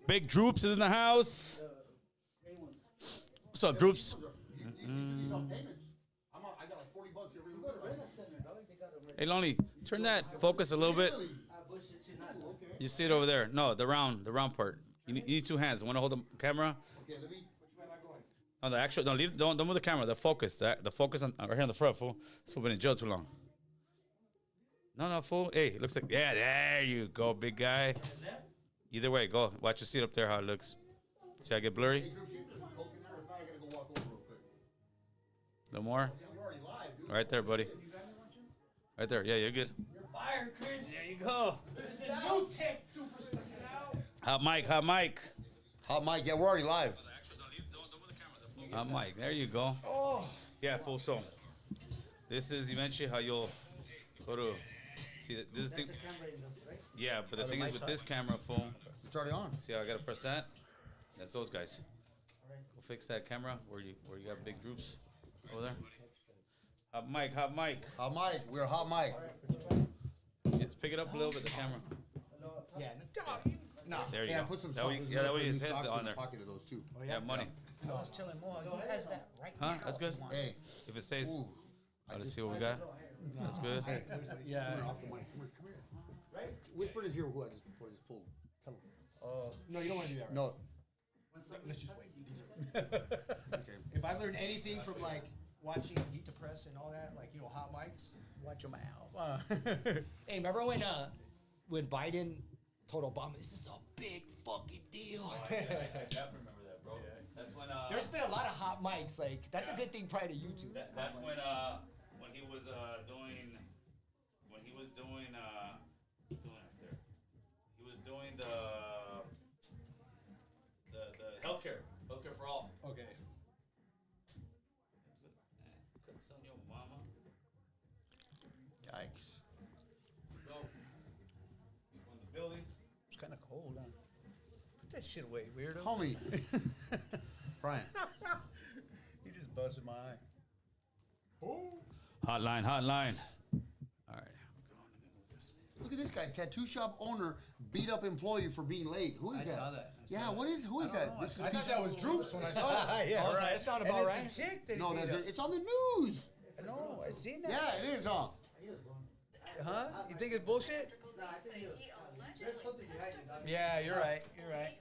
Big Droops is in the house. What's up, Droops? These on payments. I got like $40 every week. Hey, Lonely, turn that focus a little bit. You see it over there. No, the round part. You need two hands. Want to hold the camera? Okay, let me. No, the actual. Don't move the camera. The focus. The focus on right here on the front, fool. This fool been in jail too long. No, fool. Hey, it looks like there you go, big guy. Either way, go. Watch your seat up there. How it looks. See how I get blurry? Hey, Drew, see if there's a Coke in there. If not, I gotta go walk over real quick. No more. Yeah, we're already live, dude. Right there, buddy. Right there. Yeah, you're good. You're fired, Chris. There you go. This is a new tech superstar out. Hot mic. Hot mic. Hot mic. Yeah, we're already live. Hot mic. There you go. Oh. Yeah, full song. This is eventually how you'll go to see that this thing. Yeah, but the thing is with this camera, full. It's already on. See how I gotta press that? That's those guys. Go fix that camera where you got big Droops over there. Hot mic. Hot mic. Hot mic. We're hot mic. Just pick it up a little bit. The camera. Yeah. No. There you Yeah, go. put some That way, socks. yeah, that way his Put head's socks on in there. the pocket of those too. Yeah, money. I was telling Mo, he has that right Huh? here. That's good. Hey. If it stays, Ooh. let's see what we got. That's good. Yeah. Off the mic. Come here. Right? Which one is here? Who I just pulled? Tell him. No, you don't want to do that. Right? No. Let's just wait. Okay. If I learned anything from like watching Heat the Press and all that, like hot mics, watch your mouth. Hey, remember when Biden told Obama, "This is a big fucking deal"? I definitely remember that, bro. That's when There's been a lot of hot mics. Like that's a good thing, probably to YouTube. That's when he was doing after he was doing the healthcare for all. Okay. Could son your mama Yikes. go in the building. It's kind of cold, huh? Put that shit away, weirdo. Homie. Brian. You just busted my eye. Hotline. All right. Look at this guy, tattoo shop owner, beat up employee for being late. Who is I that? saw that. Who is that? This is I thought that was Droops when I saw it. Yeah, I was right. like, that sounded And about it's right. a chick that he No, beat up. it's on the news. No, I seen that. Yeah, it is on. Huh? You think it's bullshit? Yeah, you're right. You're right.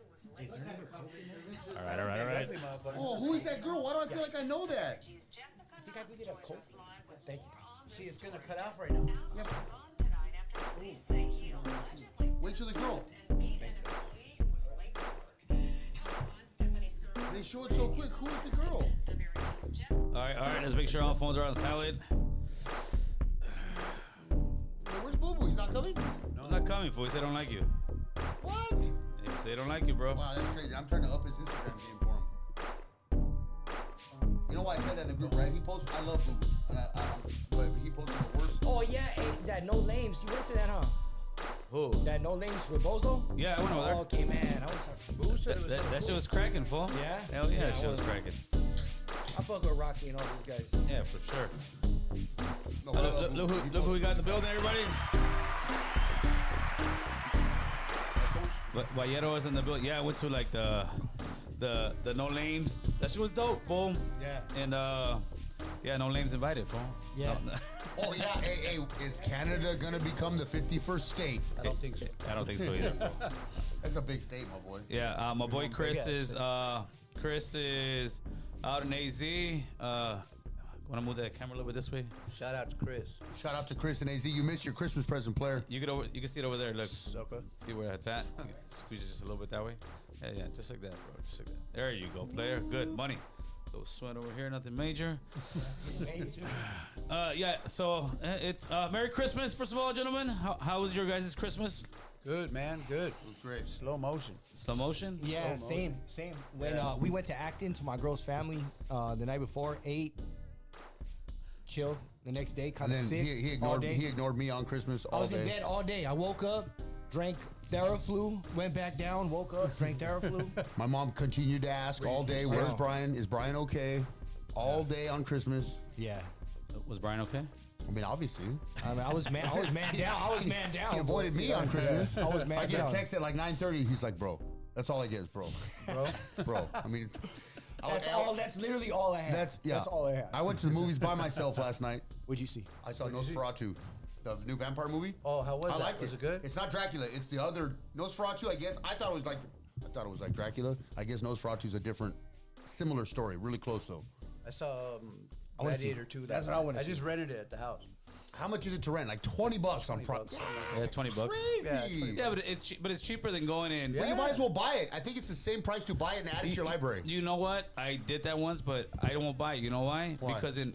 All right. Exactly, motherfucker. Oh, who is that girl? Why do I feel like I know that? You think I could get a Coke? Thank you. See, it's gonna cut off right now. Yeah, wait till the girl. They show it so quick. Who is the girl? All right. Let's make sure all phones are on silent. Hey, where's Boo Boo? He's not coming? He's not coming, fool. He said I don't like you. What? He said I don't like you, bro. Wow, that's crazy. I'm trying to up his Instagram game for him. You know why I said that in the group, right? He posts, I love Boo Boo. But he posted the worst. Oh yeah, hey, that No Names. You went to that, huh? Who? That No Names with Bozo? Yeah, I went over there. Okay, man. I was That shit was cracking, fool. Yeah? Hell yeah, Yeah, that shit was well- cracking. I fuck with Rocky and all these guys. Yeah, for sure. No, Look who we got in the building, everybody. Vallero was in the building. Yeah, I went to like the No Names. That shit was dope, fool. Yeah. And yeah, No Names invited, fool. Yeah. No, Oh, yeah. Hey, is Canada going to become the 51st state? I don't think so. I don't think so either, fool. That's a big state, my boy. Yeah, my boy Chris is out in AZ. Want to move that camera a little bit this way? Shout out to Chris. Shout out to Chris and AZ. You missed your Christmas present, player. You can see it over there. Look, Sucker. see where that's at. You can squeeze it just a little bit that way. Yeah, just like that, bro. Just like that. There you go, player. Good money. Little sweat over here, nothing major. Yeah. So it's Merry Christmas, first of all, gentlemen. How was your guys' Christmas? Good, man. Good. It was great. Slow motion. Slow motion. Yeah, Slow same. When we went to Acton to my girl's family the night before, ate, chilled. The next day, And kind of then sick. he all ignored day. he ignored me on Christmas I all was in day. bed all day. I woke up, drank Theraflu, went back down, woke up, drank Theraflu. My mom continued to ask all day, "Where's Oh. Brian? Is Brian okay?" All day on Christmas. Yeah. Was Brian okay? I mean, obviously. I mean, I was man down. I was man down. He avoided me on Christmas. I was man I get down. a text at like 9:30. He's like, "Bro, That's all I get is bro. Bro. I mean, That's all. That's literally all I have. That's all I have. I went to the movies by myself last night. What'd you see? I saw Nosferatu, the new vampire movie. Oh, how was I that? liked Was it good? It's not Dracula. It's the other Nosferatu. I guess I thought it was like Dracula. I guess Nosferatu's a different, similar story. Really close though. I saw wanna see Gladiator it. 2. That's what I wanna I see. just rented it at the house. How much is it to rent? Like $20 on Prime. $20. Yeah, 20 bucks. Crazy. Yeah, but it's cheaper than going in. But you might as well buy it. I think it's the same price to buy it and add it to your library. You know what? I did that once, but I won't buy it. You know why? Why? Because in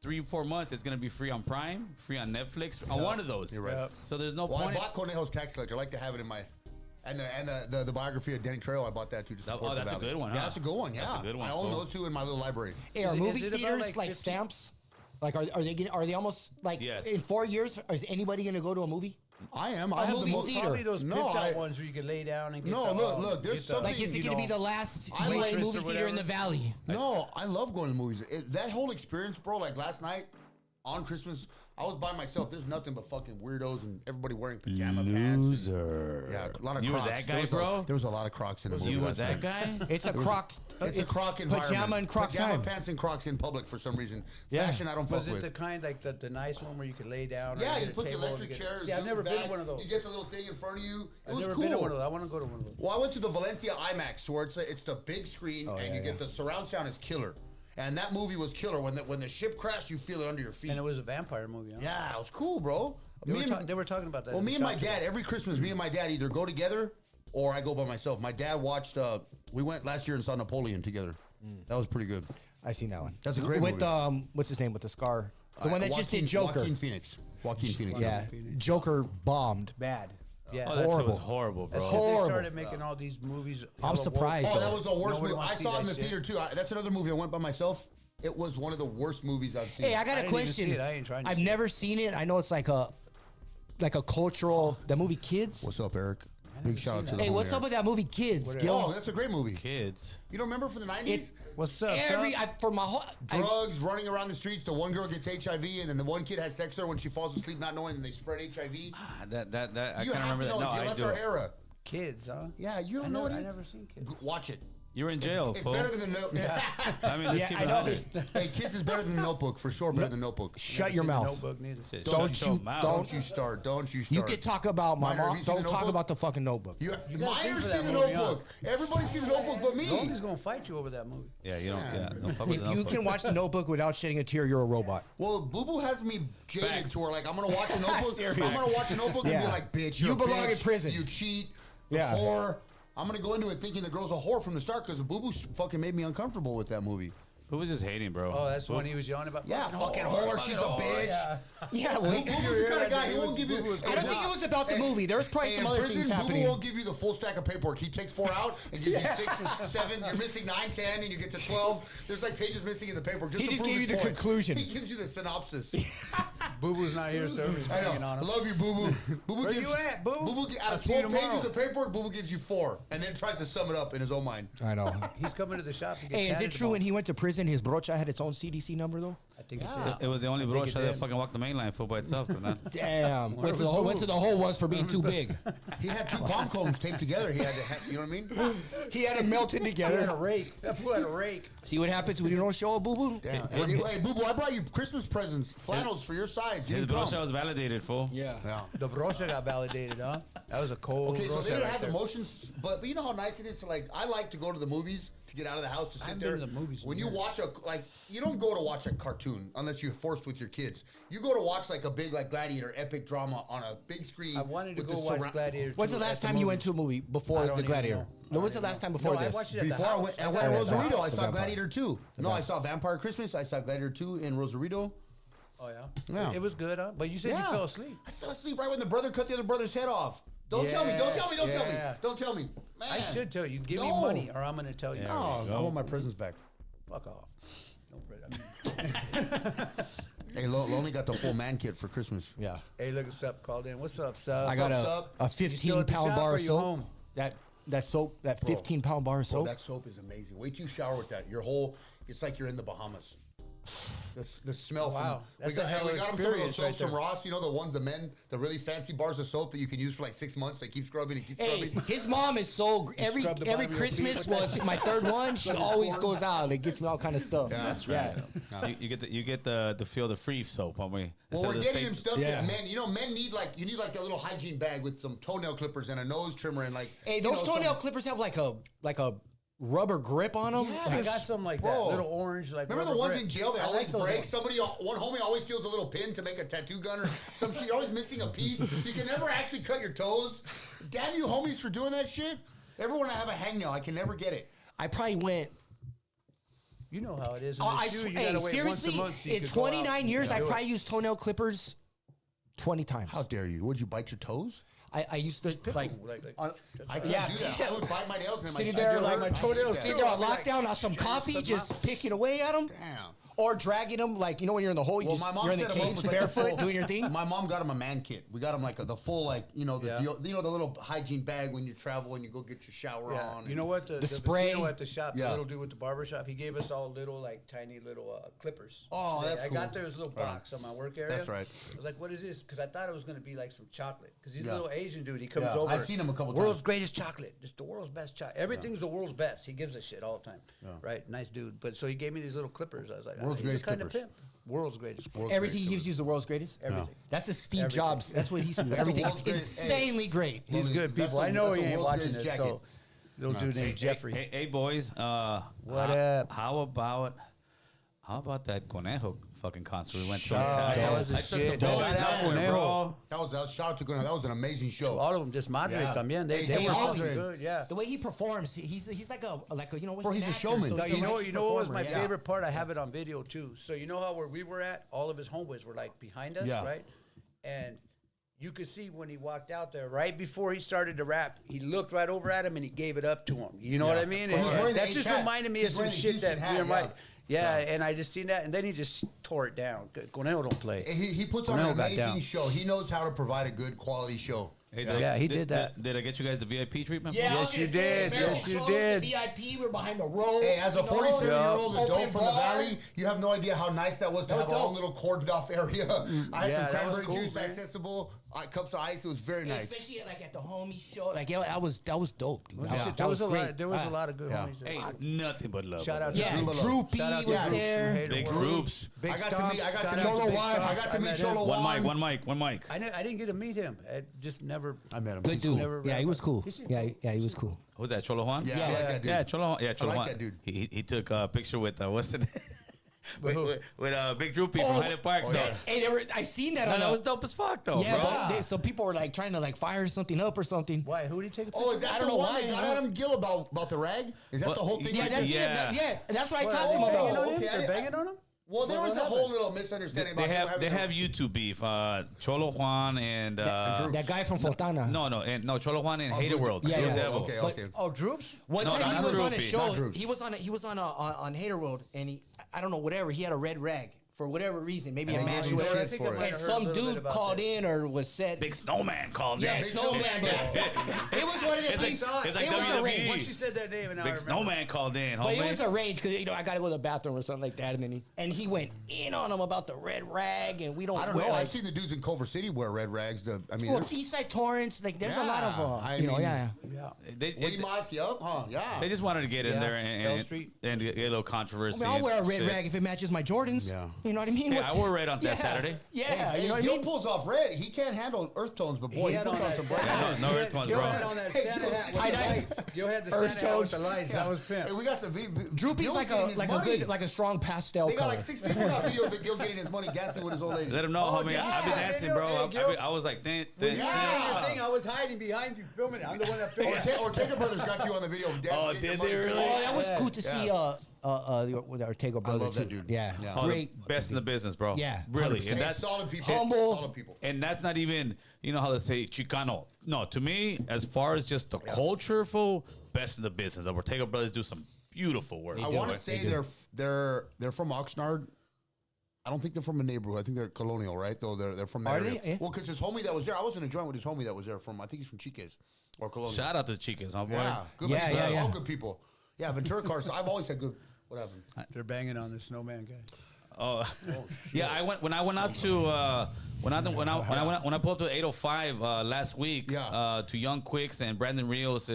3-4 months, it's gonna be free on Prime, free on Netflix, on one of those. You're right. Yep. So there's no Well, point. I bought Cornejo's Tax Collector. I like to have it in my. And the biography of Danny Trejo, I bought that too. To support Oh, that's the a Valley. good one, Yeah, huh? that's a good one. Yeah, That's a good one, I own fool. those two in my little library. Hey, are Is it- movie is it about, theaters like, like 50? stamps? Like, are they getting? Are they almost like Yes. in 4 years? Is anybody gonna go to a movie? I am. I have the movie most. theater. Probably those No, picked out I- ones where you can lay down and get No, the, look, there's get the- something- Like, is it you gonna be know, the last I like movie Waitress or theater in the whatever. valley? No, I love going to movies. That whole experience, bro. Like last night on Christmas, I was by myself. There's nothing but fucking weirdos and everybody wearing pajama pants. Loser. Yeah, a lot of You were Crocs. that guy, There was bro? There was a lot of Crocs in the movie. You were last that night. guy? It's a Crocs. It's a Croc environment. Pajama and Croc Pajama time. pants and Crocs in public for some reason. Yeah. Fashion I don't fuck Was it with. the kind like the nice one where you could lay down? Yeah, or you get a put the table and electric get- chairs. See, I've in never the been back. to one of those. You get the little thing in front of you. It I've was never cool. been to one of those. I want to go to one of those. Well, I went to the Valencia IMAX, where it's the big screen, and yeah, you get the surround sound is killer. And that movie was killer. When the ship crashed, you feel it under your feet. And it was a vampire movie. Huh? Yeah, it was cool, bro. They were talking about that. Well, in me the and my shop dad, today. every Christmas, me and my dad either go together or I go by myself. My dad watched, we went last year and saw Napoleon together. That was pretty good. I seen that one. That's a great with movie. what's his name with the scar? The one that just did Joker. Joaquin Phoenix. Yeah, Joker bombed bad. Yeah. Oh, that shit was Horrible. horrible, That's bro. 'cause Horrible. they started making all these movies. I'm hella surprised, woke. Oh, that was the worst Nobody movie. wants I to see saw it in that the shit. theater too. That's another movie I went by myself. It was one of the worst movies I've seen. Hey, I got I a didn't even question. see it. I ain't trying to I've see it. never seen it. I know it's like a cultural. The movie Kids. What's up, Eric? Big shout out to the Hey, homie what's up Eric. with that movie Kids? Oh, Gil? that's a great movie. Kids. You don't remember from the 90s? What's up? For my whole Drugs, running around the streets. The one girl gets HIV, and then the one kid has sex with her when she falls asleep, not knowing, and they spread HIV. That I You can't have remember to know that. it, No, Gil. I That's do. our era. Kids, huh? Yeah, you I don't know never, it. I never seen Kids. Watch it. You were in jail, It's fool. better than the Notebook. I mean, let's Yeah, keep I it know. honest. Hey, Kids is better than the Notebook for sure. Better than the Notebook. shut Never your seen the mouth. Notebook neither. Shit, Don't shut your you- mouth. Don't you start. Don't you start. You could talk about my Minor, have mom. you seen Don't The talk Notebook? about the fucking Notebook. You, gotta Myers sing for seen that the movie, huh? Notebook. Everybody sees the Notebook but me. Goldie's gonna fight you over that movie. Yeah, you don't. Yeah, don't fuck with If the you notebook. can watch the Notebook without shedding a tear, you're a robot. Well, Boo Boo has me jaded Facts. to where like I'm gonna watch a Notebook. Serious. I'm gonna watch a Notebook and Yeah. be like, bitch, You you're a belong in bitch, prison. You cheat. Yeah. Whore. I'm gonna go into it thinking the girl's a whore from the start because Boo Boo fucking made me uncomfortable with that movie. Who was just hating, bro? Oh, that's when he was yawning about. Yeah, fucking whore. She's a bitch. Yeah. Yeah, well, Boo Boo's the kind of guy he won't give you. I don't think it was about the movie. There was probably Hey, some in other prison, things Boo happening. Boo won't give you the full stack of paperwork. He takes 4 out and gives you 6, 7. You're missing 9, 10, and you get to 12. There's like pages missing in the paperwork. He to just prove gave his you the point. conclusion. He gives you the synopsis. Boo Boo's not here, so he's I banging know. on I him. love you, Boo Boo. Boo Boo Where gives you at, Boo? Boo Boo out I'll of see you 12 pages tomorrow. of paperwork, Boo Boo gives you 4, and then tries to sum it up in his own mind. I know. He's coming to the shop to get Hey, is tatted it true when tomorrow. he went to prison, his brocha had its own CDC number though? I think it Yeah. did. It was the only I think brocha it that did. fucking walked the main line for by itself, man. Damn. Went to, was the whole ones for being too big. He had 2 palm combs taped together. He had to, you know what I mean? He had them melted He had a together. rake. That fool had a rake. See what happens when you don't show a boo boo? Yeah. Hey, Boo Boo, I brought you Christmas presents, flannels for your size. You His didn't come. brocha was validated, fool. Yeah. Yeah. The brocha got validated, huh? That was a cold Okay, so brocha they didn't right have the there. motions, but you know how nice it is to like. I like to go to the movies to get out of the house to sit haven't there. been to the movies in When you years. watch you don't go to watch a cartoon unless you're forced with your kids. You go to watch like a big like Gladiator epic drama on a big screen. I wanted to with go the watch surround- Gladiator. When's the 2 last at time you movies. went to a movie I before don't The even Gladiator? know. When was the last time before No, I this? watched it at the Before I house. went, I I got went it to at the Rosarito. house. I saw Vampire. Gladiator 2. No, I saw Vampire Christmas. I saw Gladiator 2 in Rosarito. Oh yeah. Yeah. It was good, huh? But you said you fell asleep. I fell asleep right when the brother cut the other brother's head off. Don't tell me. Don't tell me. Don't tell me. Yeah. Don't tell me. Man. I should tell you. Give me No. money, or I'm gonna tell you. Oh, I want my presents back. Fuck off. No present. Hey, Lonely got the full man kit for Christmas. Yeah. Hey, look, what's up? Called in. What's up, sub? I got What's up? a You still at the 15-pound shop bar or of you soap. home? That soap, that 15-pound bar of Bro, soap. that soap is amazing. Wait till you shower with that. Your whole, it's like you're in the Bahamas. The smell Wow. from we That's a hell of we got them some of those experience soaps right from there. Ross, you know, the ones the really fancy bars of soap that you can use for like 6 months. They keep scrubbing and keep Hey, scrubbing. his mom is so every scrub the bottom of your Christmas feet. was my third one. She always goes out and gets me all kind of stuff. Yeah. That's right. You get the feel the free soap, homie. Well, Instead we're of the getting them States- stuff Yeah. that men, you know, men need like that little hygiene bag with some toenail clippers and a nose trimmer and like. Hey, you those know, toenail some- clippers have like a rubber grip on them. I got some like Bro. that, little orange. Like Remember the rubber ones grip. in jail that I always like those break? ones. Somebody, one homie always steals a little pin to make a tattoo gun or some shit. You're always missing a piece. You can never actually cut your toes. Damn you homies for doing that shit. Everyone I have a hangnail. I can never get it. I probably went. You know how it is. In Oh, the I shoe, sw- you hey, gotta wait seriously, once a month. So you in could go out 29 years, and I do it. probably used toenail clippers 20 times. How dare you? Would you bite your toes? I used to like on- I can't Yeah. do that. I would bite my nails and then sitting my there teeth like hurt. my I hate toenails, that. sitting there on Like, lockdown on some coffee, just picking away at them. Damn. Or dragging them, like, you know, when you're in the hole, Well, my mom you're in the set him up cage with like the barefoot full- doing your thing. My mom got him a man kit. We got him like the full, like, you know, Yeah. the little hygiene bag when you travel and you go get your shower Yeah. on. You know what? The spray. vecino at the shop, Yeah. the little dude with the barber shop, he gave us all little, like, tiny little clippers. Oh, Today. that's I cool. got there was a little box on my work area. That's right. I was like, what is this? Because I thought it was going to be like some chocolate. Because he's Yeah. a little Asian dude. He comes Yeah, over. I've seen him a couple World's times. greatest chocolate. Just the world's best chocolate. Everything's the world's best. He gives a shit all the time. Right? Nice dude. But so he gave me these little clippers. I was like, World's he's greatest kind of clippers. pimp. World's greatest. Everything he gives you is the world's greatest. Everything. That's a Steve Everything. Jobs. That's what he's. the Everything world's is greatest- insanely great. He's Well, good that's people. the- I know that's he the ain't world's watching greatest this. jacket. So, little dude named Jeffrey. Hey, boys. What up? How about that Conejo fucking concert we went to? Shout out. That was the I took shit. the boys Shout out, there, Conejo. bro. That was shout out to Gunnar. That was an amazing show. All of them, just Madre Yeah. también. They Hey, were all fucking of them. good. Yeah. The way he performs, he's like a you know, Bro, he's a showman. So No, he's a You know, righteous what was my performer, yeah. favorite part? I have it on video too. So you know how where we were at, all of his homeboys were like behind us, Yeah. right? And you could see when he walked out there, right before he started to rap, he looked right over at him and he gave it up to him. You know what I mean? Well, he's And wearing the that just H hat. reminded me He's of some wearing the shit that Houston we hat, might. Yeah, and I just seen that, and then he just tore it down. Conejo don't play. He puts on an Conejo got amazing down. show. He knows how to provide a good quality show. Hey, Yeah, he did that. Did I get you guys the VIP treatment? Yeah, I was Yes, you gonna say, did. Meryl Yes, you Crowe, did. The VIP, we're behind the ropes. Hey, as a you know? 47-year-old adult Open from the bar. valley, you have no idea how nice that was to That have was our dope. own little cordoned off area. I had Yeah, some that was cranberry cool, juice man. accessible, cups of ice. It was very nice. Especially like at the homie show, like yeah, that was dope. Dude. Yeah. That There was a great. lot. There was a lot of good Yeah. homies. There. Hey, nothing but love. Shout out brother. to Yeah, Drew Below. Droopy Shout out to was Groups there. from Hater Big World. Groups. Big I got to Stomps. meet- I got to Shout meet out Cholo Big Juan. I Stomps. got to meet met Cholo him. Juan. One mic. I didn't get to meet him. I just never. I met him. Good He's dude. cool. Yeah, he was cool. He seemed Yeah, cool. yeah, he was cool. Who's that? Cholo Juan? Yeah, I like that dude. Yeah, Cholo Juan. Yeah, Cholo like Juan. that dude. He took a picture with what's the name? who? with Big Droopy from Highland Park. So yeah. Hey, I seen that no, on that the- was dope as fuck though, Yeah, bro. but so people were like trying to like fire something up or something. Why? Who did he take a picture? Oh, is that I the don't know one why, that got huh? Adam Gill about the rag? Is that What? the whole thing? Yeah, right that's there? it. Yeah, that's what I What, talked to him they banging about. on him? Okay, They're banging on him? Well, there What was a happened? whole little misunderstanding They about have YouTube beef. Cholo Juan and Drew. That guy from Fontana. no Cholo Juan and Oh, Hater good. World. Yeah, Hater yeah. Devil. Okay, But- okay. Oh, Droops? One No, time not he was on a Droopy. show. Not Droops. He was on Hater World, and I don't know whatever. He had a red rag for whatever reason, maybe a And they match gave or him whatever. shit for it. And might have heard a some little bit dude about called that. in or was said. Big Snowman called Yeah, in. Big Snowman. Snowman. Yeah. It was one of the It's things. like It was WWE. a range. Once you said that name, and I Big remember. Snowman called in, But it homie. was a range because I got to go to the bathroom or something like that, and he went in on him about the red rag, and we don't. I don't wear, know. like, I've seen the dudes in Culver City wear red rags. I mean, well, there's Eastside Torrance, like there's a lot Yeah, of, I you know, mean- yeah. Yeah. They Weemoss, yup, huh? Yeah. just wanted to get in Yeah, there Bell and Street. get a little I controversy. mean, I'll and wear a red shit. rag if it matches my Jordans. Yeah. You know what I mean? Hey, What- I wore red on yeah. Saturday. Yeah, Hey, you know what I Gil mean? pulls off red. He can't handle earth tones, but boy, he had puts on some bright. Yeah, no red tones, Gil bro. had on that Hey, Santa Gil- hat with I the know. lights. Gil had the Earth Santa hat with the tones. lights. That was pimp. Hey, we got some. Droopy's Gil's like getting a his like money. a good like a strong pastel They got color. like 6 people got videos of Gil getting his money dancing with his old lady. Let him know, Oh, homie. yeah. I be dancing, Hey, bro. Gil, Gil. I was like, When you did your thing, I was hiding behind you filming it. I'm the one that filmed it. Ortega Brothers got you on the video. Dancing, Oh, getting your did money they too. really? Oh, that was Yeah. cool to see. The Ortega brother love that too. dude. Yeah, Yeah. Oh, the great. best in the business, bro. Yeah, really. 100%. And Hey, that's solid people. Humble. Solid people. and that's not even, you know how they say Chicano. No, to me, as far as just the cultureful, best in the business. The Ortega brothers do some beautiful work. I want to say they're from Oxnard. I don't think they're from a neighborhood. I think they're colonial, right? Though they're from that Are area. they? Yeah. Well, because his homie that was there, I was in a joint with his homie that was there from. I think he's from Chiques or Colonial. Shout out to the Chicas, huh, boy? Yeah, good. Yeah, people. yeah, yeah. All good people. Yeah, Ventura Cars. I've always had good. What happened? They're banging on the snowman guy. Oh, yeah. I went when I went out to when I pulled up to 805 last week to Young Quicks and Brandon Rios'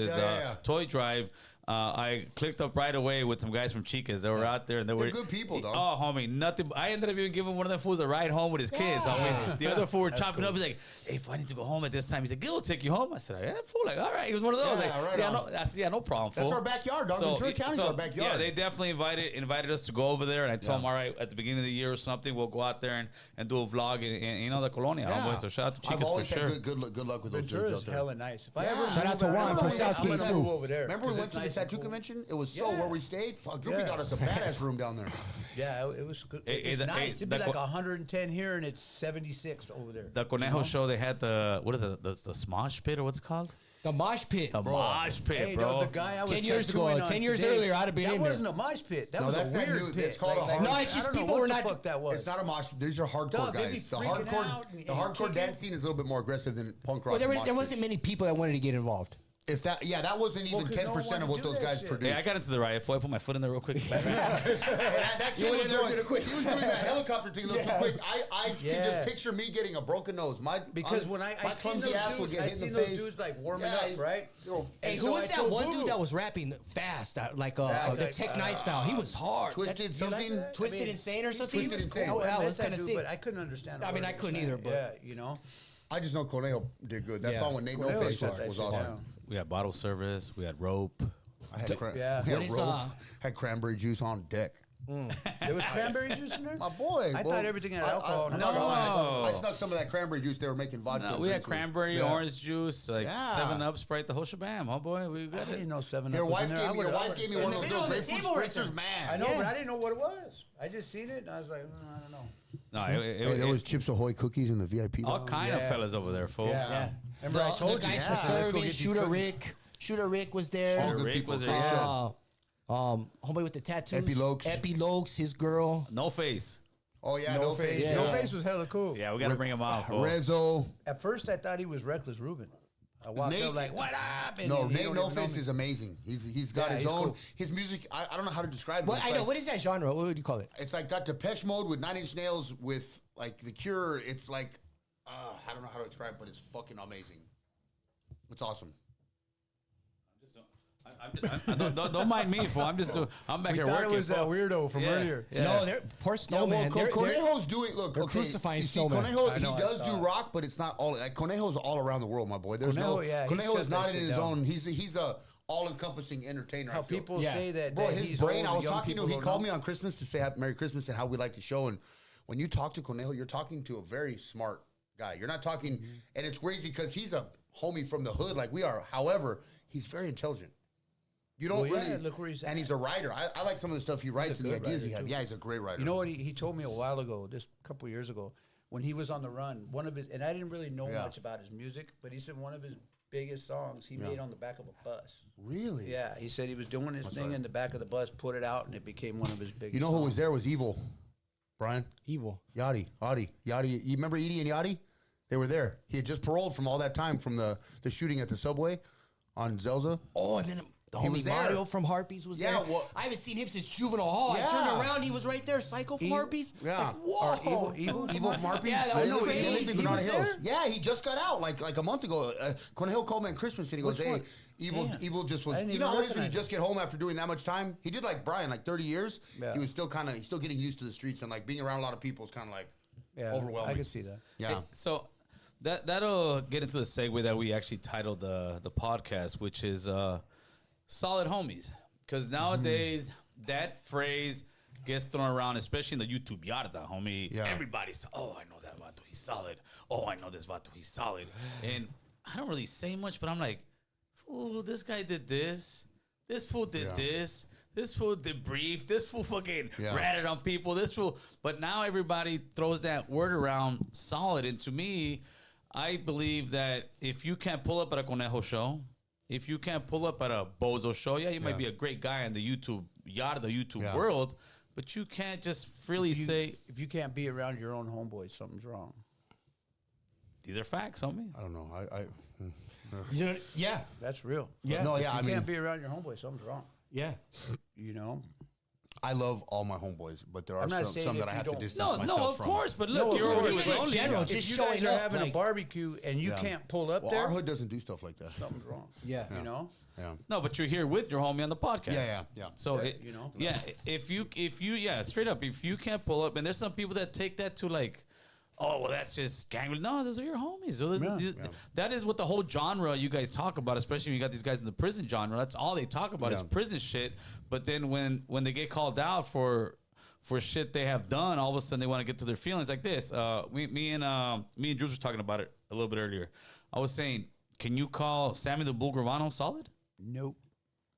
toy drive. I clicked up right away with some guys from Chicas. They were out there, and They're good people, dog. Oh, homie, nothing. I ended up even giving one of them fools a ride home with his kids. Homie. The other fool were chopping up. He's like, "Hey, if I need to go home at this time," he's like, "We'll take you home." I said, "Yeah, fool." Like, all right. He was one of those. Yeah, like, right on. no, no problem. Fool. That's our backyard, dog. Ventura County's our backyard. Yeah, they definitely invited us to go over there, and I told them, all right, at the beginning of the year or something, we'll go out there and do a vlog in the Colonia. Homeboy. So shout out to Chicas I've always for sure. had good luck with those dudes Ventura's out there. hella nice. If I ever Shout out to Juan from South I'm Gate, gonna too. move over there. Remember we 'cause went it's to the nice and tattoo cool. convention? It was so where we stayed. Fuck, Droopy got us a badass room down there. Yeah, it was good. Hey, It's nice. It'd be the like co- 110 here, and it's 76 over there. The Conejo show, they had the Smosh Pit, or what's it called? The mosh pit. The Mosh Pit, Hey, bro. the guy I was 10 years ago, tattooing on 10 years today, earlier, I'd have been that in there. wasn't a mosh pit. That No, was that's a that weird new- pit. it's called a hard- No, it's just I don't know people what were the not- fuck that was. It's not a mosh. These are hardcore Dog, they be guys. The freaking hardcore, out the and hardcore kicking. dance scene is a little bit more aggressive than punk rock. Well, there mosh wasn't pits. many people that wanted to get involved. If that, that wasn't even 'cause 10% no of one what those do that guys shit. produced. Hey, I got into the riot. I put my foot in there real quick. Hey, that kid was doing. He was doing that helicopter thing a little too quick. I can Yeah. just picture me getting a broken nose. Because when I my seen clumsy those ass would dudes, get I hit in seen the those face. dudes like warming Yeah, up, he's- right? Hey, And who so was I that told one Boo, dude that was rapping fast, like Yeah, the like, Tech Night style? He was hard. Twisted you like something. that? Twisted I mean, Insane or he's something? Twisted Insane. Oh, I yeah, met was that kind of dude, sick. but I couldn't understand. a I mean, word I he was couldn't saying. either, but- Yeah, you know. I just know Conejo did good. That Yeah. song with Nate No Conejo Face shut that was shit awesome. down. We had bottle service. We had rope. I had, Yeah. we What had is, rope, had cranberry juice on deck. There was cranberry juice in there. My boy. I thought everything had alcohol. I snuck some of that cranberry juice. They were making vodka. No, and we had drinks with. cranberry, Yeah. orange juice, like Yeah. 7-Up, Sprite, the whole shebam. Oh boy, we I got didn't it. know 7 Your Up was wife in gave there. me. Your wife gave me In one the of those middle little of the grapefruit table right spritzers, there. man. I know, Yeah. but I didn't know what it was. I just seen it and I was like, I don't know. No, Hey, there was Chips Ahoy cookies in the VIP. all lounge. kind of Yeah. fellas over there, fool. Yeah. Remember I told the you? guys Yeah. were Let's go serving. get these Shooter cookies. Rick. Shooter Rick was there. All good Rick people. was there, Great yeah. show. Homeboy with the tattoos. Epi Lokes. His girl. No face. Oh yeah, no face. Yeah. No Face was hella cool. Yeah, we got to bring him out, fool. Rezo. At first, I thought he was Reckless Ruben. I walked Nate- up like, what up? And No, he Nate don't No even know Face me. is amazing. He's got Yeah, his he's own cool. his music. I don't know how to describe it. Well, It's I know. like- What is that genre? What would you call it? It's like got Depeche Mode with 9 Inch Nails with like The Cure. It's like I don't know how to describe it, but it's fucking amazing. It's awesome. Don't mind me, fool. I'm back We here thought working. it was that fool. weirdo from Yeah. earlier. Yeah. No, they're poor snowman. They're- Conejo's doing. Look, they're okay, crucifying you see, snowman. Conejo, I he know, I does saw do it. rock, but it's not all. Like Conejo's all around the world, my boy. There's Conejo, no. yeah, he Conejo shut is that not in shit his down. own. He's a all-encompassing entertainer. How I feel. people Yeah. say that, Bro, that his he's brain. old I and was young talking to people him. He don't called know. me on Christmas to say Merry Christmas and how we like the show. And when you talk to Conejo, you're talking to a very smart guy. You're not talking, Mm-hmm. and it's crazy because he's a homie from the hood like we are. However, he's very intelligent. You don't Well, yeah, really look where he's and at. he's a writer. I like some of the stuff he writes a and the good ideas he writer, had. too. Yeah, he's a great writer. You know what he told me a while ago, just a couple years ago, when he was on the run, one of his, and I didn't really know Yeah. much about his music, but he said one of his biggest songs he made on the back of a bus. Really? Yeah, he said he was doing his thing in the back of the bus, put it out, and it became one of his biggest You know who songs. was there was Evil, Brian. evil. Yachty. You remember Edie and Yachty? They were there. He had just paroled from all that time from the shooting at the subway on Zelza. Oh, and then the He homie was there. Mario from Harpies was Yeah, there. well- I haven't seen him since Juvenile Hall. Yeah. I turned around, he was right there. Psycho from Harpies. Yeah. Like, whoa. Evil Evil from Harpies? Yeah, that They was live- crazy. they live in He Granada was Hills. there? Yeah, he just got out like a month ago. Conejo called me on Christmas and he goes, Which "Hey, one? Evil just was. I didn't You know even how it is when you recognize just get home after doing that much time? He did like Brian, like 30 years. Yeah. He was still he's still getting used to the streets and like being around a lot of people is kind of like Yeah, overwhelming. I can see that. Yeah. So that'll get into the segue that we actually titled the podcast, which is solid homies. Because nowadays that phrase gets thrown around, especially in the YouTube yarda, homie. Yeah. Everybody's, oh, I know that vato, he's solid. Oh, I know this vato, he's solid. And I don't really say much, but I'm like, fool, this guy did this. This fool did Yeah. this. This fool did brief. This fool fucking Yeah. ratted on people. This fool. But now everybody throws that word around solid. And to me, I believe that if you can't pull up at a Conejo show, if you can't pull up at a Bozo show, yeah, you might be a great guy in the YouTube yard, the YouTube Yeah. world, but you can't just freely say, If you can't be around your own homeboys, something's wrong. these are facts, homie. I don't know. You know, yeah. That's real. Yeah. No, If yeah, you I mean, can't be around your homeboys, something's wrong. Yeah. You know? I love all my homeboys, but there are I'm not some, saying some if that I you have to don't- distance No, myself no, of from. course, but No, look, of you're course. already Even with in lonely. general, Yeah. just If you showing guys are up, having a like- barbecue and you Yeah. can't pull up Well, there, our hood doesn't do stuff like that. something's wrong. Yeah. You know? Yeah. No, but you're here with your homie on the podcast. Yeah. So Yeah, it, you know? yeah, if you yeah, straight up, if you can't pull up, and there's some people that take that to like, oh well, that's just gang. No, those are your homies. So that is what the whole genre you guys talk about, especially when you got these guys in the prison genre. That's all they talk about is prison shit. But then when they get called out for shit they have done, all of a sudden they want to get to their feelings like this. Me and Drews were talking about it a little bit earlier. I was saying, can you call Sammy the Bull Gravano solid? Nope.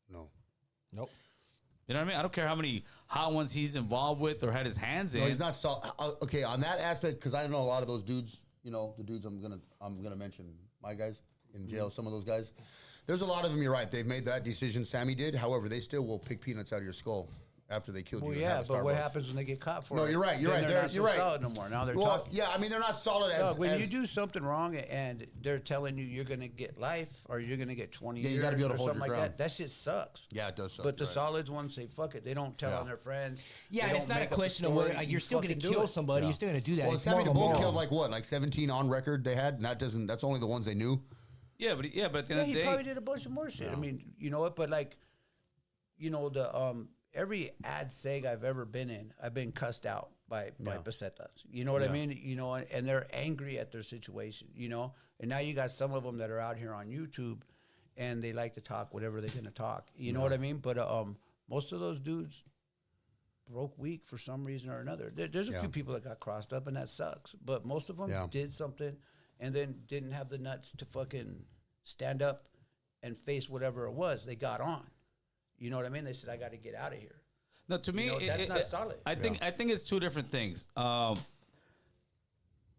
No. Nope. You know what I mean? I don't care how many hot ones he's involved with or had his hands in. No, he's not okay on that aspect because I know a lot of those dudes. You know, the dudes I'm gonna mention my guys in jail. Some of those guys. There's a lot of them. You're right. They've made that decision. Sammy did. However, they still will pick peanuts out of your skull after they killed Well, you. and yeah, have a but what Starbucks. happens when they get caught for No, it? you're right. You're Then right. They're not You're so right. solid no more. Now they're Well, talking. yeah. I mean, they're not solid as. Dog, when as you do something wrong and they're telling you you're gonna get life or you're gonna get 20 Yeah, years you gotta be able or to hold something your like ground. that shit sucks. yeah, it does. Suck, But the you're right. solids ones say fuck it. They don't tell Yeah. on their friends. Yeah, They and it's don't not a make up question of story. whether you're still going to fucking do kill it. somebody. Yeah. You're still going to do that. Well, It's Sammy more the of a Bull moral. killed like 17 on record they had, and that doesn't. That's only the ones they knew. Yeah, but at the Yeah, end of he the day, probably did a bunch of more shit. I mean, you know what? But like, you know, the every ad seg I've ever been in, I've been cussed out by pesetas. You know what I mean? You know, and they're angry at their situation. You know, and now you got some of them that are out here on YouTube, and they like to talk whatever they're gonna talk. You know what I mean? But most of those dudes broke weak for some reason or another. There's a few people that got crossed up, and that sucks. But most of them did something, and then didn't have the nuts to fucking stand up and face whatever it was. They got on. You know what I mean? They said, "I got to get out of here." no, to me, know, that's not solid. I think it's two different things.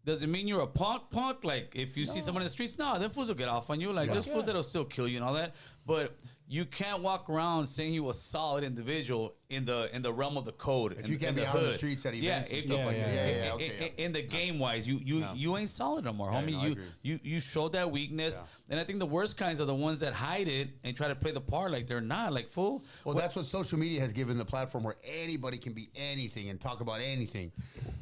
Does it mean you're a punk? Like, if you see someone in the streets, no, them fools will get off on you. Like, there's fools that'll still kill you and all that. But you can't walk around saying you a solid individual in the realm of the code. If you can't be out on the streets at events and stuff like that. Yeah, okay. In the game wise, you ain't solid no more, homie. no, I agree. You showed that weakness, and I think the worst kinds are the ones that hide it and try to play the part like they're not. Like, fool. Well, that's what social media has given the platform where anybody can be anything and talk about anything.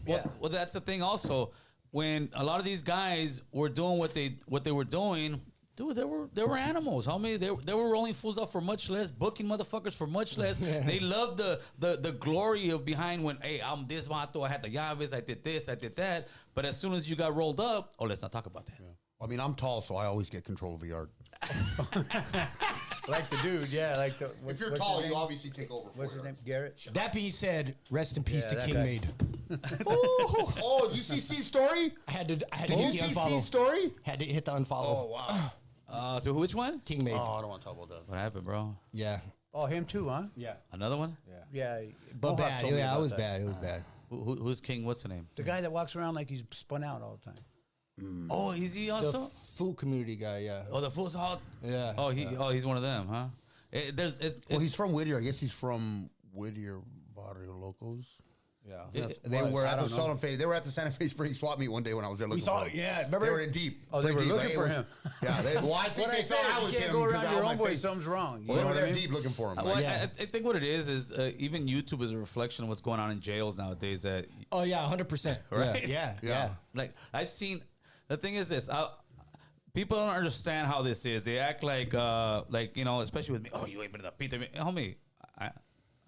Well, that's the thing also. When a lot of these guys were doing what they were doing, dude, they were animals, homie. They were rolling fools up for much less, booking motherfuckers for much less. They loved the glory of behind when, hey, I'm this vato, I had the llaves, I did this, I did that. But as soon as you got rolled up, let's not talk about that. I mean, I'm tall, so I always get control of the yard. Like the dude, yeah. Like the. If you're tall, you obviously take over. What's his name? Garrett. That being said, rest in peace Yeah, to that King guy. Made. Oh, you see C's story? I had to Did hit you the see unfollow. C's story? Had to hit the unfollow. Wow. To which one? King Made. Oh, I don't want to talk about that. What happened, bro? Yeah. Oh, him too, huh? Yeah. Another one? Yeah. But Mohawk bad. told me Yeah, about it was that. bad. It was bad. Who's king? What's the name? The guy that walks around like he's spun out all the time. Oh, is he The also? food community guy, yeah. Oh, the fool's all. Yeah. Oh, he's one of them, huh? Well, he's from Whittier. I guess he's from Whittier Barrio Locos. Yeah. Yes, they were at the Santa Fe. They were at the Santa Fe Springs swap meet one day when I was there looking saw for it, him. yeah, remember? They were in deep. Oh, they pretty were deep. looking for him. Yeah, well, I think they thought I was you can't him go because around I your had own my boy. face. Something's wrong. You Well, they know were what I there mean? deep looking for him. Well, Yeah. I think what it is even YouTube is a reflection of what's going on in jails nowadays. That Oh, yeah, 100%. Right? Yeah. Yeah. Yeah. like I've seen. The thing is this. People don't understand how this is. They act like especially with me. Oh, you ain't been in the pizza, homie.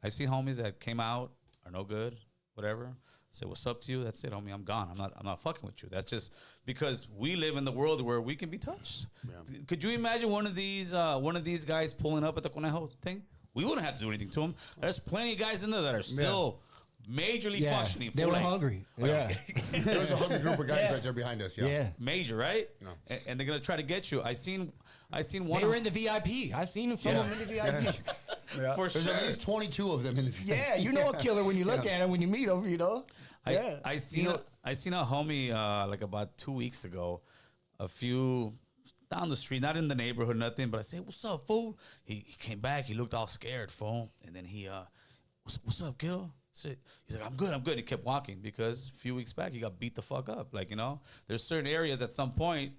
I've seen homies that came out are no good, whatever. Say what's up to you. That's it, homie. I'm gone. I'm not fucking with you. That's just because we live in the world where we can be touched. Yeah. Could you imagine one of these guys pulling up at the Conejo thing? We wouldn't have to do anything to him. There's plenty of guys in there that are still majorly Yeah. functioning. They were hungry. Yeah. There was a hungry group of guys right there behind us. Yeah. Yeah. Major, right? No. And they're gonna try to get you. I seen one. They were in the VIP. I seen some of them in the VIP. for There's sure. at least 22 of them in the. Yeah, you know a killer when you look at him, when you meet him, you know? Yeah. I seen a homie like about 2 weeks ago, a few down the street, not in the neighborhood, nothing. But I said, "What's up, fool?" He came back. He looked all scared, fool. And then he, "What's up, Gil?" He's like, I'm good. He kept walking because a few weeks back he got beat the fuck up. Like, there's certain areas at some point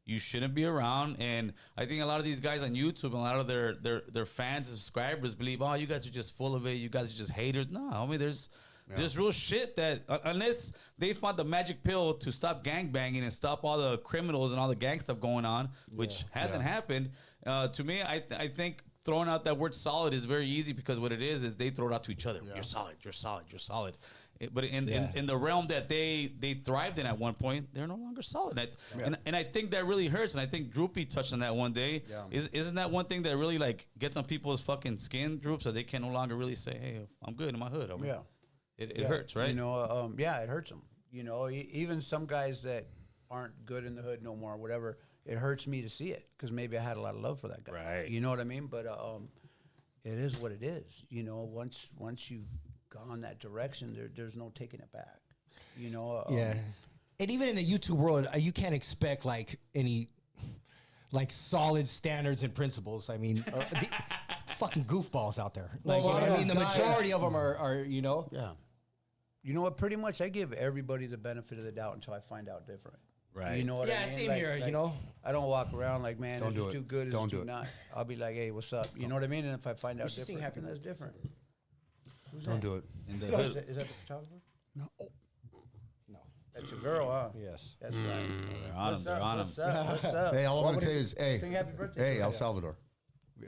you shouldn't be around. And I think a lot of these guys on YouTube and a lot of their fans and subscribers believe, oh, you guys are just full of it. You guys are just haters. No, I mean, there's real shit that unless they found the magic pill to stop gangbanging and stop all the criminals and all the gang stuff going on, which hasn't happened. To me, I think throwing out that word solid is very easy because what it is they throw it out to each other. Yeah. You're solid. You're solid. You're solid. But in the realm that they thrived in at one point, they're no longer solid. And I think that really hurts. And I think Droopy touched on that one day. Yeah. Isn't that one thing that really like gets on people's fucking skin, Droop, so they can no longer really say, hey, I'm good in my hood. It hurts, right? You know, it hurts them. You know, even some guys that aren't good in the hood no more, whatever, it hurts me to see it because maybe I had a lot of love for that guy. Right. You know what I mean? But it is what it is. You know, once you've gone that direction, there's no taking it back. You know? Yeah. And even in the YouTube world, you can't expect like any like solid standards and principles. I mean, fucking goofballs out there. Like, Well, I mean, the majority of them are you know. Yeah. You know what? Pretty much, I give everybody the benefit of the doubt until I find out different. Right. You know what I mean? Same here. You know. I don't walk around like, man, Don't this do is it. too good, Don't it's do too it. not. I'll be like, hey, what's up? You know what I mean? And if I find out should sing different, Happy then that's different. Who's Don't that? do it. In the Is hood. that the photographer? No. No. That's a girl, huh? Yes. That's right. They're on them. They're on them. What's up? What's up? Hey, all I'm What gonna would say it- is, hey, Sing happy birthday. hey, El Salvador.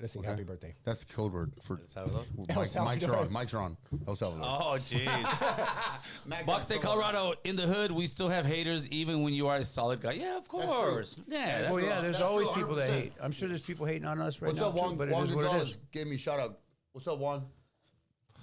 Let's sing happy birthday. That's the code word for Salvador? mics are on. Mics are on. El Salvador. Oh, jeez. Buck State, Colorado, in the hood, we still have haters even when you are a solid guy. Yeah, of true. course. Yeah, That's Oh true. yeah, there's That's always true, people that 100%. hate. I'm sure there's people hating on us right What's now up, Juan? too, but Juan it is what it Gonzalez is. gave me a shout out. What's up, Juan?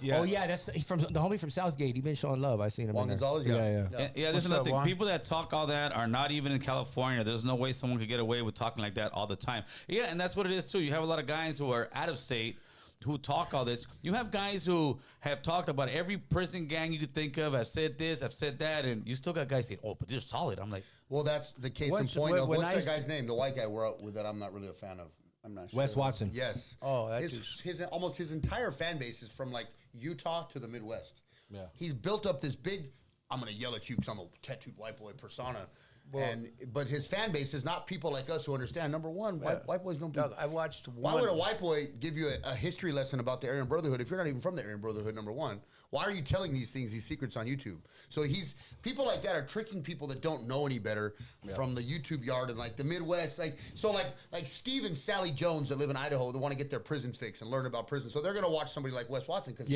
yeah. Oh yeah, that's from the homie from Southgate. He been showing love. I seen him. Juan in there. Gonzalez? Yeah. Yeah. Yeah, What's there's another up, thing. Juan? People that talk all that are not even in California. There's no way someone could get away with talking like that all the time. Yeah, and that's what it is too. You have a lot of guys who are out of state who talk all this. You have guys who have talked about every prison gang you could think of. I've said this, I've said that, and you still got guys saying, "Oh, but they're solid." I'm like, Well, that's the case in What's- point when- of when what's I that s- guy's name? The white guy we're out with that I'm not really a fan of. I'm not sure. Wes Watson. Yes. Oh, that his almost his entire fan base is from like Utah to the Midwest. Yeah. He's built up this big. I'm gonna yell at you because I'm a tattooed white boy persona. But his fan base is not people like us who understand. Number one, white boys don't. Doug, I watched Why one. would a white boy give you a history lesson about the Aryan Brotherhood if you're not even from the Aryan Brotherhood? Number one, why are you telling these things, these secrets on YouTube? So people like that are tricking people that don't know any better from the YouTube yard and like the Midwest. Like Steve and Sally Jones that live in Idaho that want to get their prison fix and learn about prison. So they're gonna watch somebody like Wes Watson because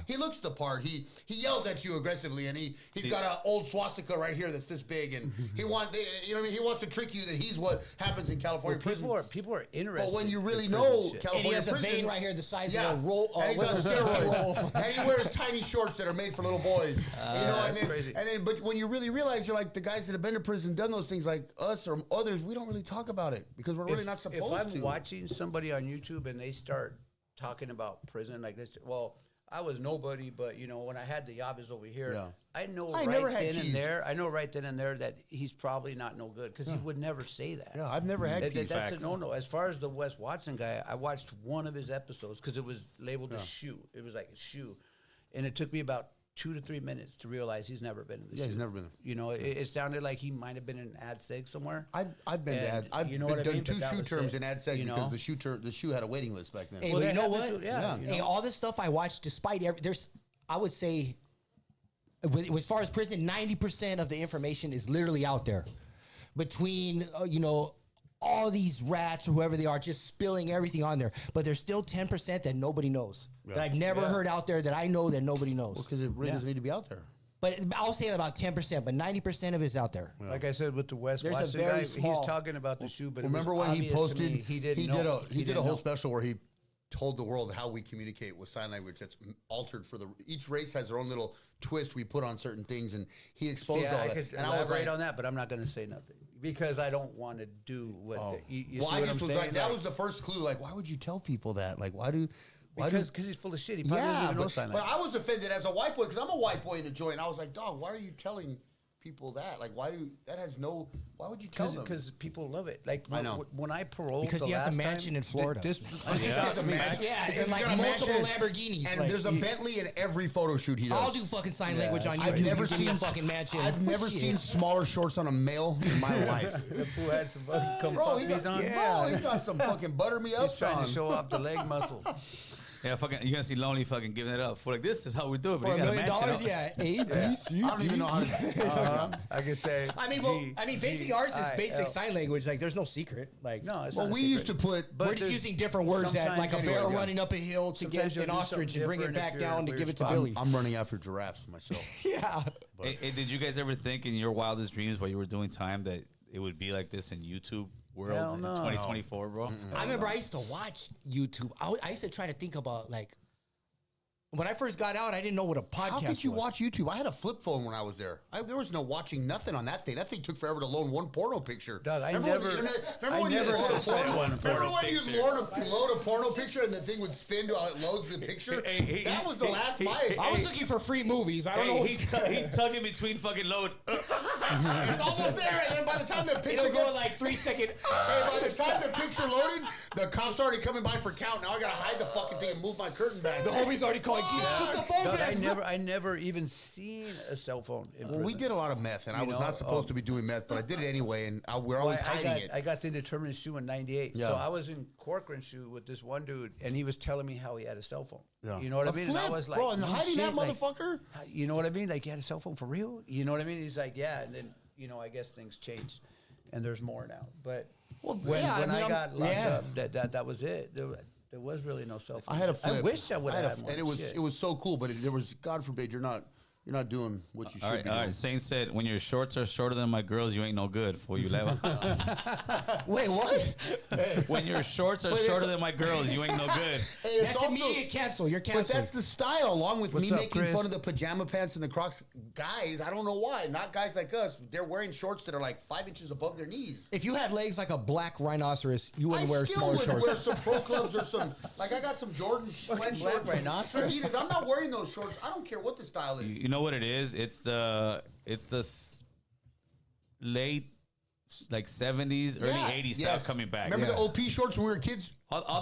he looks the part. He yells at you aggressively and he's got an old swastika right here that's this big and you know what I mean? He wants to trick you that he's what happens in California prison. People are interested. But when you really in know prison shit. California And he has a prison, vein right here the size yeah, of a roll. and he's on steroids, and he wears tiny shorts that are made for little boys. You know, that's crazy. but when you really realize, you're like the guys that have been to prison, done those things, like us or others, we don't really talk about it because we're really not supposed If I'm to. watching somebody on YouTube and they start talking about prison like this, well, I was nobody, but you know, when I had the Yavis over here, Yeah. I know I right never had then and keys. there. I know right then and there that he's probably not no good because he would never say that. Yeah, I've never had keys. That's Facts. a no. As far as the Wes Watson guy, I watched one of his episodes because it was labeled a shoe. It was like a shoe, and it took me about 2 to 3 minutes to realize he's never been in the Yeah, he's shoe. never been there. You know, it sounded like he might have been in ad seg somewhere. I've been to And ad. I've you know been what I done mean? But 2 that shoe was terms it, in ad seg you because know? the shoe had a waiting list back then. Hey, Well, but you know that's what? yeah. You know? Hey, all this stuff I watched, despite there's, I would say, as far as prison, 90% of the information is literally out there. Between all these rats or whoever they are, just spilling everything on there. But there's still 10% that nobody knows. That I've never heard out there that I know that nobody knows. Because it really doesn't need to be out there. But I'll say about 10%, but 90% of it's out there. Like I said with the Wes There's a Watson very guy, small- he's talking about the shoe, but Remember it was when he obvious to posted? me he didn't did know. a he did didn't a whole know. special where he told the world how we communicate with sign language. That's altered for each race has their own little twist we put on certain things, and he exposed See, all I that. could And I was elaborate like, on that, but I'm not going to say nothing because I don't want to do what you well, see I what just I'm was saying? like, that was the first clue. Like, why would you tell people that? Like, why do? because he's full of shit. He probably doesn't Yeah, even know sign but language. I was offended as a white boy because I'm a white boy in the joint. I was like, dog, why are you telling people that? Like, why would you tell them? Because people love it. Like I know. when I paroled, Because the he has a last mansion time, in Florida. This He has a mansion. Yeah, Because and he's like got a multiple mansion, Lamborghinis. and like, there's a Bentley in every photo shoot he does. I'll do fucking sign language on YouTube. I've never if you give me seen a fucking mansion. I've never seen smaller shorts on a male in my life. the fool had some fucking come Bro, puppies on. he's got some fucking butter me up He's trying on. to show off the leg muscles. Yeah, fucking, you're gonna see Lonely fucking giving it up. For like, this is how we do it. For But $1 you got a million, mansion. yeah. A, B, C, I don't even know how to. I can say. I mean, basically ours is basic sign language. Like, there's no secret. Like, No, it's Well, not a we secret. used to put. we're just there's- using different words that, like a sometimes- bear Anyway, yeah. running up a hill to Sometimes get you'll an do ostrich something and bring it different back if you're down in to a give it to weird Billy. I'm running after giraffes myself. Yeah. Hey, did you guys ever think in your wildest dreams while you were doing time that it would be like this in YouTube world Hell in no. 2024, bro? I remember I used to watch YouTube. I used to try to think about, like, when I first got out, I didn't know what a podcast How could you was. watch YouTube? I had a flip phone when I was there. There was no watching nothing on that thing. That thing took forever to load one porno picture. Dog, I Remember never- when you- I remember when you never load had a a porno- second one Remember porno when you picture. load a porno picture and the thing would spin while it loads the picture? That was the last mile. I was looking for free movies. I don't know. Hey, he's tugging between fucking load. It's almost there, and then by the time the picture It'll go gets, like 3 second. hey, by the time the picture loaded, the cops already coming by for count. Now I gotta hide the fucking thing and move my curtain back. The homie's already calling. Shut the phone Dog, back. I never even seen a cell phone. In Well, we prison. did a lot of meth, and I was know, not supposed to be doing meth, but I did it anyway, and we're Well, always hiding it. I got the Indeterminate shoe in '98. Yeah. So I was in Corcoran shoe with this one dude, and he was telling me how he had a cell phone. Yeah. You know what I A mean? And I flip, was like, bro, and no hiding that shit, like, motherfucker? you know what I mean? Like, you had a cell phone for real? You know what I mean? He's like, yeah. And then, I guess things changed, and there's more now. But when I got locked up, that was it. There was really no cell phone. I had a flip. I wish I would have had and one. it was so cool, but there was, God forbid, you're not doing what you should All right, be all doing. right. Saint said, when your shorts are shorter than my girls, you ain't no good. For you, Leva. Wait, what? When your shorts are But it's- shorter than my girls, you ain't no good. Hey, it's That's also- immediate cancel. You're But canceled. that's the style, along with What's me up, making Chris? fun of the pajama pants and the Crocs. Guys, I don't know why. Not guys like us. They're wearing shorts that are like 5 inches above their knees. If you had legs like a black rhinoceros, you I wouldn't wear still smaller would shorts. wear some pro clubs or some, like I got some Jordan sweat black shorts. rhinoceros. Adidas. I'm not wearing those shorts. I don't care what the style is. You know what it is? It's the late like 70s, early 80s style yes. coming back. Remember the OP shorts when we were kids?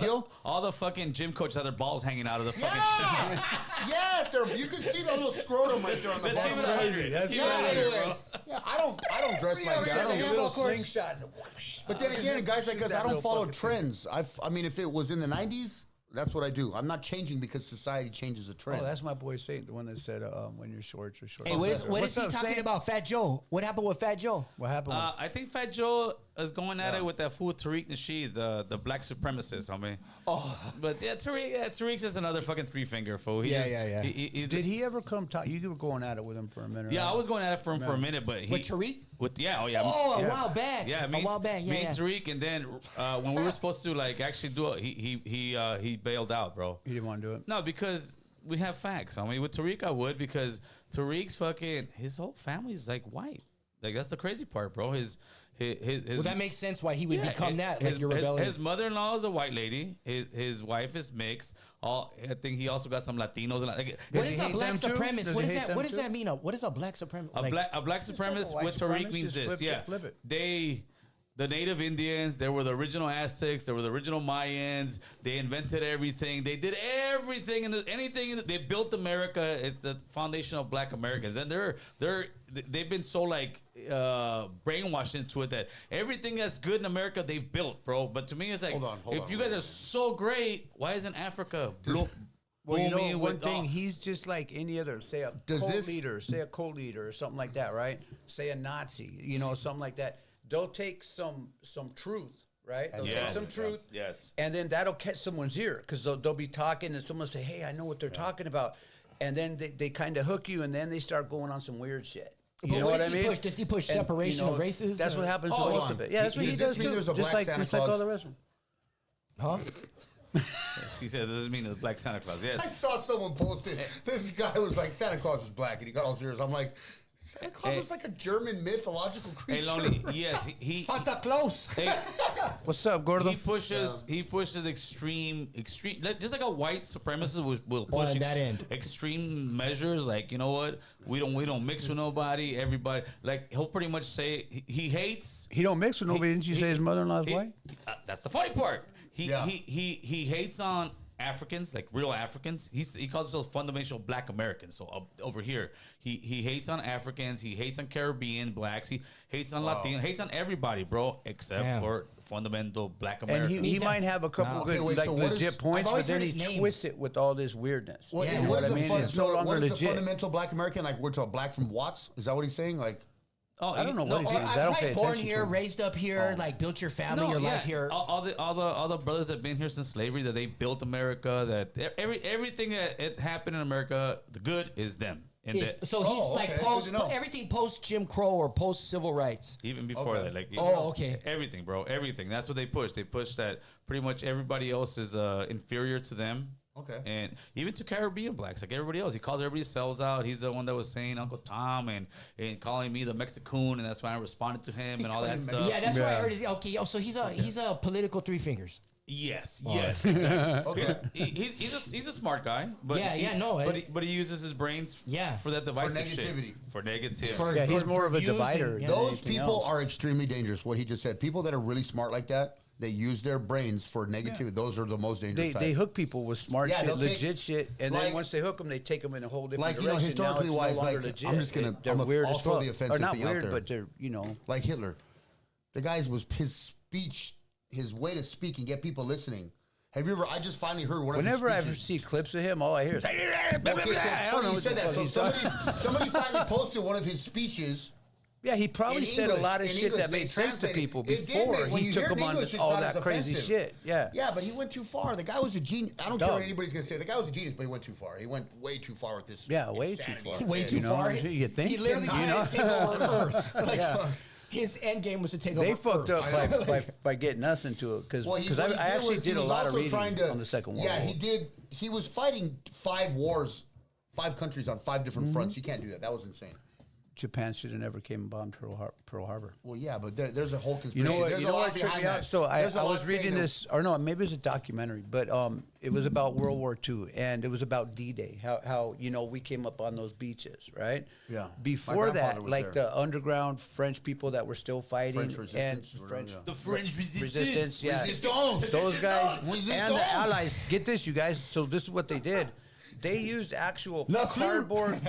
Gil? All the fucking gym coaches had their balls hanging out of the fucking Yeah! yes, you can see the little scrotum right there on the Let's keep bottom. it of the 100. Let's keep it Yeah, 100, anyway. bro. Yeah, I don't dress like that. I don't the do handball those court. things. slingshot. But then again, guys like Shoot us, that I don't little follow fucking thing. trends. I mean, if it was in the 90s, that's what I do. I'm not changing because society changes the trend. Oh, that's my boy Saint, the one that said, when your shorts are short. Hey, what is What's he up, talking Saint? about? Fat Joe. What happened with Fat Joe? What happened? I think Fat Joe is going at it with that fool Tariq Nasheed, the black supremacist, homie. Oh. But Tariq's just another fucking three finger fool. He Yeah, just- yeah. he's Did he ever come talk? You were going at it with him for a minute. Yeah, right? I was going at it for him for a minute, but he With Tariq? Oh yeah. Oh, yeah. a while back. Yeah, a while back. Yeah, me yeah. and Tariq, and then when we were supposed to like actually do it, he bailed out, bro. You didn't want to do it. No, because we have facts. I mean, with Tariq, I would because Tariq's his whole family's like white. Like that's the crazy part, bro. Well, that makes sense why he would become that. Like His, you're rebelling. his mother-in-law is a white lady. His wife is mixed. I think he also got some Latinos. Like, What Does is he a hate black them too? supremacist? Does What he is hate that? them What does too? that mean? What is a black supremacist? a black supremacist white with Tariq supremacist, means just this. Yeah, flip it. The Native Indians, they were the original Aztecs, they were the original Mayans. They invented everything. They did everything they built America. It's the foundation of Black Americans, and they've been so like brainwashed into it that everything that's good in America they've built, bro. But to me, it's like Hold if on, you wait guys a are so great, why isn't Africa Well, you know, booming one with thing, he's just like any other, say a Does cult this- leader, or something like that, right? Say a Nazi, something like that. They'll take some truth, right? They'll Yes. take some truth, Yes. and then that'll catch someone's ear because they'll be talking and someone will say, hey, I know what they're talking about. And then they kind of hook you, and then they start going on some weird shit. You But know what what I does he mean? push? Does he push And, separation of races, That's or- what happens to Hold most on. of it. Yeah, that's what he Does this does mean too. there's a Just black like, Santa just like all Claus? the rest of them. Huh? He says, doesn't mean the Black Santa Claus. I Yes. saw someone post it. This guy was like, Santa Claus was black, and he got all serious. I'm like, Santa Claus is like a German mythological Hey, creature. Lonely, yes, he Santa Claus. hey, What's up, Gordo? he pushes extreme, just like a white supremacist will push On that end. extreme measures. Like, you know what, we don't mix with nobody. Everybody, like, he'll pretty much say he hates. He don't mix with nobody. Didn't you say his mother-in-law's white? That's the funny part. Yeah. He hates on Africans, like real Africans. He calls himself fundamental Black American. So over here, he hates on Africans. He hates on Caribbean blacks. He hates on Latino. Hates on everybody, bro, except Damn. for fundamental Black And Americans. he might have a couple Okay, good, wait, like so what legit is- points, I've but always then heard he his name. twists it with all this weirdness. Well, Yeah. and You know what what is I the mean? fun, It's so no what longer is the legit. fundamental Black American? Like we're talking Black from Watts? Is that what he's saying? Like, I don't know what he's Or saying. I'm I don't probably pay born attention here, to him. raised up here, like built your family, your life here. All the brothers that have been here since slavery, that they built America, that everything that it happened in America, the good is them. And that, So he's Oh, like okay, post good to know. everything post Jim Crow or post civil rights. even before Okay. that, like Oh, okay. everything, bro, everything. That's what they push. They push that pretty much everybody else is inferior to them. Okay. And even to Caribbean blacks, like everybody else, he calls everybody sells out. He's the one that was saying Uncle Tom and calling me the Mexicoon, and that's why I responded to him and all that Mexican. stuff. Yeah, that's what I Yeah. heard. Okay, so he's a political three fingers. Yes, yes, exactly. okay. He's a smart guy, but Yeah, yeah, no, but he uses his brains Yeah. for that divisive negativity. shit. For negativity. For- Yeah, he's for- more for of a views divider. and- than Those anything people else. are extremely dangerous. What he just said. People that are really smart like that, they use their brains for negativity. Those are the most dangerous They types. hook people with smart Yeah, shit, they'll take- legit shit, and like- then once they hook them, they take them in a whole different Like, you know, direction. historically now it's wise, no longer like, legit. I'm just gonna- They're I'm a- weird I'll as throw fuck. the offensive Or not thing out weird, there. but they're Like Hitler. The guy's was his speech, his way to speak and get people listening. Have you ever? I just finally heard one whenever I of his speeches. see clips of him, all I hear is. Okay, so it's funny you said that. So somebody finally posted one of his speeches. Yeah, he probably In said English, a lot of in shit English, that they made sense to translated. people It did before make- when he you took hear it them in on English, it's all not that as crazy offensive. shit. Yeah. Yeah, but he went too far. The guy was a genius. I don't care Dumb. what anybody's gonna say. The guy was a genius, but he went too far. He went way too far with this. Yeah, way too insanity. far. He Way said. too You know, far. you think? He literally You wanted know? to take over Earth. Like, Yeah. his end game was to take over. They fucked Earth. up by getting us into it because Well, I what he actually was, he did a was lot of also reading trying to- on the Second World Yeah, War. he did. He was fighting 5 wars, 5 countries on 5 different fronts. You can't do that. That was insane. Japan should have never came and bombed Pearl Harbor. Well, yeah, but there's a whole conspiracy. You know what? There's You a know lot what tripped behind me that. out? So I There's a lot was reading saying that- this, or no, maybe it's a documentary, but it was about World War II, and it was about D-Day. How we came up on those beaches, right? Yeah. My Before grandfather that, was like there. the underground French people that were still fighting French resistance, and or French yeah. The French resistance, yeah. Resistance. Those guys Resistance. and the Allies. Get this, you guys. So this is what they did. They used actual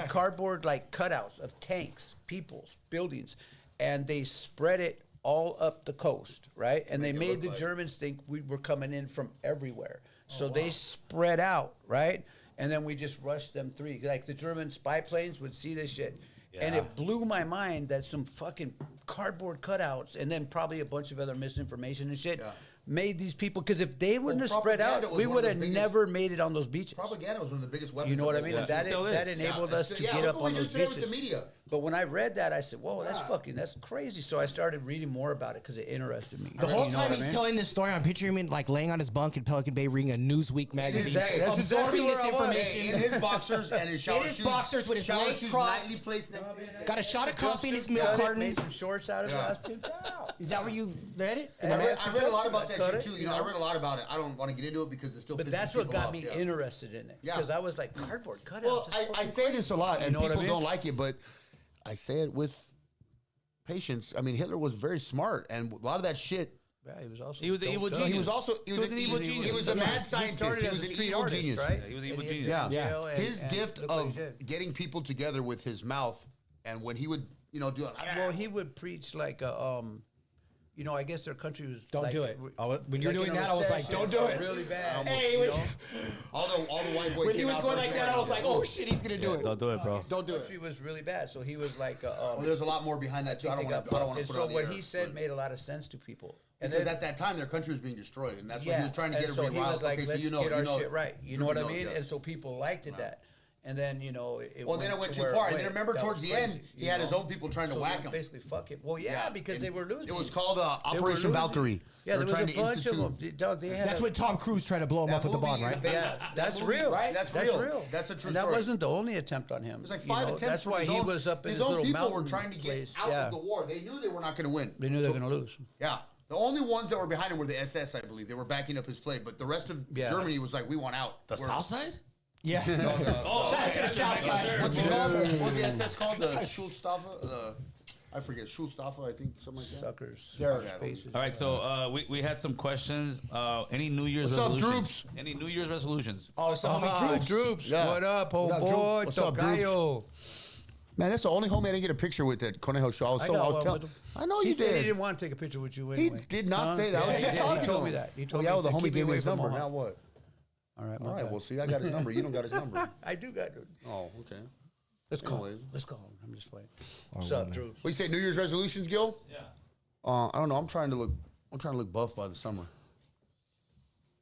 cardboard like cutouts of tanks, peoples, buildings, and they spread it all up the coast, right? And they made the Germans think we were coming in from everywhere. So they spread out, right? And then we just rushed them through. Like the German spy planes would see this shit. And Yeah. it blew my mind that some fucking cardboard cutouts and then probably a bunch of other misinformation and shit made these people, because if they wouldn't have spread propaganda out, was we one of would the have biggest- never made it on those beaches. Propaganda was one of the biggest weapons. You know what I of mean? the And war. It still that is. enabled Yeah, us to yeah, get look up what we on do those today with beaches. the media. But when I read that, I said, "Whoa, that's crazy." So I started reading more about it because it interested me. The whole You know time what I he's mean? telling this story, I'm picturing him like laying on his bunk in Pelican Bay reading a Newsweek magazine. exactly- that's exactly absorbing where this I was. information. In his boxers and his shower his shoes. boxers with his shower legs shoes crossed. nightly placed next to him. Got a shot of coffee in his milk Cut it, carton. made some shorts out of Yeah. it. I pimped out. Is that where you read it? I read a lot about that Cut shit it, too. you You know, I know? read a lot about it. I don't want to get into it because it still. But pisses that's what people got off, me yeah. interested in it Yeah. because I was like, cardboard cutouts. Well, that's I fucking say this a lot, and know what I people mean? don't like it, but I say it with patience. I mean, Hitler was very smart, and a lot of that shit. Yeah, he was also He was an evil dumb. genius. He was also He was an evil genius. He was a mad He scientist. started He as was a an street evil artist, genius. right? Yeah, he was an And evil he genius. ended up in Yeah, jail and- his and gift look what he of did. getting people together with his mouth, and when he would, do it. Well, he would preach like a I guess their country was Don't like, do it. When you're like doing in a that, I was like, recession, don't do it. Really bad. Hey, you when- know? all the white boys. When he came was out going first like that, I was like, second. oh shit, he's gonna do it. Don't do it, bro. Don't do it. Country was really bad, so he was like, Well, there's a lot more behind that too. I don't want to put and it so on the what air, he said but- made a lot of sense to people. And because then, at that time their country was being destroyed, and that's what yeah, he was trying to and get so everybody he riled. was like, Okay, so let's you know, get our you know, shit right. You know what I Truman mean? knows, yeah. And so people liked it that. And then, you know, then it went too where far. And then remember that towards was the end, crazy, he you had his know? own people trying to So whack they him. Basically, fuck it. Well, yeah, because and they were losing. It was called They were Operation losing. Valkyrie. Yeah, They there were was a trying to bunch of institute- them. Dog, they had That's a- when Tom Cruise tried to blow him up at the movie bond, is right? based- Yeah, that's movie- real. right? That's That's real. real. That's a true And that story. wasn't the only attempt on him. It was like you 5 know? attempts. That's from why his he own- was up in his own little people mountain were trying to get place. out Yeah. of the war. They knew they were not going to win. They knew they were going to lose. Yeah. The only ones that were behind him were the SS, I believe. They were backing up his play, but the rest of Yeah. Germany was like, we want out. The We're- South Side? Yeah. No, the- Oh, Shout out to the South Side. What's it called? What was the SS called? The Schulstaffe? I forget. Schulstaffe, I think, something like that. Suckers. There. Faces. All right, so we had some questions. Any New Year's What's up, resolutions? Any New Year's resolutions? Oh, it's the homie Droops. Droops. Yeah. What up, old What up, boy? What's up, Tocayo. Man, that's the only homie I didn't get a picture with at Conejo show. I was telling. I know He you said he did. didn't want to take a picture with you He anyway. did not Huh? say that. I was Yeah, just he talking did. He to told me him. that. He told Yeah, me. well, the He said, homie "Keep gave me away his from number. Omaha." Now what? All right, All right, we'll see. I got his number. You don't got his number. I do got it. Oh, okay. Let's call Anyways. him. Let's call him. I'm just playing. What's up, Droops? What you say? New Year's resolutions, Gil? Yeah. I don't know. I'm trying to look buff by the summer.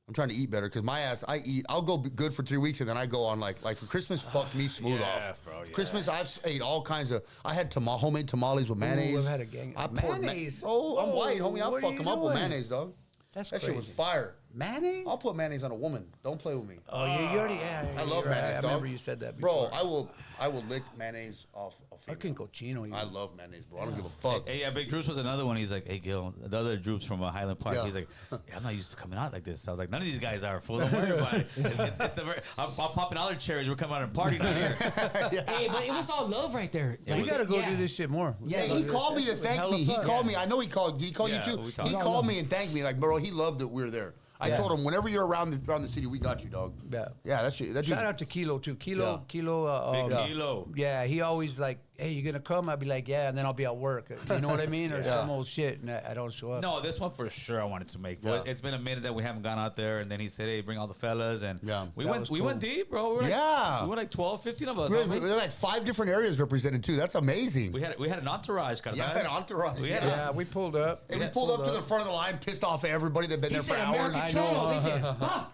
I'm trying to eat better because my ass, I eat. I'll go good for 3 weeks and then I go on like for Christmas, fucked me smooth Yeah, off. bro, yeah. Christmas, I've ate all kinds of. I had homemade tamales with mayonnaise. I've had a gang. I poured Mayonnaise? Oh, I'm white, homie. I'll What fuck are you them up with doing? mayonnaise, dog. That's That shit was crazy. fire. Mayonnaise? I'll put mayonnaise on a woman. Don't play with me. Oh, you already. Yeah, I love you're right. mayonnaise, I dog. remember you said that Bro, before. I will lick mayonnaise off a I can female. cochino you. I love mayonnaise, bro. I don't give a fuck. Hey, yeah, Big Droops was another one. He's like, hey, Gil, the other Droops from Highland Park. Yeah. He's like, yeah, I'm not used to coming out like this. I was like, none of these guys are. Fool, don't worry about it. I'm popping other cherries. We're coming out and partying out here. Hey, but it was all love right there. we gotta go do this shit more. Yeah, Hey, he called me to thank me. He called me. I know he called. Did he call Yeah, you we too? talked. He called me and thanked me. Like, bro, he loved that we were there. I Yeah. told him whenever you're around the city, we got you, dog. Yeah. Yeah, that's it. That's Shout out to Kilo too. Kilo. Big Yeah. Kilo. Yeah, he always like, hey, you gonna come? I'd be like, yeah, and then I'll be at work. You know what I mean? Or Yeah. some old shit, and I don't show up. No, this one for sure I wanted to make. Yeah. It's been a minute that we haven't gone out there, and then he said, "Hey, bring all the fellas." And Yeah. we That went. was We cool. went deep, bro. We were like, Yeah. we were like 12, 15 of us. There homie. are like 5 different areas represented too. That's amazing. We had an entourage, kind of. Yeah, an entourage. We had yeah. Yeah, we pulled up. And we pulled up to the front of the line, pissed off at everybody that'd been He there for said hours. American Cholo. He said, huh?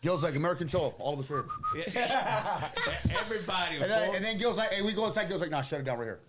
Gil's like, American Cholo. All of us are here. Everybody. And then Gil's like, hey, we go inside. Gil's like, nah, shut it down right here.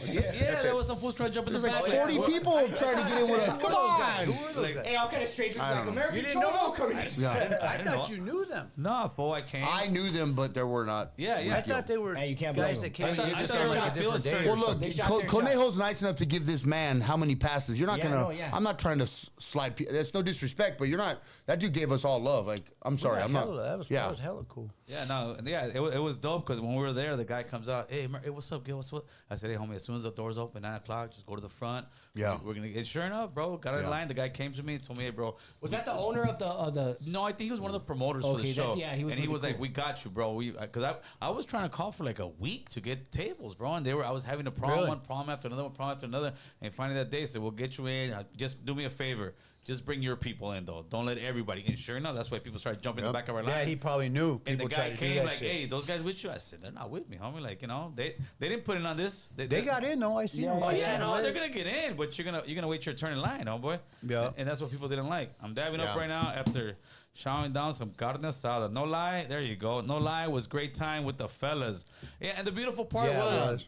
yeah, there was some fools trying to jump in the There's back. like 40 people trying to get in with us. Come on. Who were those Like- guys? Hey, all kind of strangers I like don't know. American You didn't Cholo know? coming in. Yeah. I didn't thought know. you knew them. No, fool, I came. I knew them, but there were not. Yeah, yeah. I thought they were Hey, you can't guys blame that them. came. I You thought- just I thought on they like a were different feeling day. Well, or look, something. They shot their Conejo's nice enough to give this man how many passes. You're not Yeah, gonna. no, yeah. I'm not trying to slide. That's no disrespect, but you're not. That dude gave us all love. Like, I'm sorry, I'm not. That was hella cool. Yeah, no, yeah, it was dope because when we were there, the guy comes out, hey, what's up, Gil? What's up? I said, hey, homie, as soon as the doors open, 9 o'clock, just go to the front. Yeah. we're gonna get. Sure enough, bro, got in Yeah. line. The guy came to me and told me, hey, bro. Was that the owner of the? No, I think he was one of the promoters for the Okay, show. yeah, he was and he really was like, cool. "We got you, bro." Because I was trying to call for like a week to get tables, bro, and I was having a problem, Really? one problem after another, one problem after another, and finally that day said, "We'll get you in. Just do me a favor." Just bring your people in, though. Don't let everybody. And sure enough, that's why people started jumping in the back of our line. Yeah, he probably knew And the people guy tried to do came that like, shit. hey, those guys with you? I said, they're not with me, homie. Like, you know, they didn't put in on this. They got in though. I seen them. Oh I yeah, seen no, them. they're gonna get in, but you're gonna wait your turn in line, homeboy. Yeah. And that's what people didn't like. I'm dabbing up Yeah. right now after showering down some carne asada. No lie, there you go. No lie, was great time with the fellas. Yeah, and the beautiful part Yeah, it was was.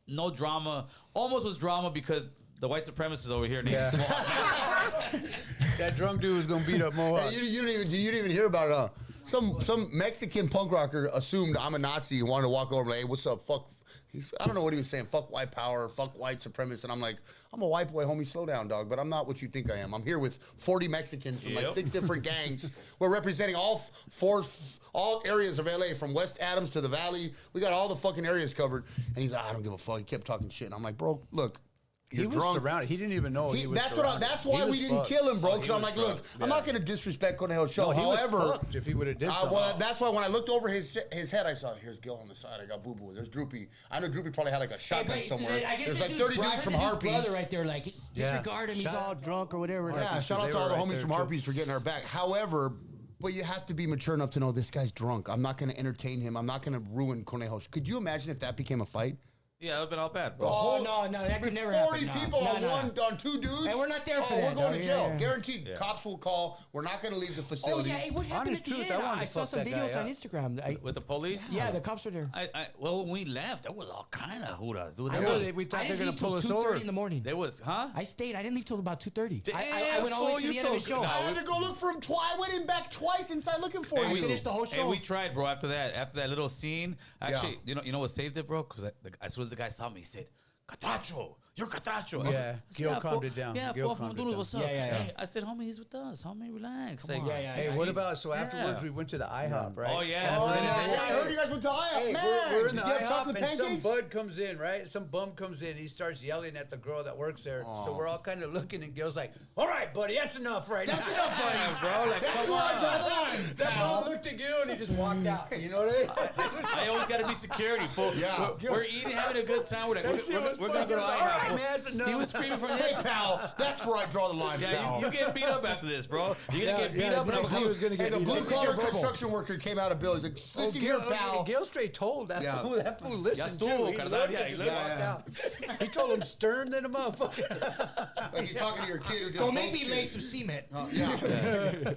no drama. Almost was drama because the white supremacists over here. Yeah. That drunk dude was gonna beat up Mohawk. Hey, you didn't even hear about it. Some Mexican punk rocker assumed I'm a Nazi and wanted to walk over and like, hey, what's up? Fuck. I don't know what he was saying. Fuck white power. Fuck white supremacists. And I'm like, I'm a white boy, homie. Slow down, dog. But I'm not what you think I am. I'm here with 40 Mexicans from like Yep. 6 different gangs. We're representing all areas of LA, from West Adams to the Valley. We got all the fucking areas covered. And he's like, I don't give a fuck. He kept talking shit. And I'm like, bro, look. He You're was drunk. surrounded. He didn't even know. He was That's surrounded. that's why He we was didn't fucked. kill him, bro. Oh, Because he I'm was like, look, fucked. I'm not gonna disrespect Conejo's show. No, he was However, fucked if he would've did something. well, that's why when I looked over his head, I saw here's Gil on the side. I got Boo Boo. There's Droopy. I know Droopy probably had like a shotgun somewhere. I guess There's that like dude's 30 dudes brother- from that dude's Harpies. brother right there, like disregard him. He's all drunk or whatever. Yeah, Like, shout out they to all were the right homies there, from too. Harpies for getting our back. However, but you have to be mature enough to know this guy's drunk. I'm not gonna entertain him. I'm not gonna ruin Conejo. Could you imagine if that became a fight? Yeah, that would have been all bad, The bro. whole- no, that could never 40 happen. people No, on no. on 2 dudes. And we're not there for We're that, going though. to jail. Yeah. Guaranteed. Yeah. Cops will call. We're not going to leave the Oh facility. yeah, hey, what happened Honest at the truth, end? I wanted I to saw fuck some that guy videos on up. Instagram. With the police? Yeah, the cops are there. Well, when we left, there was all kind of hootahs, dude. I There was- was, we thought I they were didn't gonna leave pull till us over. 2:30 in the morning. there was, huh? I stayed. I didn't leave till about 2:30. I Damn, went all the way fool, to you the end of the folk- show. No, I had to go look for him twice. I went in back twice inside looking for him. we finished the whole Hey, show. we tried, bro. After that little scene, actually, Yeah. you know what saved it, bro? Because as soon as the guy saw me, he said, "Catracho, you're Catracho." I Yeah, said, Gil fool. calmed it down. Yeah, Gil fool from calmed it Honduras, down. what's up? Yeah, yeah, yeah. Hey, I said, homie, he's with us. Homie, relax. Come Like, on. Yeah, yeah. Hey, what about so afterwards Yeah. we went to the IHOP, right? Oh, yeah, And that's Oh, what then- it yeah, is. yeah, I heard you guys went to IHOP. Hey, Man, we're in the did you have IHOP chocolate and some pancakes? bud comes in, right? Some bum comes in. He starts yelling at the girl that works there. So we're all kind of looking, and Gil's like, "All right, buddy, that's enough right That's now." enough, buddy. bro. Like, That's come where I on. draw the line. That pal. bum looked at Gil, and he just walked out. You know what I mean? I always got to be security, fool. Yeah. We're eating, having a good time. We're like, That shit was we're gonna go to fucking- IHOP. all right, fool. man, that's enough. He was screaming from Hey, this. pal, that's where I draw the line, Yeah, pal. you get beat up after this, bro. You're gonna get beat yeah, up. bro. and I'm He was gonna get Hey, the beat blue up. collar construction worker came out of Bill. He's like, listen here, pal. Gil straight told that Yeah. fool, that fool listened Ya estuvo, too. He carnal. looked Yeah, and he just looked. walked out. He told him stern than a motherfucker. Like he's talking to your kid who just Don't make broke me shit. lay some cement. Yeah.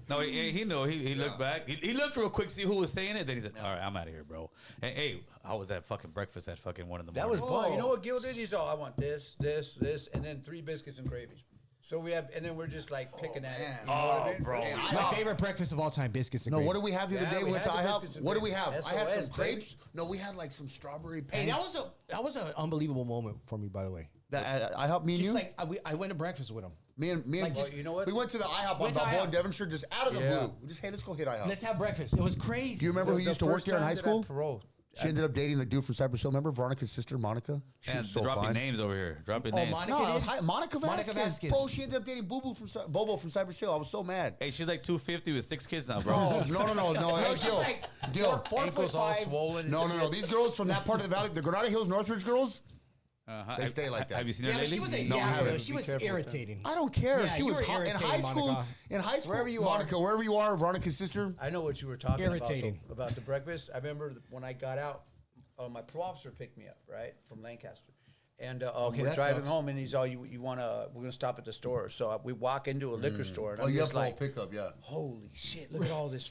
No, he knew. He looked back. He looked real quick, see who was saying it. Then he said, "All right, I'm out of here, bro." And hey, how was that fucking breakfast at fucking 1 in the That morning? was fun. You know what Gil did? He's all, I want this, and then 3 biscuits and gravy. So we have, and then we're just like picking at it. man. You know what I mean? bro. Hey, My IHOP. favorite breakfast of all time: biscuits and No, gravy. what did we have the other Yeah, day? we We went to had the IHOP. biscuits and What did we gravy. have? I had some SOS, baby. crepes. No, we had like some strawberry Hey, pancakes. that was an unbelievable moment for me, by the way. That IHOP, me and Just you? like I went to breakfast with him. Me and like, just, you know what? we went to the IHOP on Went to Balboa in IHOP. Devonshire, just out of the Yeah. blue. We just, hey, let's go hit IHOP. Let's have breakfast. It was crazy. Do you remember who The used to work first there in time high that I school? paroled. She ended up dating the dude from Cypress Hill. Remember Veronica's sister, Monica? She And was so dropping fine. names over here. Dropping Oh, names. Monica No, it was did? Monica Vasquez. Vasquez. Bro, she ended up dating Bobo from Cypress Hill. I was so mad. Hey, she's like 250 with 6 kids now, bro. Oh, no. Hey, she's Gil. like Gil. 4'5" all swollen. No. These girls from that part of the valley, the Granada Hills Northridge girls, Uh-huh. They stay like that. Have you seen her Yeah, but lately? she was a No, I haven't. she Be was careful with irritating. I don't care. Yeah, she you was were hot. In irritating, high school. Monica. In high school, Wherever you Monica, wherever you are, Veronica's sister. I know what you were talking Irritating. about the breakfast. I remember when I got out, my pro officer picked me up, right, from Lancaster. And we're that driving sucks. home, and he's all, you want to, we're going to stop at the store. So we walk into a liquor store, and Oh, I'm you have just the whole like, pickup, yeah. holy shit, look at all this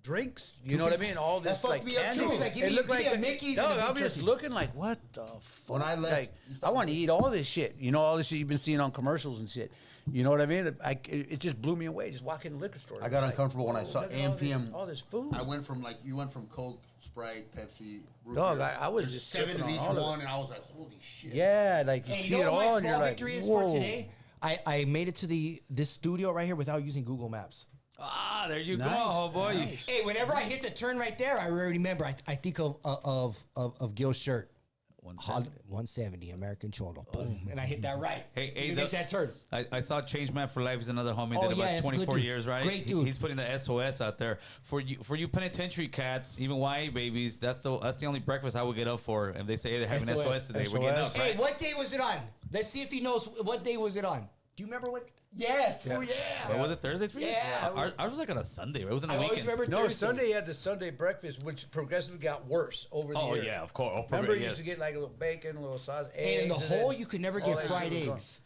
drinks. You know what I mean? All That this fucked like me up, candy. too. He's like, give It me- looked give me like a Mickey's Dog, and a I'm beef just jerky. looking like, what the fuck? When I left, Like, you I stopped want to me. eat all this shit. You know, all this shit you've been seeing on commercials and shit. You know what I mean? It just blew me away. Just walking in the liquor store. I It got was like, uncomfortable when I whoa, saw look at all this- AMPM. All this food. I went from you went from Coke, Sprite, Pepsi, root Dog, beer. I was There's just 7 of tripping on each all of one, it. and I was like, holy shit. Yeah, like you Hey, see you it know what all, my and you're small like, victory is whoa. for today? I made it to this studio right here without using Google Maps. Ah, there you Nice, go, oh boy. nice. Hey, whenever I hit the turn right there, I already remember. I think of Gil's shirt. 170. 170 American Cholo. Boom. And I hit that right. Hey, you make that turn. I saw Change Man for Life is another homie. Oh, Did yeah, about that's a good 24 dude. years, right? Great dude. He's putting the SOS out there for you penitentiary cats, even YA babies. That's the only breakfast I would get up for. If they say hey, they're having SOS, today, we're getting up. Hey, Right? what day was it on? Let's see if he knows what day was it on. Do you remember what? Yes. Oh, yeah. What was it, Thursday for you? Yeah. Ours was like on a Sunday. It wasn't I a always weekend. remember No, Thursday. Sunday had the Sunday breakfast, which progressively got worse over the Oh year. yeah, of course. Oh, Remember, you yes. used to get like a little bacon, a little sausage, And eggs. in the and hole, then you could never all get that fried shit was eggs.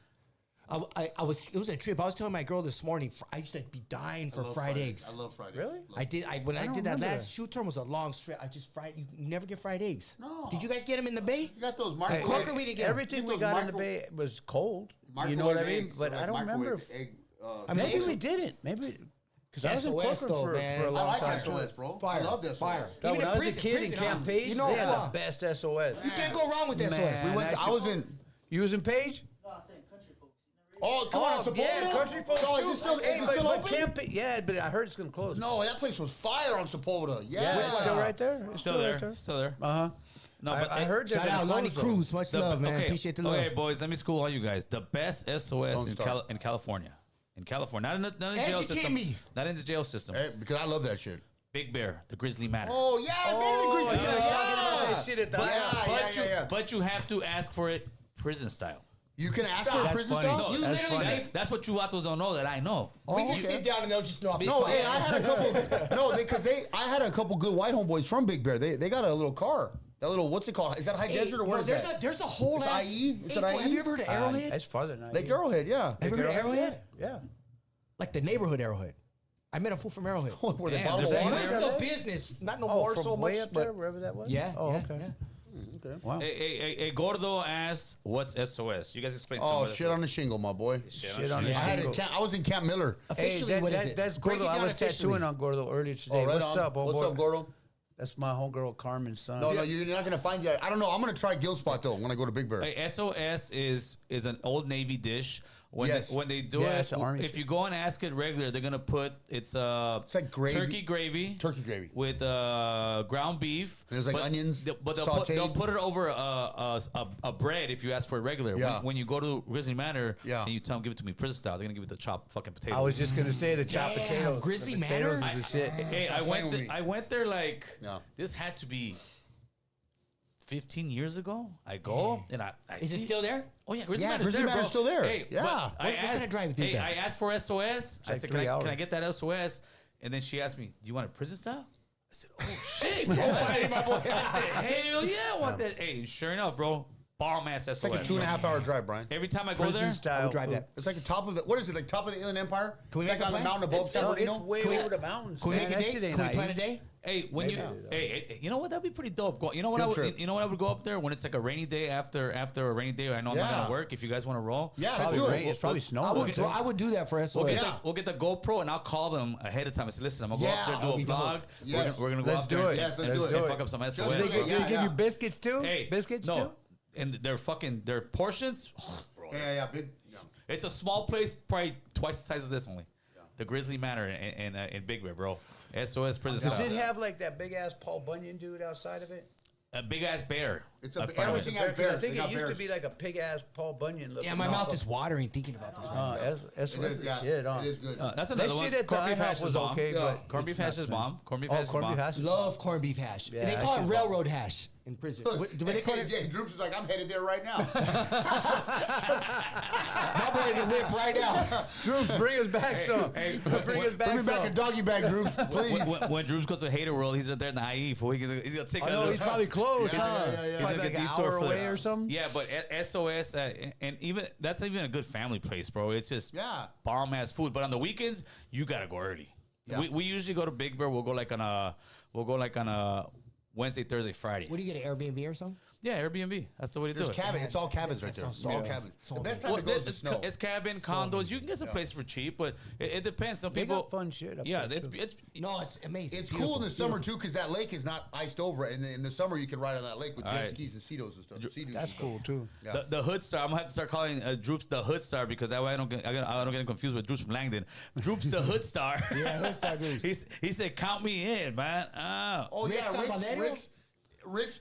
It was a trip. I was telling my girl this morning. I used to be dying for fried eggs. I love fried eggs. Really? Love When I don't did that remember last that. shoot term was a long strip. I just fried. You never get fried eggs. No. Did you guys get them in the bay? You got those Hey, microwave. Corker, we didn't get 'em. everything Get we those got in the micro- bay was cold. You microwave know what I mean? eggs, But like I don't remember. microwave egg, Maybe eggs we are- didn't. Maybe because I was in SOS Corcoran though, for man. a I long like time. SOS, bro. Fire, I love this. fire. No, Even when in I was prison- a kid in prison, Camp huh? Page, You know, they had uh, the best SOS. You can't go wrong with SOS. Man. We went. that I shit was was- in. You was in Page? No, I'm saying country folks. Oh, come on, Sepulveda? yeah, Country Folks So too. is it still, Hey, is it but- still but open? Camp Page, yeah, but I heard it's gonna close. No, that place was fire on Sepulveda. Yeah. Yeah, it's still right there. It's Still there. right there. Still there. Uh huh. No, I heard they're Shout gonna out Lonnie close, though. Cruz. Much love, man. Okay, Appreciate the love. Okay, boys, let me school all you guys. The best SOS Don't start. in California. In California. Not in the jail Educate system. me. Not in the jail system. Hey, because I love that shit. Big Bear, the Grizzly Manor. Oh, yeah, I've been to the Grizzly you Manor. were talking about that shit at the Yeah. But you have to ask for it prison style. You can ask for a That's prison funny. style? You That's literally funny. say, That's what you vatos don't know that I know. we can okay. sit down and they'll just know. No, hey, I had a couple. I had a couple good white homeboys from Big Bear. They got a little car. That little, what's it called? Is that High Desert or what is that? There's a whole It's ass. IE? Is it Have IE? you ever heard of Arrowhead? It's farther than Lake Arrowhead, yeah. Have you ever heard of Arrowhead? Yeah. Like the neighborhood Arrowhead. I met a fool from Arrowhead. Where they Damn, bottle there's water? a- It's still business, not no Oh, more from so way much, up there, but wherever that was. yeah. Oh, yeah, okay. yeah. Wow. Hey, Gordo asked, "What's SOS?" You guys explain. to Oh, me what shit on the shingle, my boy. Shit on the I had shingle. I was in Camp Miller. Officially, Hey, what is it? that's Break it Gordo. I down was officially. tattooing on Gordo earlier today. Oh, right What's on. up, homeboy? What's up, Gordo? That's my homegirl Carmen's son. No, you're not gonna find it. I don't know. I'm gonna try Gill Spot though when I go to Big Bear. Hey, SOS is an old Navy dish. When Yes. when they do Yeah, it, it's an army if shit. you go and ask it regular, they're gonna put it's like gravy. turkey gravy, Turkey gravy. with ground beef. There's, like, but onions but sauteed. they'll put it over a bread if you ask for it regular. Yeah. When you go to Grizzly Manor Yeah. and you tell them give it to me prison style, they're gonna give it the chopped fucking potatoes. I was just gonna say the chopped Damn, potatoes. Grizzly The potatoes Manor? is the shit. Hey, Stop playing with me. I went there like Yeah. this had to be 15 years ago. I go and I Is it see- still there? Oh yeah, Grizzly Yeah, Manor's Grizzly there, Manor's bro. still there. Hey, Yeah. but What I kind of asked, drive is Big hey, Bear? I asked for SOS. I like said, 3 can I hours. get that SOS? And then she asked me, do you want a prison style? I said, oh shit. I said, hell yeah, I want that. Hey, sure enough, bro, bomb ass SOS. It's like a 2.5 hour drive, Brian. Every time I go Prison there, I style. would drive food. that. It's like the top of the, what is it, like top of the Inland Empire? Can we It's like make a on the plan? mountain above San No, it's Bernardino? way Can we- over the mountains. Can we man. make a That day? shit ain't Can we plan a naive. day? hey, when you, hey, you know what? That'd be pretty dope. You know what? Field trip. You know what? I would go up there when it's like a rainy day after a rainy day. I know I'm not Yeah. gonna work. If you guys want to roll, Yeah, let's Probably do rain. it. It's probably I snowing. would, too. I would do that for SOS. We'll get the GoPro and I'll call them ahead of time. I say, listen, I'm gonna go Yeah, up there, that'd do be a dope. vlog. Yes. We're gonna go Let's up there do and- it. Yes, let's Let's do it. do and it. fuck up some SOS. Just Do they like- give, do they Yeah, give you yeah. biscuits too? Hey, Biscuits no, too? and their portions. Bro, Yeah, big. Yeah. it's a small place, probably twice the size of this only. The Grizzly Manor in Big Bear, bro. SOS prison Does style. it have like that big ass Paul Bunyan dude outside of it? A big ass bear. It's a I big- found it. everything has I bears. think They it got used to bears. be like a big ass Paul Bunyan looking. Yeah, my mouth is watering thinking about this. That's It is, yeah. shit, huh? It is good. That's That another one. shit at the Corned beef IHOP hash is was bomb. okay, Yeah. but Corned beef it's hash not is bomb. Corned beef hash is corned beef bomb. hash is Love corned beef hash. Yeah, And they that call it shit's railroad hash in prison. Look, Do they call it? hey, Droops is like, I'm headed there right now. I'm ready to whip right now. Droops, bring us back some. hey, bring us back Bring me back a some. doggy bag, Droops, please. When Droops goes to Hater World, he's there in the IE. He's gonna take I a know little- he's probably close, Yeah, huh? yeah, yeah, yeah. He's Probably gonna like get an detour hour for away that. or something. Yeah, but SOS and even that's even a good family place, bro. It's just Yeah. bomb ass food. But on the weekends, you gotta go early. Yeah. We usually go to Big Bear. We'll go like on a Wednesday, Thursday, Friday. What do you get, an Airbnb or something? Yeah, Airbnb. That's the way to do There's it. cabin. It's all cabins right there. sounds It's all nice. cabins. It's all The best nice. time to go is the snow. It's cabin, condos. You can get some places for cheap, but it depends. Some They people got fun shit up Yeah, there, too. it's No, it's amazing. It's cool in the summer too because that lake is not iced over, and in the summer you can ride on that lake with jet Alright. skis and Sea-Doos and stuff. Sea-Doos That's and cool stuff. too. Yeah. the Hood Star. I'm gonna have to start calling Droops the Hood Star because that way I don't get confused with Droops from Langdon. Droops the Hood Star. Yeah, Hood Star Droops. He said, "Count me in, man." Oh Rick's yeah, on Valerio? Rick's.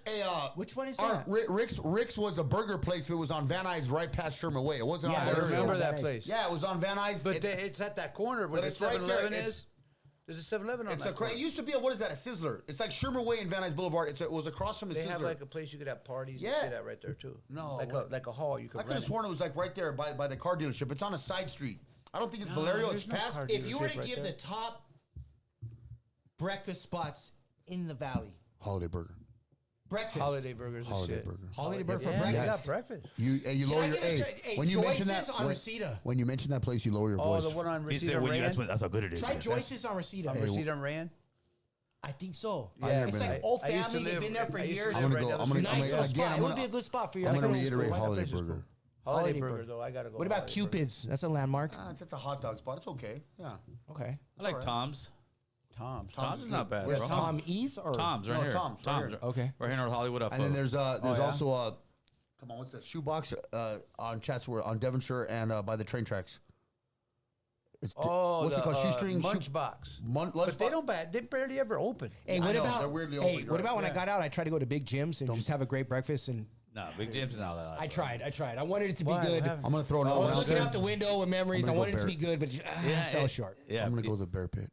Which one is that? Rick's was a burger place. It was on Van Nuys, right past Sherman Way. It wasn't Yeah, on I Valerio. remember Van that Nuys. place. Yeah, it was on Van Nuys. But it's at that corner where But the it's right there. 7-Eleven It's- is. There's a 7-Eleven on It's that a corner. it used to be a, what is that, a Sizzler? It's like Sherman Way and Van Nuys Boulevard. It was across from the They Sizzler. have like a place you could have parties and Yeah. shit at right there too. No, like what? a hall you could I could have rent. sworn it was like right there by the car dealership. It's on a side street. I don't think it's Valerio. there's It's no past. car If you were to Right give there. the top breakfast spots in the valley, Holiday Burger. breakfast, Holiday burgers and Holiday shit. Burger. Holiday Burger for Yeah, breakfast. you got breakfast. You Can lower I your get a hey, when you mention Joyce's that on Reseda. when you mention that place, you lower your Oh, voice. the one on He Reseda said, when you, Rand. that's how good it is. Try Yeah. Joyce's on Reseda. On Reseda Rand. I think so. Yeah, it's been like there. old I used to family. They've live- been there for I used to years. live I'm gonna right go. down I'm the gonna. street. Nice little Again, spot. I'm It would gonna. be a good spot for you. I'm Like gonna a little- reiterate That Holiday place is Burger. cool. Holiday Holiday burger Burger. though, I gotta go. What to about Holiday Burger. Cupid's? That's a landmark. It's a hot dog spot. It's okay. Yeah. Okay. I like Tom's. Tom's. Tom's is not bad, Where's bro. Tom E's or Tom's right No, here. Tom's right here. Okay. Right here in North Hollywood. And then there's yeah? also a come on, what's that shoebox on Chatsworth on Devonshire and by the train tracks. It's what's it called? Shoestring Munchbox. Lunch But they box? don't they barely ever open. Hey, I what know, about? they're weirdly Hey, open, what right? about when I Yeah. got out? I tried to go to Big Jim's and just have a great breakfast. And no, Big Jim's not that. I tried. I wanted it to be Why? good. What happened? I'm gonna throw I another was one out looking there. out the window with memories. I I'm gonna wanted go it to be good, but I fell short. Yeah, I'm gonna go to the Bear Pit.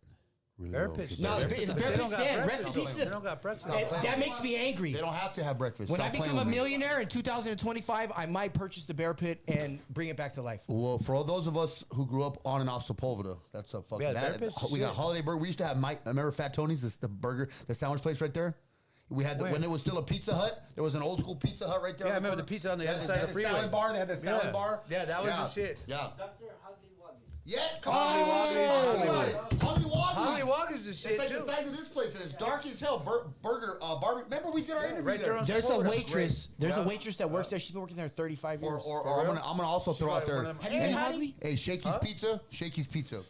Really Bear low. Pit's No, there. the Bear But Pit's they don't got dead. breakfast, Rest in though. peace. They don't got breakfast. That makes me angry. They don't have to have breakfast. When I Stop playing become a with me. millionaire in 2025, I might purchase the Bear Pit and bring it back to life. Well, for all those of us who grew up on and off Sepulveda, that's a fucking. Yeah, the Bear Pit's we got shit. Holiday Burger. We used to have Mike. Remember Fat Tony's? This the burger, the sandwich place right there. We had when it was still a Pizza Hut. There was an old school Pizza Hut right there. Yeah, I on remember the corner. pizza on the They other had side of the the freeway. salad bar. They had the salad Yeah. bar. Yeah, that was the shit. Yeah. Dr. Huggy Wuggy. Yeah. Holly Woggly. Holly Woggly. Holly Walk is the It's shit like too. the size of this place, and it's dark as hell. Burger, Barbie. Remember we did our interview right there on There's a Florida. waitress. Great. There's a Yeah. waitress that works there. She's been working there 35 years. Or I'm gonna also throw out probably there. one of them- Have you been Holly? Hey, Shakey's Pizza. Shakey's Pizza.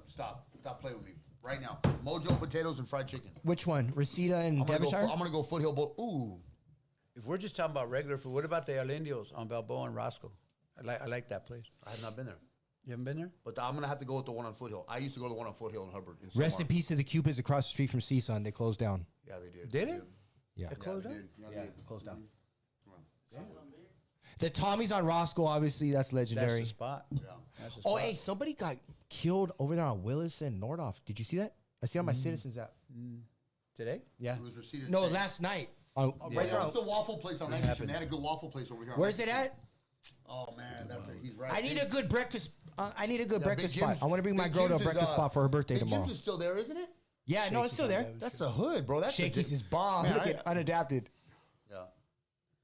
Stop playing with me right now. Mojo potatoes and fried chicken. Which one? Reseda and I'm Devonshire? gonna go Foothill Bowl. Ooh. If we're just talking about regular food, what about the El Indios on Balboa and Roscoe? I like that place. I have not been there, You haven't been there? but I'm gonna have to go with the one on Foothill. I used to go to the one on Foothill in Hubbard. Rest in peace to the Cupids across the street from CSUN. They closed down. Yeah, they did. Did it? Yeah. It closed they down? did. Yeah, they did. Closed down. The Tommy's on Roscoe, obviously, that's That's legendary. the spot. Yeah. That's the Oh, spot. hey, somebody got killed over there on Willis and Nordhoff. Did you see that? I see on my Citizens app. Today? Yeah. It was receded No, today. last night. Right Yeah, there. what's the waffle place on Lancaster? They had a good waffle place over here. on Where's it Lancaster. at? Oh man, that's it. He's right. I need a good breakfast. I need a good Yeah, breakfast Big spot. Jim's- I want to bring my Big girl to a Jim's is, breakfast spot for her birthday Big tomorrow. Jim's is still there, isn't it? Yeah, no, it's still there. That's the hood, bro. That's Shakey's is bomb. Man, Look at unadapted. Yeah.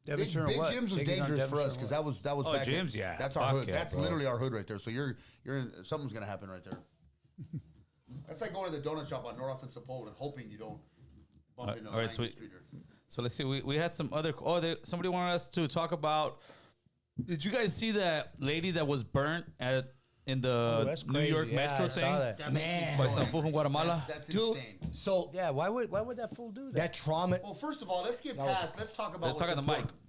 Devonshire Big what? Jim's was Shakey's on dangerous for us Devonshire because what? that was Oh, back. Jim's, yeah. That's our Fuck hood. yeah, That's bro. literally our hood right there. So you're in something's gonna happen right there. That's like going to the donut shop on North and Sepulveda and hoping you don't bump into all right, 9th sweet. Street. So let's see. We had some other. Somebody wanted us to talk about. Did you guys see that lady that was burnt in the that's New crazy. York Yeah, Metro I saw thing? that. Man. By some fool from Guatemala. That's Dude, insane. so Yeah, why would that fool do that? that trauma. Well, first of all, let's get past. Let's talk about. Let's talk what's on the mic. important.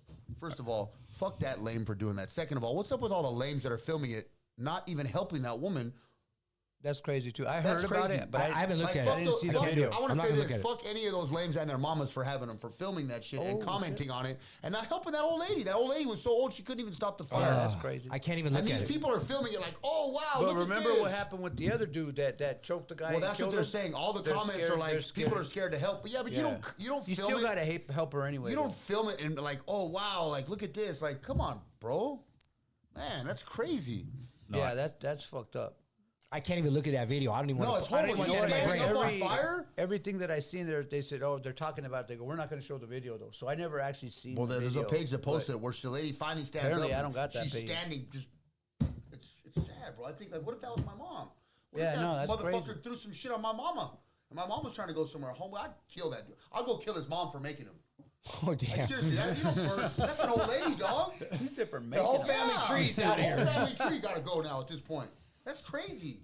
First of all, fuck that lame for doing that. Second of all, what's up with all the lames that are filming it, not even helping that woman? That's crazy too. I That's heard about crazy. it, but I haven't looked Like, at fuck it. I didn't see the video. I want I'm to not say gonna this: look at fuck any of those lames and their mamas for having them, for filming that shit and Oh, commenting on it, and not helping that old lady. That old lady was so old she couldn't even stop the fire. that's crazy. I can't even look and at these it. people are filming it like, oh wow, But look remember at what this. happened with the other dude that choked the guy? Well, and that's what killed they're him? saying. All the They're comments scared- are like, they're scared. people are scared to help. But yeah, but you Yeah. don't You film still it. gotta help her anyway. You though. don't film it and like, oh wow, like look at this. Like, come on, bro. Man, that's crazy. Yeah, that's fucked up. I can't even look at that video. I don't even No, want it's to. I don't horrible. even want She's that in my standing brain. up on fire? Everything that I seen there, they said, oh, they're talking about. They go, we're not going to show the video though. So I never actually seen. Well, the there's video, a page that posted but it where the lady finally stands Apparently, up. I don't got that She's page. standing just. It's sad, bro. I think like, what if that was my mom? What Yeah, if that no, that's motherfucker crazy. threw some shit on my mama? And my mom was trying to go somewhere home. I'd kill that dude. I'll go kill his mom for making him. Oh Like, damn! seriously, that, you don't burn. That's an old lady, dog. He said for The making. whole them. family tree's out The whole here. family tree got to go now at this point. That's crazy.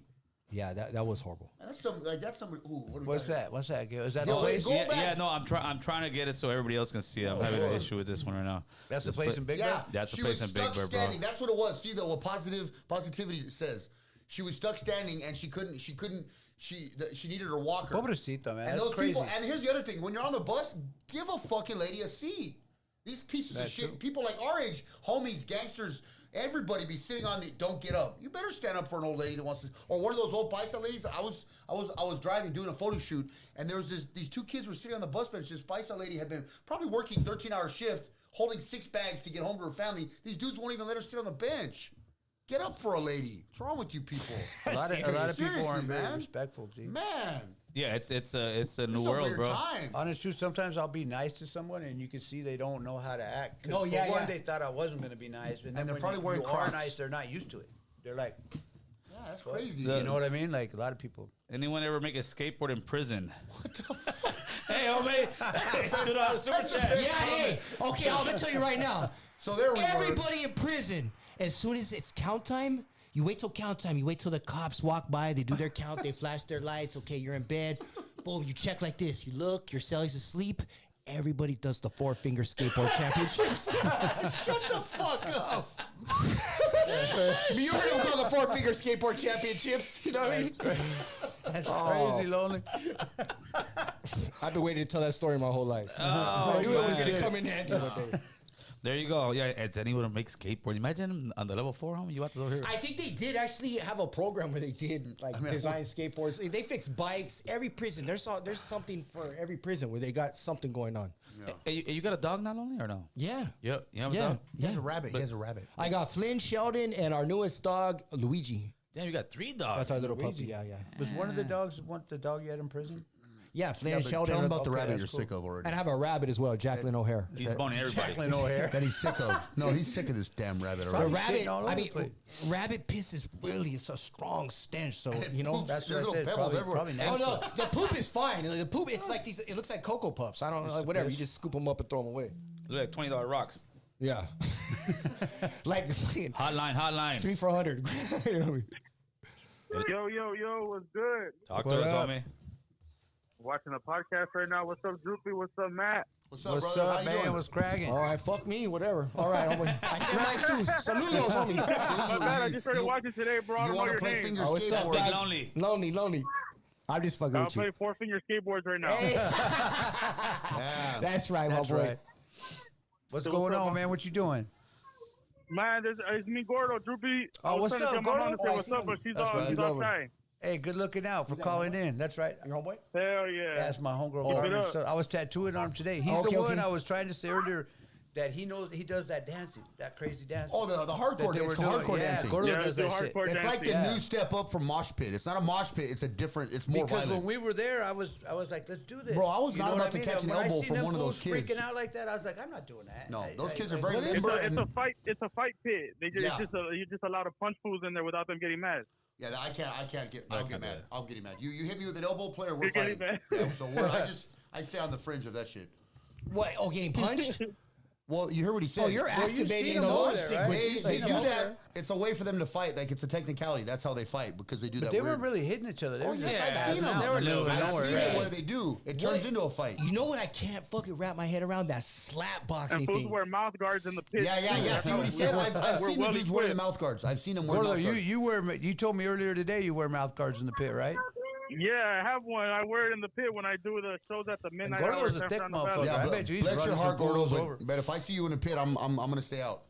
Yeah, that was horrible. Man, that's some like that's somebody. Ooh, what do we What's got here? that? What's that? Gil? Is that Yo, the place? go Yeah, back. yeah, no, I'm trying to get it so everybody else can see it. I'm having an issue with this one right now. That's the This place pla- in Big Yeah, Bear. That's the she place was in Big stuck Bear, bro. standing. That's what it was. See the what positivity says. She was stuck standing and she couldn't. She needed her walker. Pobrecita, man. And That's those crazy. people. And here's the other thing: when you're on the bus, give a fucking lady a seat. These pieces of That's shit, true. people like our age, homies, gangsters, everybody be sitting on the. Don't get up. You better stand up for an old lady that wants to, or one of those old paisa ladies. I was driving, doing a photo shoot, and there was these two kids were sitting on the bus bench. This paisa lady had been probably working 13-hour shift, holding 6 bags to get home to her family. These dudes won't even let her sit on the bench. Get up for a lady. What's wrong with you people? A lot of people Seriously, aren't very man. respectful, G. Man, Yeah, it's a it's new a world, weird bro. time. Honest truth, sometimes I'll be nice to someone and you can see they don't know how to act. 'Cause No, for yeah, one, yeah. they thought I wasn't going to be nice. And then they're when probably wearing you Crocs. are nice, they're not used to it. They're like, Yeah, that's crazy. you know what I mean? Like a lot of people. Anyone ever make a skateboard in prison? What the fuck? Hey, homie. Super chat. Yeah, hey. Okay, I'm gonna tell you right now. So there we were. Everybody in prison, as soon as it's count time, you wait till count time. You wait till the cops walk by. They do their count. They flash their lights. Okay, you're in bed. Boom, you check like this. You look. Your celly's asleep. Everybody does the 4-finger skateboard championships. Shut the fuck up. You heard him call the 4-finger skateboard championships. You know what I mean? That's Oh. crazy, lonely. I've been waiting to tell that story my whole life. Oh, I knew it was man. gonna come in handy one day. There you go. Yeah, it's anyone who makes skateboard. Imagine on the level 4, homie, you have to over here. I think they did actually have a program where they did like design skateboards. They fix bikes. Every prison, there's something for every prison where they got something going on. Hey, you got a dog not only or no? Yeah. Yep. You have a Yeah. dog? He has a rabbit. He has a rabbit. I got Flynn, Sheldon, and our newest dog, Luigi. Damn, you got 3 dogs. That's our little Luigi. puppy. Yeah, yeah. Was one of the dogs the dog you had in prison? Yeah, Flynn Yeah, but Sheldon. tell him about the Okay, rabbit that's you're cool. sick of already. And I have a rabbit as well, Jacqueline O'Hare. He's boning everybody. Jacqueline O'Hare. That he's sick of. No, he's sick of this damn rabbit The already. rabbit, shitting all over I the mean, place. rabbit piss is really it's a strong stench. So you know, poops. That's There's what I little said. pebbles Probably everywhere. oh nasty. no, the poop is fine. Like, the poop, it's like these. It looks like Cocoa Puffs. I don't know, like whatever. You just scoop them up and throw them away. Look like $20 rocks. Yeah, like fucking Hotline. 3 for 100. You know what I mean? Yo, what's good? Talk What to us, up? homie. Watching a podcast right now. What's up, Droopy? What's up, Matt? What's up, What's brother? How up, you man? doing? What's cracking? All right, fuck me, whatever. All right, homie. I said nice too. Saludos, homie. My bad, I just started watching today, bro. I You don't know want to your play name. finger Oh, what's up, skateboard? dog? Lonely. Lonely. I'm just fucking I'm with you. playing 4-finger skateboards right now. Yeah. That's right, That's my boy. right. What's So going what's up, on, man? What you doing? Man, it's me, Gordo, Droopy. Oh, I was what's trying to up, tell my Gordo? mom to say Oh, I what's see up, him. but she's That's on right. she's He's over. outside. Hey, good looking out for calling in. That's right. Your homeboy? Hell yeah. That's my homegirl. Keep it Carmen. up. So I was tattooing on him today. He's Okay, the one okay. I was trying to say earlier that he knows he does that dancing, that crazy dancing. Oh, the hardcore that they dance. were Hardcore doing. dancing. Gordo Yeah, does do that shit. hardcore It's like the dancing. new step up from mosh pit. It's not a mosh pit. It's a different. It's more Because violent. when we were there, I was like, let's do this. Bro, I was You not know about what to I mean? catch an When I elbow seen from them one of those fools kids. freaking out like that, I was like, I'm not doing that. No, those kids are very what is limber. that? It's a fight. It's a fight pit. They just, Yeah. you just allowed to punch fools in there without them getting mad. Yeah, I can't get. I'll can't get do mad. that. I'll get him mad. You hit me with an elbow player, we're You're getting fighting. mad. Yeah, so I stay on the fringe of that shit. What? Oh, getting punched? Well, you heard what he said. Oh, you're Well, you've activating seen the them over launch there, right? sequence. They Like, do okay. that. It's a way for them to fight. Like it's a technicality. That's how they fight because they do But that. they weird. weren't really hitting each other. They Oh were just yes, I've spazzing seen them. out They were in the middle of little, I've nowhere. seen Yeah. it where they do. It turns What? into a fight. You know what? I can't fucking wrap my head around that slap boxing And fools thing. wear mouth guards in the pit. Yeah. See what he said. I've We're seen the well dudes wearing the equipped. mouth guards. I've seen them wear Gordo, mouth guards. you told me earlier today you wear mouth guards in the pit, right? Yeah, I have one. I wear it in the pit when I do the shows at the midnight hour. Gordo's a San thick Fernando motherfucker. Valley. I Yeah, bet you he's bless your running heart, some Gordo. fools over. But if I see you in the pit, I'm gonna stay out.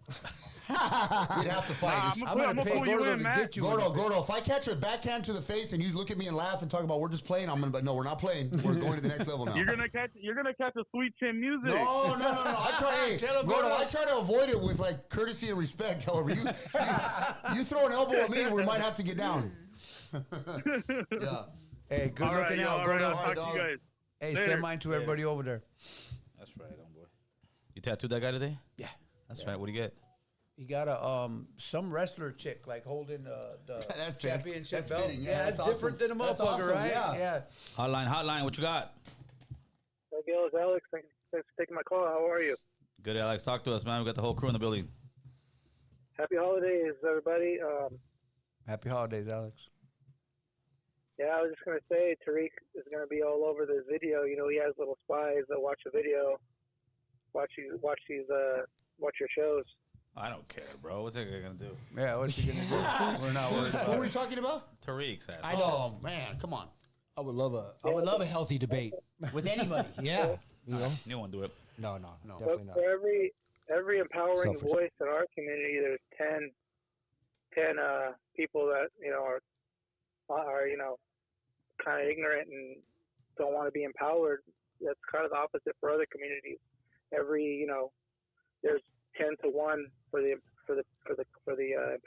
We'd have to fight. Nah, It's- I'm I'm gonna I'ma pay pull you Gordo in, to Matt. get you. in the pit. Gordo, if I catch a backhand to the face and you look at me and laugh and talk about we're just playing, I'm gonna be like, no, we're not playing. We're going to the next level now. You're gonna catch the sweet chin music. No. I try. Hey, Tell him, Gordo, Gordo. I try to avoid it with like courtesy and respect. However, you throw an elbow at me, we might have to get down. Yeah. Hey, good All right, looking yo, out, all right, Gordo. I'll talk to you guys. Hey, Later. send mine to everybody over there. That's right, homeboy. You tattooed that guy today? Yeah. That's right. What do you get? You got a some wrestler chick like holding the That fits. championship That's belt. fitting. Yeah, Yeah, that's that's different awesome. than a That's motherfucker, awesome, right? yeah. Hotline. What you got? Hey, Gil, it's Alex. Thanks for taking my call. How are you? Good, Alex. Talk to us, man. We got the whole crew in the building. Happy holidays, everybody. Happy holidays, Alex. Yeah, I was just gonna say Tariq is gonna be all over this video. You know, he has little spies that watch the video, watch your shows. I don't care, bro. What's that guy gonna do? Yeah, what's he gonna do? We're not worried Who about are we it. talking about? Tariq's ass. Oh man, come on. I would love a healthy debate with anybody. Yeah. You know? You won't do it. No, But definitely not. for every empowering Selfish. voice in our community, there's 10 people that are kind of ignorant and don't want to be empowered. That's kind of the opposite for other communities. There's 10 to 1 for the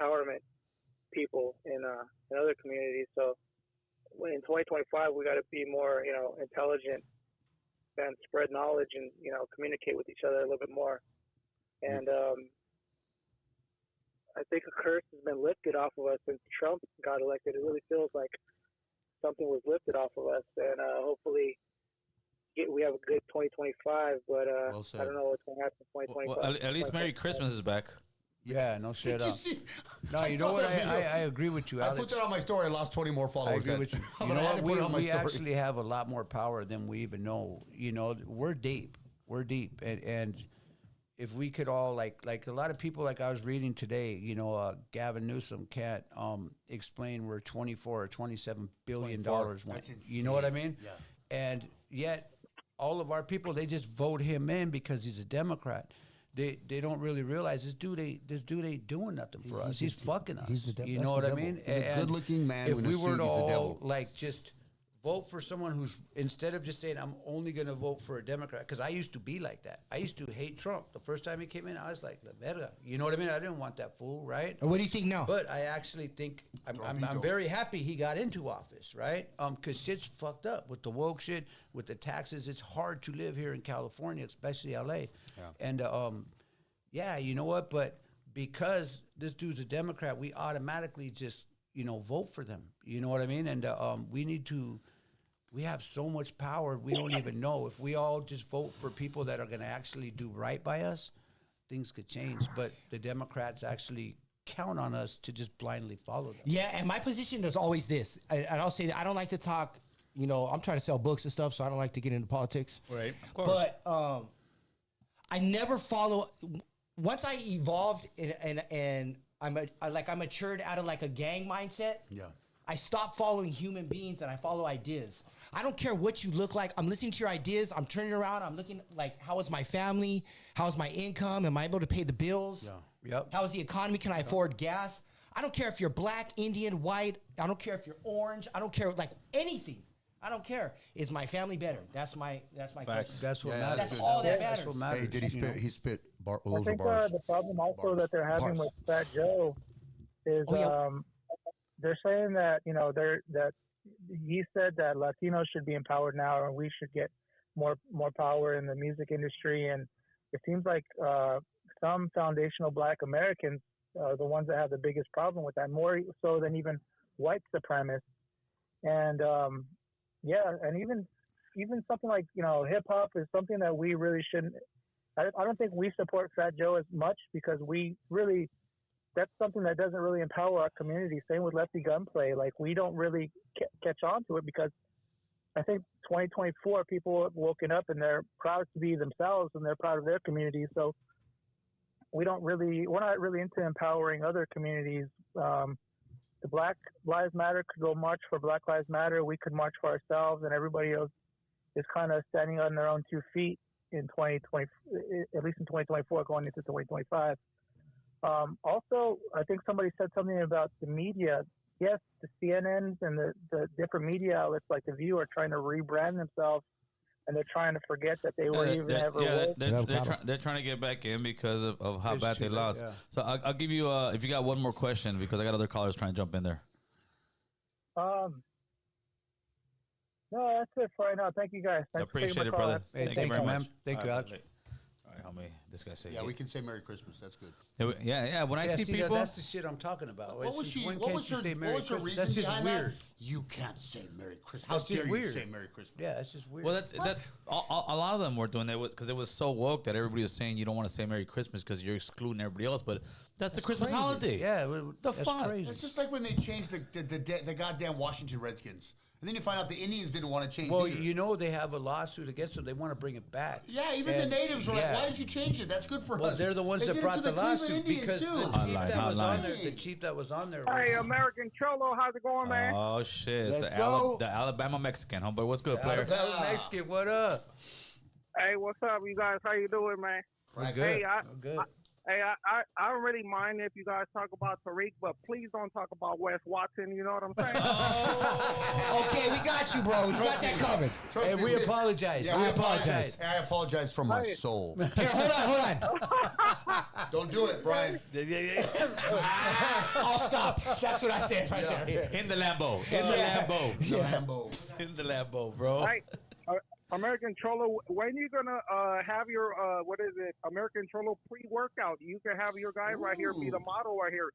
empowerment people in other communities. So in 2025, we got to be more intelligent and spread knowledge and communicate with each other a little bit more. And I think a curse has been lifted off of us since Trump got elected. It really feels like something was lifted off of us, and hopefully we have a good 2025. But Well said. I don't know what's going to happen in 2025. Well, at least Merry Christmas is back. Yeah, no shit Did you up. see? No, I you saw know what? that video. I agree with you, I Alex. put that on my story. I lost 20 more I followers. agree with you. You know I had what? to put it on my We story. actually have a lot more power than we even know. You know, we're deep. And if we could all like a lot of people, like I was reading today, Gavin Newsom can't explain where 24 or 27 billion dollars went. That's You know what I insane. mean? Yeah. And yet, all of our people, they just vote him in because he's a Democrat. They don't really realize this dude ain't doing nothing for us. He's fucking us. he's the devil. You That's know the what I devil. mean? He's a And good-looking man If in a we were suit, to he's the all devil. like just vote for someone who's, instead of just saying, I'm only going to vote for a Democrat, because I used to be like that. I used to hate Trump. The first time he came in, I was like, la verga. You know what I mean? I didn't want that fool, right? And what do you think now? But I actually think, I'm very happy he got into office, right? Because shit's fucked up with the woke shit, with the taxes. It's hard to live here in California, especially LA. Yeah. And, yeah, you know what? But because this dude's a Democrat, we automatically just, vote for them. You know what I mean? And we have so much power, we don't even know. If we all just vote for people that are going to actually do right by us, things could change. But the Democrats actually count on us to just blindly follow them. Yeah, and my position is always this. And I'll say that I don't like to talk, I'm trying to sell books and stuff, so I don't like to get into politics. Right, of course. But I never follow. Once I evolved and I matured out of like a gang mindset. Yeah. I stopped following human beings and I follow ideas. I don't care what you look like. I'm listening to your ideas. I'm turning around. I'm looking like, how is my family? How is my income? Am I able to pay the bills? Yeah. Yep. How is the economy? Can I afford gas? I don't care if you're black, Indian, white. I don't care if you're orange. I don't care like anything. I don't care. Is my family better? That's my question. That's what Yeah, matters. That's good. all that That's matters. what matters. Hey, did he spit? He spit. I Those are think bars. the problem also Bars. that they're having Bars. with Fat Joe is Oh, yeah. they're saying that that he said that Latinos should be empowered now and we should get more power in the music industry, and it seems like some foundational Black Americans are the ones that have the biggest problem with that, more so than even white supremacists. And and even something like hip hop is something that we really shouldn't. I don't think we support Fat Joe as much because that's something that doesn't really empower our community. Same with Lefty Gunplay. Like, we don't really catch on to it because I think 2024 people have woken up and they're proud to be themselves and they're proud of their community. So we're not really into empowering other communities. The Black Lives Matter could go march for Black Lives Matter. We could march for ourselves, and everybody else is kind of standing on their own 2 feet in 2020, at least in 2024, going into 2025. Also, I think somebody said something about the media. Yes, the CNNs and the different media outlets like The View are trying to rebrand themselves, and they're trying to forget that they were even ever woke. They're trying to get back in because of how It's bad they true, lost. yeah. So I'll give you, if you got one more question, because I got other callers trying to jump in there. No, that's it for right now. Thank you guys. Thanks for taking Appreciate my it, call. brother. Hey, Thank you thank very you, much. man. Thank you, Alex. All right, homie. This guy say Yeah, we can say Merry Christmas. That's good. Yeah. When I Yeah, see see, people, that's the shit I'm talking about. What was Since she? when What can't was you her? say What Merry was her Christmas? reason That's just behind weird. that? You can't say Merry Christmas. How That's just dare you weird. say Merry Christmas? Yeah, it's just weird. well, that's a lot of them were doing that because it was so woke that everybody was saying you don't want to say Merry Christmas because you're excluding everybody else. But that's the Christmas crazy. holiday. Yeah, The that's fuck? crazy. It's just like when they changed the goddamn Washington Redskins, and then you find out the Indians didn't want to change. Well, either. they have a lawsuit against them. They want to bring it back. Yeah, even the And- natives were yeah. like, "Why did you change it? That's good for Well, us." they're the ones They that did it brought to the Cleveland lawsuit Indians, because too. the chief Hotline, that was on hotline. there, the chief that was on there. Hey, was- American Cholo, how's it going, man? Oh shit! It's Let's the, go. the Alabama Mexican, homeboy. What's good, player? Alabama Mexican, what up? Hey, what's up, you guys? How you doing, man? We're Right. good. Hey, We're good. I don't really mind if you guys talk about Tariq, but please don't talk about Wes Watson. You know what I'm saying? Okay, we got you, bro. We got that covered. Trust Hey, me, we apologize. Yeah, We I apologize. apologize. I apologize from my soul. Here, hold on. Don't do it, Brian. I'll stop. That's what I said right there. In the Lambo. In the Lambo. Lambo. In the Lambo, bro. Hey, American Cholo, when you gonna have your what is it? American Cholo pre-workout. You can have your guy right here be the model right here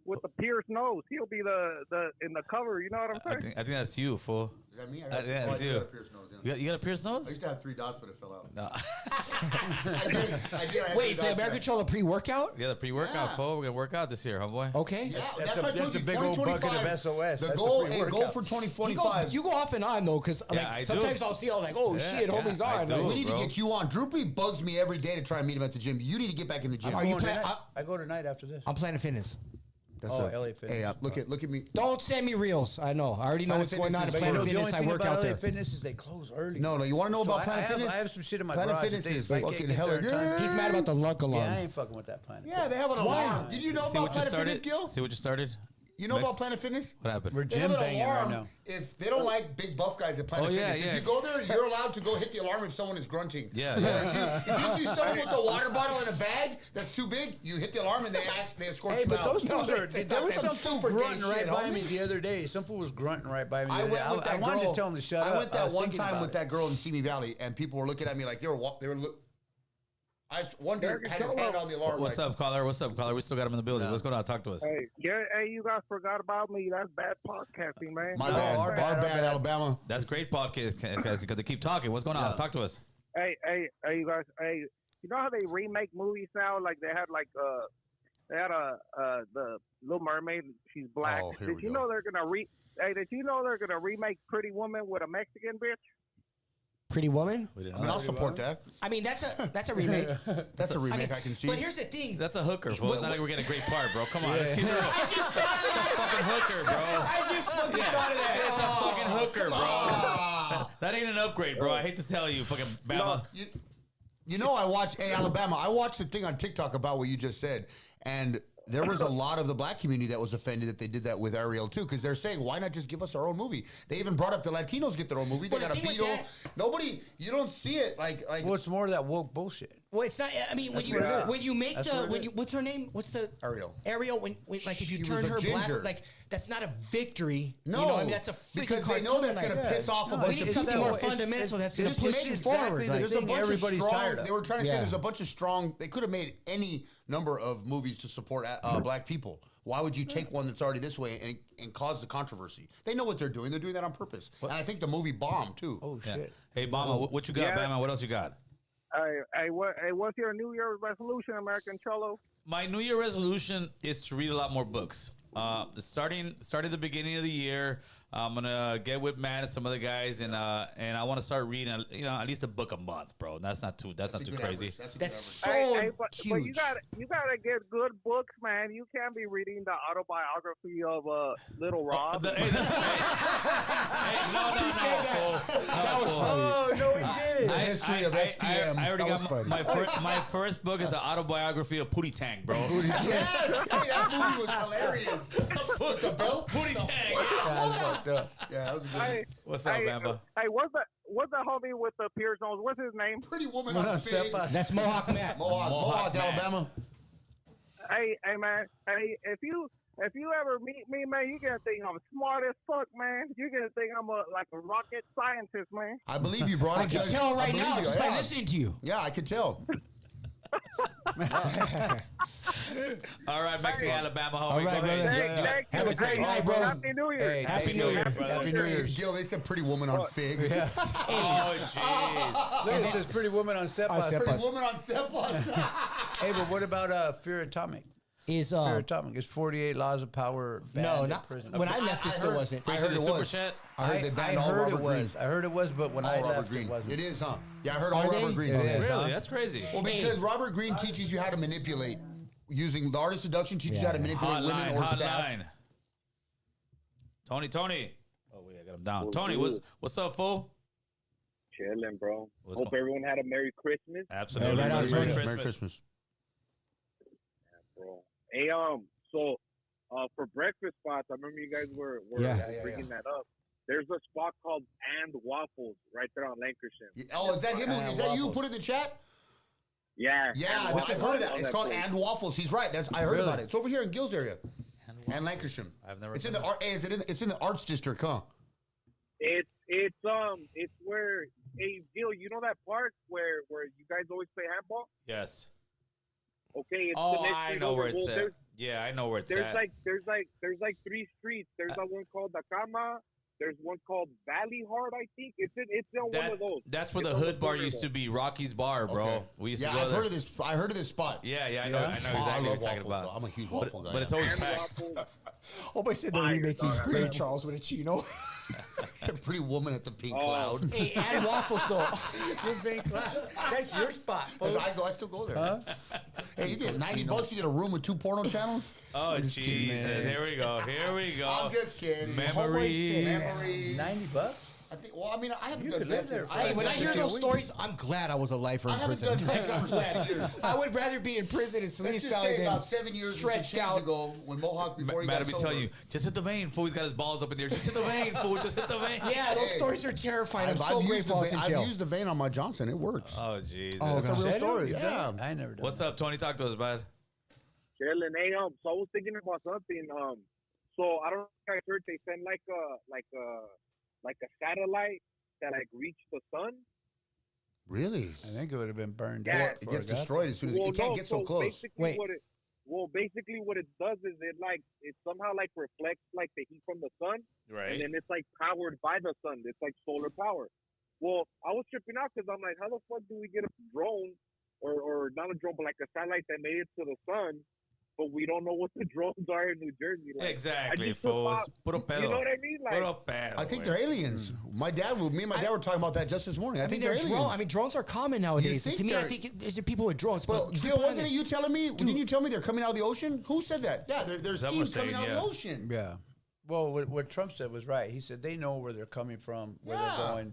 with the pierced nose. He'll be the in the cover. You know what I'm I saying? think that's you, fool. Is that me? Yeah, it's I you. got a pierced nose, yeah. You got a pierced I nose? used to have 3 dots, but it fell out. No. I did. I had Wait, 3 the dots, American yeah. Cholo pre-workout? Yeah, the pre-workout, Yeah. fool. We're gonna work out this year, homeboy. Okay. Yeah, That's that's, what I a- told that's you. a big old bucket of 2025. SOS. The That's goal, the hey, goal pre-workout. for He 2025. goes, you go off and on though, because I do. sometimes I'll see, I'm like, oh Yeah, shit, homie's I on. do. Like, we need bro. to get you on. Droopy bugs me every day to try and meet him at the gym. You need to get back in the gym. Are I'm you going plan- tonight. I go tonight after this. I'm Planet Fitness. That's Oh, a- LA Fitness. Hey, look at me. Don't send me reels. I know. I already know Planet what's going on at Fitness is Planet for- the Fitness. only I thing work about out LA there. Fitness is they close early. No, you want to know So about I Planet have- Fitness? I have some shit in my Planet garage Fitness that they- is I can't fucking get hella there in time. good. He's mad about the lunk alarm. Yeah, I ain't fucking with that planet. Yeah, they have an Why? alarm. Did you know See about what you Planet started? Fitness, Gil? See what you started? You know about Planet Fitness? What happened? We're They have gym an banging right alarm now. if they don't like big buff guys at Planet Oh, yeah, Fitness. yeah. If you go there, you're allowed to go hit the alarm if someone is grunting. Yeah, If you see someone with a water bottle in a bag that's too big, you hit the alarm and they escort Hey, you but out. those fools are. There was That's some some fool super gay grunting right shit, by homie. me the other day. Some fool was grunting right by me. I The other day. went with that I wanted girl. to tell him to shut up. I went that was one thinking time about with it. that girl in Simi Valley, and people were looking at me like they were. One dude had his hand on the alarm. What's like, up, caller? What's up, caller? We still got him in the building. What's going on? Talk to us. Hey, yeah, hey, you guys forgot about me. That's bad podcasting, man. My No, bad, our our bad, bad, Alabama. That's great podcast because they keep talking. What's going on? Yeah. Talk to us. Hey, you guys. Hey, you know how they remake movies now? Like they had the Little Mermaid. She's black. Oh, here Did we you go. know they're gonna Did you know they're gonna remake Pretty Woman with a Mexican bitch? Pretty Woman. We didn't I know mean, I'll that. support that. I mean, that's a remake. That's a remake I can see. But here's the thing. That's a hooker, fool. It's not like we're getting a great part, bro. Come on, let's keep it real. I just thought of that. Fucking hooker, bro. I just fucking thought of that. It's a fucking hooker, bro. That ain't an upgrade, bro. I hate to tell you, fucking Bama. You know, I watched Alabama. I watched the thing on TikTok about what you just said, and there was a lot of the black community that was offended that they did that with Ariel too, because they're saying, why not just give us our own movie? They even brought up the Latinos get their own movie. They Well, got the a thing with Beatle. that- Nobody, you don't see it like. Well, it's more of that woke bullshit. Well, it's not. I mean, what it is. when you make That's the what it when is. you what's her name? What's the Ariel. Ariel. When like if you She turn was a her ginger. black, like that's not a victory. No, you know, I mean that's a freaking because they know cartoon, that's going to like, piss off a No, bunch we need of it's something people. more it's- fundamental that's it's- going to push it's it exactly forward. the Like, There's a thing bunch everybody's of strong. tired of. They were trying to say Yeah. there's a bunch of strong. They could have made any number of movies to support black people. Why would you take one that's already this way and cause the controversy? They know what they're doing. They're doing that on purpose. And I think the movie bombed too. Oh Yeah. shit. Hey, Bama, what you got, Yeah. Bama? What else you got? What's your New Year's resolution, American Cholo? My New Year resolution is to read a lot more books. Starting the beginning of the year, I'm gonna get with Matt and some other guys, and I want to start reading, at least a book a month, bro. That's not too That's a too good crazy. average. That's a good That's average. so but you huge. gotta get good books, man. You can't be reading the autobiography of Little Rob. Oh no, he did. The history of SPM. I already That was got funny. my first book is the autobiography of Pootie Tang, bro. Yes, hey, that movie was hilarious. With the belt. Pootie Tang. Yeah, it's fucked up. Yeah, that was a good. Hey, What's up, hey, Bamba? Hey, what's the homie with the Pierce nose? What's his name? Pretty woman What on on Fig. Sepa? That's Mohawk Matt. Mohawk, man. Alabama. Hey, man. Hey, if you ever meet me, man, you gonna think I'm smart as fuck, man. You gonna think I'm like a rocket scientist, man. I believe you brought it. I can Judge. tell I right believe now you, just by yeah. listening to you. Yeah, I could tell. All right, Mexican, Alabama, homie. All right, Go ahead. brother. Thank Have you. a great night, bro. Happy New Year. Hey, Happy thank New you. Year. Happy New Year. Gil, they said pretty woman on Fig. Oh, jeez. Look, it says pretty woman on Sepa. Sepa. Pretty woman on Seplas. Hey, but what about Fear Atomic? Is Fear Atomic is 48 Laws of Power. no, banned in not prison. when I left. It still wasn't. I heard the it super was. chat. I heard they banned all heard Robert it was. Green. I heard it was, but when I All Robert left, Green. it wasn't. It is, huh? Yeah, I heard all Are they? Robert Green. It Yeah. is. Really? That's crazy. Well, because Robert Green teaches you how to manipulate. Using the art of seduction teaches you how to manipulate women Hotline, or staff. hotline. Tony. Oh wait, I got him down. Tony, what's up, fool? Chilling, bro. What's Hope going- everyone had a Merry Christmas, Absolutely. Right on, Merry Tony. Merry Christmas. bro. Hey, so for breakfast spots, I remember you guys were Yeah. bringing that up. There's a spot called And Waffles right there on Lancashire. Oh, is that him? And Is that you? waffles. Put it in the chat. Yeah. Yeah, And I've heard of Waffles that. on It's called place. And Waffles. He's right. I heard Really? about it. It's over here in Gills area and Lancashire. I've never It's been in the art. Hey, it's in the arts district, huh? It's where Gil, you know that park where you guys always play handball? Yes. Okay, it's the Oh, next I street know over. where it's Well, at. Yeah, I know where it's There's at. there's like 3 streets. There's that one called Nakama. There's one called Valley Heart, I think. It's on one of those. That's where It's the on hood bar corner used there. to be. Rocky's Bar, bro. Okay. We used Yeah, to go I've there. heard of this. I heard of this spot. Yeah, I know. I know Oh, exactly I what love you're talking waffles, about. though. I'm a huge waffle guy. But it's always And packed. Waffles. Oh, I said they're Fire, remaking dog. Ray Charles with a chino. It's a pretty woman at the pink Oh. cloud. Hey, and waffles though. That's your spot. As I still go there. Hey, you get $90, you get a room with 2 porno channels. Oh, I'm just kidding, Jesus. man. Here we go. Here we go. I'm just kidding. Memories. Memories. $90. I think. Well, I mean, I haven't You done could live meth. there in- for I Hey, haven't when I done hear meth in those a week. stories, I'm glad I was a lifer I in haven't prison. done meth for 6 years. I would rather be in prison in Salinas Let's just Valley say than about 7 years and some stretched change out. ago when Mohawk before he Matt got will be sober. telling you, just hit the vein, fool. He's got his balls up in there. Just hit the vein, fool. Just hit the vein. Yeah, those Hey. stories are terrifying. I'm so used grateful I was the in vein, jail. I've used the vein on my Johnson. It works. Oh, Jesus. That's a real Said it? story. You've Yeah. done it? I never done What's that. up, Tony? Talk to us, bud. Chilling. Hey, so I was thinking about something. So I don't know if you guys heard they send like a satellite that like reached the sun. Really? I think it would have been burned Yeah, out. It before gets it got destroyed as soon as it can't get so close. Basically Wait. basically what it does is it somehow like reflects like the heat from the sun, and then it's like powered by the sun. It's like solar power. Well, I was tripping out because I'm like, how the fuck do we get a drone or not a drone, but like a satellite that made it to the sun, but we don't know what the drones are in New Jersey? Like, Exactly, I just fools. thought- Puro pedo. You know what I mean? Like, Puro pedo. I think güey. they're aliens. Me and my dad were talking about that just this morning. I, I mean, think they're they're aliens. drones. I mean, drones are common nowadays. think To me, I they're- think it's people with drones. well, but Gil, wasn't it you telling me? Didn't you tell me they're coming out of the ocean? Who said that? Yeah, they're Some seen were coming saying, out of yeah. the ocean. Yeah. Well, what Trump said was right. He said they know where they're coming from, where Yeah. they're going.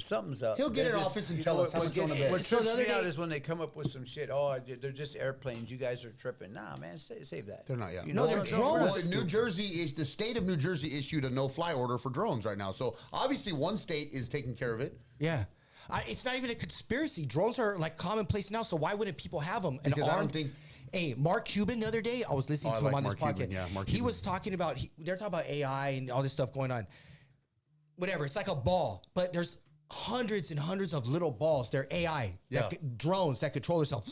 Something's up. He'll get They're in just- office and you tell know us how what much going to bed. What So trips the other me out day- is when they come up with some shit. Oh, they're just airplanes. You guys are tripping. Nah, man, save that. They're not yet. You No, know, they're don't drones. rush Well, New to- Jersey is the state of New Jersey issued a no-fly order for drones right now. So obviously, one state is taking care of it. Yeah. It's not even a conspiracy. Drones are like commonplace now, so why wouldn't people have them? Because I don't think- Hey, Mark Cuban the other day, I was listening Oh, I to him like on this Mark podcast. Cuban, yeah, Mark he Cuban. was talking about, they're talking about AI and all this stuff going on. Whatever, it's like a ball, but there's hundreds and hundreds of little balls. They're AI, Yeah. drones that control themselves.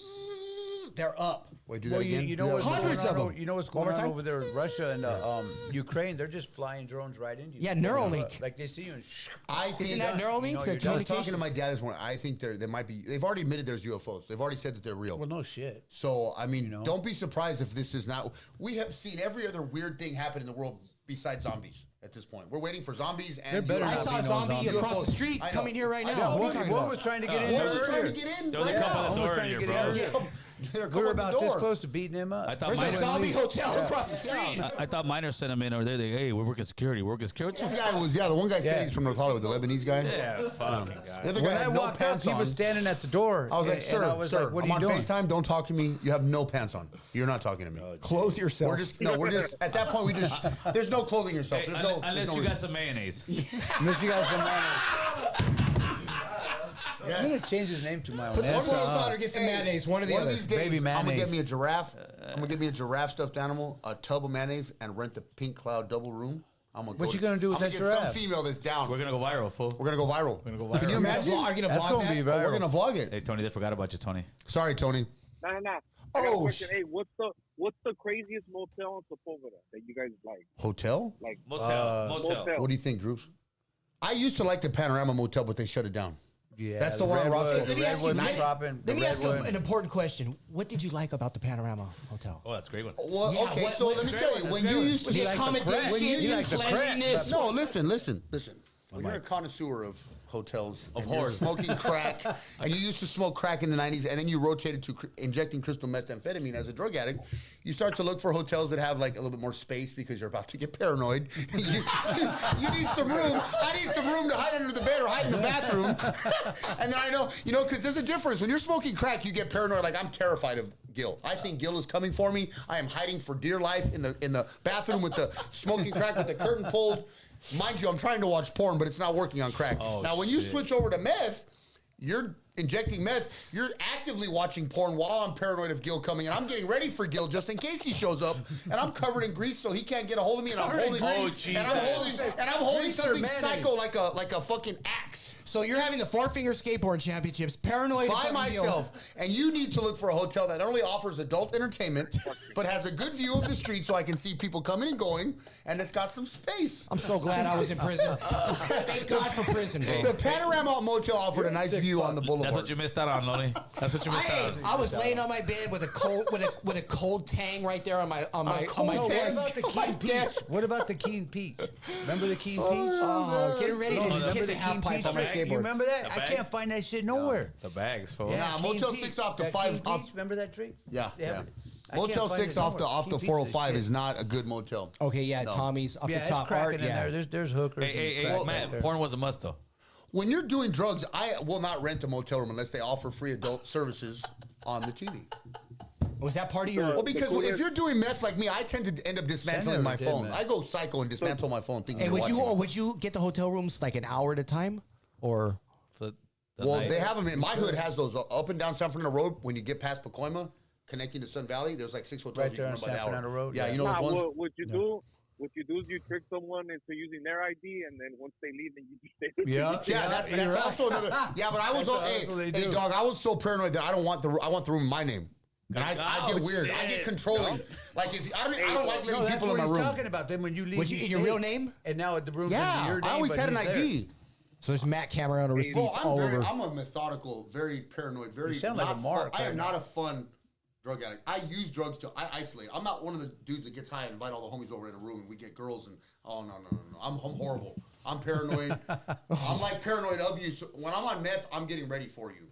They're up. Wait, do Well, that again. you know Yeah. what's Hundreds going of on, them. You know what's One going more on time? over there with Russia and Ukraine? They're just flying drones right into you. Yeah, Neuralink. Like they see you and I think Isn't that Neuralink? You know, The you're done. I was talking communication? to my dad this morning. I think they might be. They've already admitted there's UFOs. They've already said that they're real. Well, no shit. So I mean, know? don't be surprised if this is not. We have seen every other weird thing happen in the world besides zombies at this point. We're waiting for zombies and better I not saw be a no zombie zombie. across the UFOs. street I know. coming here right I now. know. What are you One, talking one about? was trying to get in One there was trying to earlier. get in. There was a right couple now. of doors trying to here, get bro. in. They're We coming were at the about this door. close to beating him up. I thought There's mine a was- zombie hotel across the street. I thought miners sent him in over there. Hey, we're working security. We're working security. One guy was the one guy said Yeah. he's from North Hollywood, the Lebanese guy. Yeah, fucking guy. The other When guy I had no walked up, pants he on. was standing at the door. I was like, and sir, I was sir, like, what I'm are on you doing? FaceTime. Don't talk to me. You have no pants on. You're not talking to me. Clothe yourself. We're just at that point. There's no clothing yourself. Hey, There's no, unless there's no you got some mayonnaise. Unless you guys I'm gonna change his name to my own. Put some That's, clothes on or get some mayonnaise. One or the One other. of these days, Baby I'm gonna mayonnaise. get me a giraffe. I'm gonna get me a giraffe stuffed animal, a tub of mayonnaise, and rent the Pink Cloud double room. I'm gonna. What you gonna do with I'm that gonna get giraffe? some female that's down. We're gonna go viral, fool. We're gonna go viral. We're gonna go viral. Can you imagine? Are you gonna That's vlog gonna that? be Oh, viral. we're gonna vlog it. Hey, Tony, they forgot about you, Tony. Sorry, Tony. No. I got Oh, a question. Hey, what's the craziest motel in Sepulveda that you guys like? Hotel? Like Motel. motel. What do you think, Droops? I used to like the Panorama Motel, but they shut it down. Yeah, That's the one on Roscoe. Redwood, Let the me ask you- Redwood let me- dropping. Let me ask you Redwood. an important question. What did you like about the Panorama Hotel? Oh, that's a great one. Well, Yeah, okay, what- so what- let me great tell one, you, that's when great you one. used to The get accommodations you like and the crap. cleanliness. No, listen. When you're a connoisseur of hotels, Of and you're whores. smoking crack, and you used to smoke crack in the 90s, and then you rotated to injecting crystal methamphetamine as a drug addict, you start to look for hotels that have like a little bit more space because you're about to get paranoid. you need some room. I need some room to hide under the bed or hide in the bathroom. And then I know, because there's a difference. When you're smoking crack, you get paranoid. Like, I'm terrified of Gil. I think Gil is coming for me. I am hiding for dear life in the bathroom with the smoking crack with the curtain pulled. Mind you, I'm trying to watch porn, but it's not working on crack. Oh, now, when you shit. switch over to meth, you're injecting meth. You're actively watching porn while I'm paranoid of Gil coming, and I'm getting ready for Gil just in case he shows up. And I'm covered in grease, so he can't get a hold of me. And I'm holding, and I'm holding Grease or something mayonnaise? psycho like a fucking axe. So you're having the four-finger skateboard championships, paranoid By fucking myself, and you need to look for a hotel that not only offers adult entertainment, but has a good view of the street so I can see people coming and going, and it's got some space. I'm so glad I was in prison. Thank God for prison, bro. The Panorama Motel offered a nice view on the boulevard. That's what you missed out on, Lonnie. That's what you missed out on. I was laying on my bed with a cold tang right there on my cold No, what tang? about the Keen Peach? What about the Keen Peach? Remember the Keen Peach? Oh, getting ready to No, just remember hit the the half Keen pipe Peach on my trick? You skateboard. remember that? The I bags? can't find that shit nowhere. The bags, fool. Yeah, Keen Motel Peach. 6 off the That 5 Keen off. Peach, remember that trick? Yeah, They have yeah. it. Motel 6 off the 405 is not a good motel. Okay, yeah, No. Tommy's off Yeah, the it's top cracking part. in Yeah. there. There's hookers. Hey, and crack man, back there. porn was a must though. When you're doing drugs, I will not rent a motel room unless they offer free adult services on the TV. Was that part of your? Well, because if you're doing meth like me, I tend to end up dismantling my never did phone. meth. I go psycho and dismantle my phone thinking Hey, you're watching. would you get the hotel rooms like an hour at a time, or? For the Well, night. they have them in my hood. Has those up and down San Fernando Road when you get past Pacoima, connecting to Sun Valley. There's like 6 hotels Right you there can on run by the San hour. Fernando Road, Yeah, yeah. you know Nah, those ones. what you do? What you do is you trick someone into using their ID, and then once they leave, then you just stay with Yeah. them. Yeah, that's you're right. also another. Yeah, but I was That's what they hey do. dog. I was so paranoid that I want the room in my name. And I get Oh, weird. I get shit. controlling. Like if I don't like No, letting that's people what in my he's room. talking about. Then when you leave, Would you he in your real stays. name? And now the room's under Yeah, your name. I always but had an he's there. ID. So there's Matt Cameron receipts Well, all over. I'm a methodical, very paranoid, very You sound like not a mark fun. I right am now. not a fun drug addict. I use drugs to isolate. I'm not one of the dudes that gets high and invite all the homies over in a room and we get girls and no. I'm horrible. I'm paranoid. I'm like paranoid of you. So when I'm on meth, I'm getting ready for you.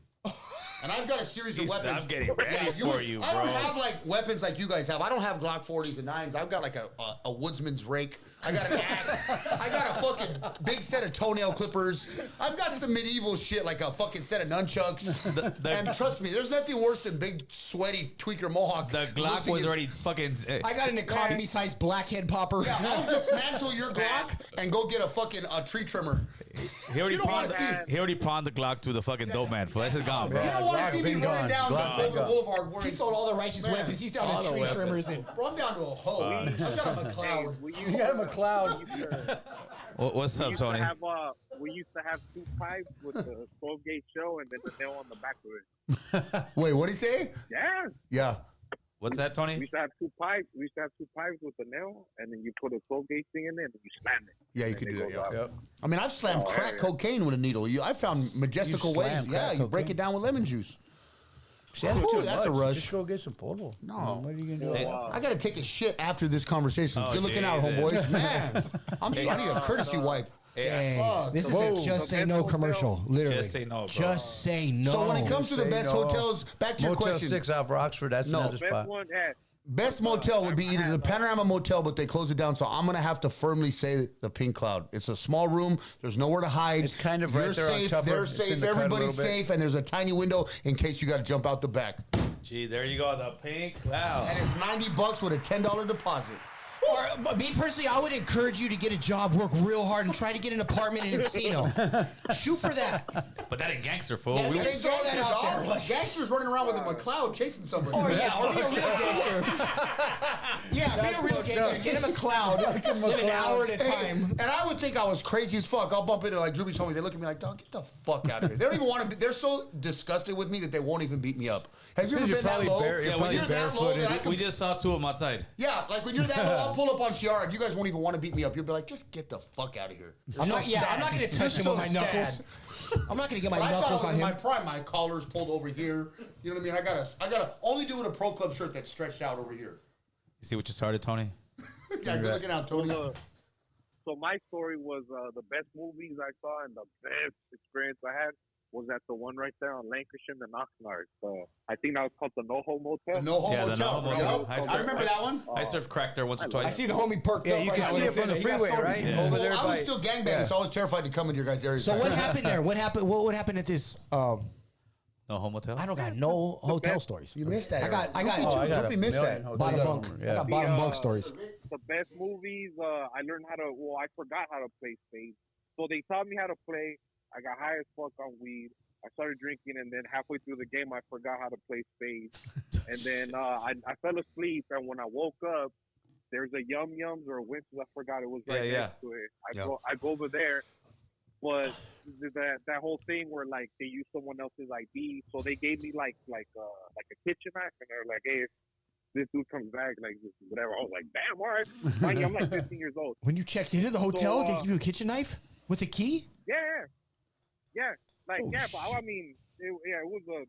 And I've got a series of He said, weapons. "I'm getting ready for you, I don't bro." have like weapons like you guys have. I don't have Glock 40s and 9s. I've got like a woodsman's rake. I got an axe. I got a fucking big set of toenail clippers. I've got some medieval shit like a fucking set of nunchucks. And trust me, there's nothing worse than big, sweaty tweaker mohawk. The Glock was already fucking. I got an economy-sized blackhead popper. Yeah, I'll dismantle your Glock and go get a fucking tree trimmer. He already You don't wanna pawned the Glock to the fucking dope man. That's just gone, bro. You don't want to Glock see me been running gone. down Glock the been gone. boulevard wearing. He sold all the righteous Man, weapons. He's down all to the tree weapons. trimmers and. Bro, I'm down to a hoe. I've got a McLeod. You got a McLeod. What's up, Tony? We used to have 2 pipes with the 12-gauge show and then the nail on the back of it. Wait, what did he say? Yeah. Yeah. What's that, We Tony? used to have 2 pipes. We used to have 2 pipes with the nail, and then you put a 12-gauge thing in there, and then you slam it. Yeah, you And could then do it that. goes Yeah. out. I mean, I've slammed Oh, crack yeah. cocaine with a needle. I found majestical You ways. slam Yeah, crack you break cocaine? it down with lemon juice. See, that's Ooh, too that's a much. rush. Just go get some polvo. No. What are you gonna do? Hey, I got to take a shit after this conversation. Oh, Good looking out, Jesus. homeboys. Man, I need a courtesy wipe. Dang, this is Whoa. a just say The no best commercial. Literally, Just say no, bro. Just say no. So when it comes to the Say best no. hotels, back to your Motel question. 6 off Roxford. That's No. another Best spot. one, yeah. Best motel would be either the Panorama Motel, but they close it down. So I'm gonna have to firmly say the Pink Cloud. It's a small room. There's nowhere to hide. It's kind of You're right there on safe. Tupper. They're It's in safe. the cut a Everybody's little bit. safe, and there's a tiny window in case you got to jump out the back. Gee, there you go. The pink cloud. And it's $90 with a $10 deposit. Or, but me personally, I would encourage you to get a job, work real hard, and try to get an apartment in Encino. Shoot for that. But that ain't gangster, fool. Yeah, We- just throw that out there. Like gangsters running around with a McLeod chasing somebody. Or yeah, or be a real gangster. Yeah, be a real gangster. Get him a cloud. Live an hour at a time. And I would think I was crazy as fuck. I'll bump into like Drewby's homie. They look at me like, dog, get the fuck out of here. They don't even want to be. They're so disgusted with me that they won't even beat me up. Have you ever You're been that probably low? bare- you're When probably you're that low that I barefooted. can we just saw 2 of them outside. Yeah, like when you're that low, I'll pull up on Tiara and you guys won't even want to beat me up. You'll be like, just get the fuck out of here. I'm not gonna touch him with my knuckles. I'm not gonna get my But I thought I knuckles was on in my him. prime. My collar's pulled over here. You know what I mean? I gotta only do it a pro club shirt that's stretched out over here. You see what you started, Tony? Yeah, good looking out, Tony. So my story was the best movies I saw and the best experience I had was at the one right there on Lancashire and Oxnard. I think that was called the NoHo Motel. The NoHo Yeah, the Motel. NoHo Yup. Motel. I remember that one. I served crack there once or twice. the homie perked Yeah, you can see it from the freeway, right? Yeah. Over Well, there I by. was still gangbanging, so I was terrified to come into your guys' area. So what happened there? What happened? What would happen at this? No homotel? I don't got no hotel stories. You missed that. I got Droopy missed that. bottom bunk. I got bottom bunk stories. The best movies, I learned how to, I forgot how to play spades. So they taught me how to play. I got high as fuck on weed. I started drinking, and then halfway through the game, I forgot how to play spades. And then I fell asleep, and when I woke up, there's a Yum Yums or a Winston's. I forgot it was right next to it. I go over there, but that whole thing where like they use someone else's ID, so they gave me like a kitchen knife, and they're like, hey, if this dude comes back, like whatever. I was like, damn, all right. Mind you, I'm like 15 years old. When you checked into the hotel, So, they give you a kitchen knife with a key? Yeah. Like, Oh, but I mean, it was a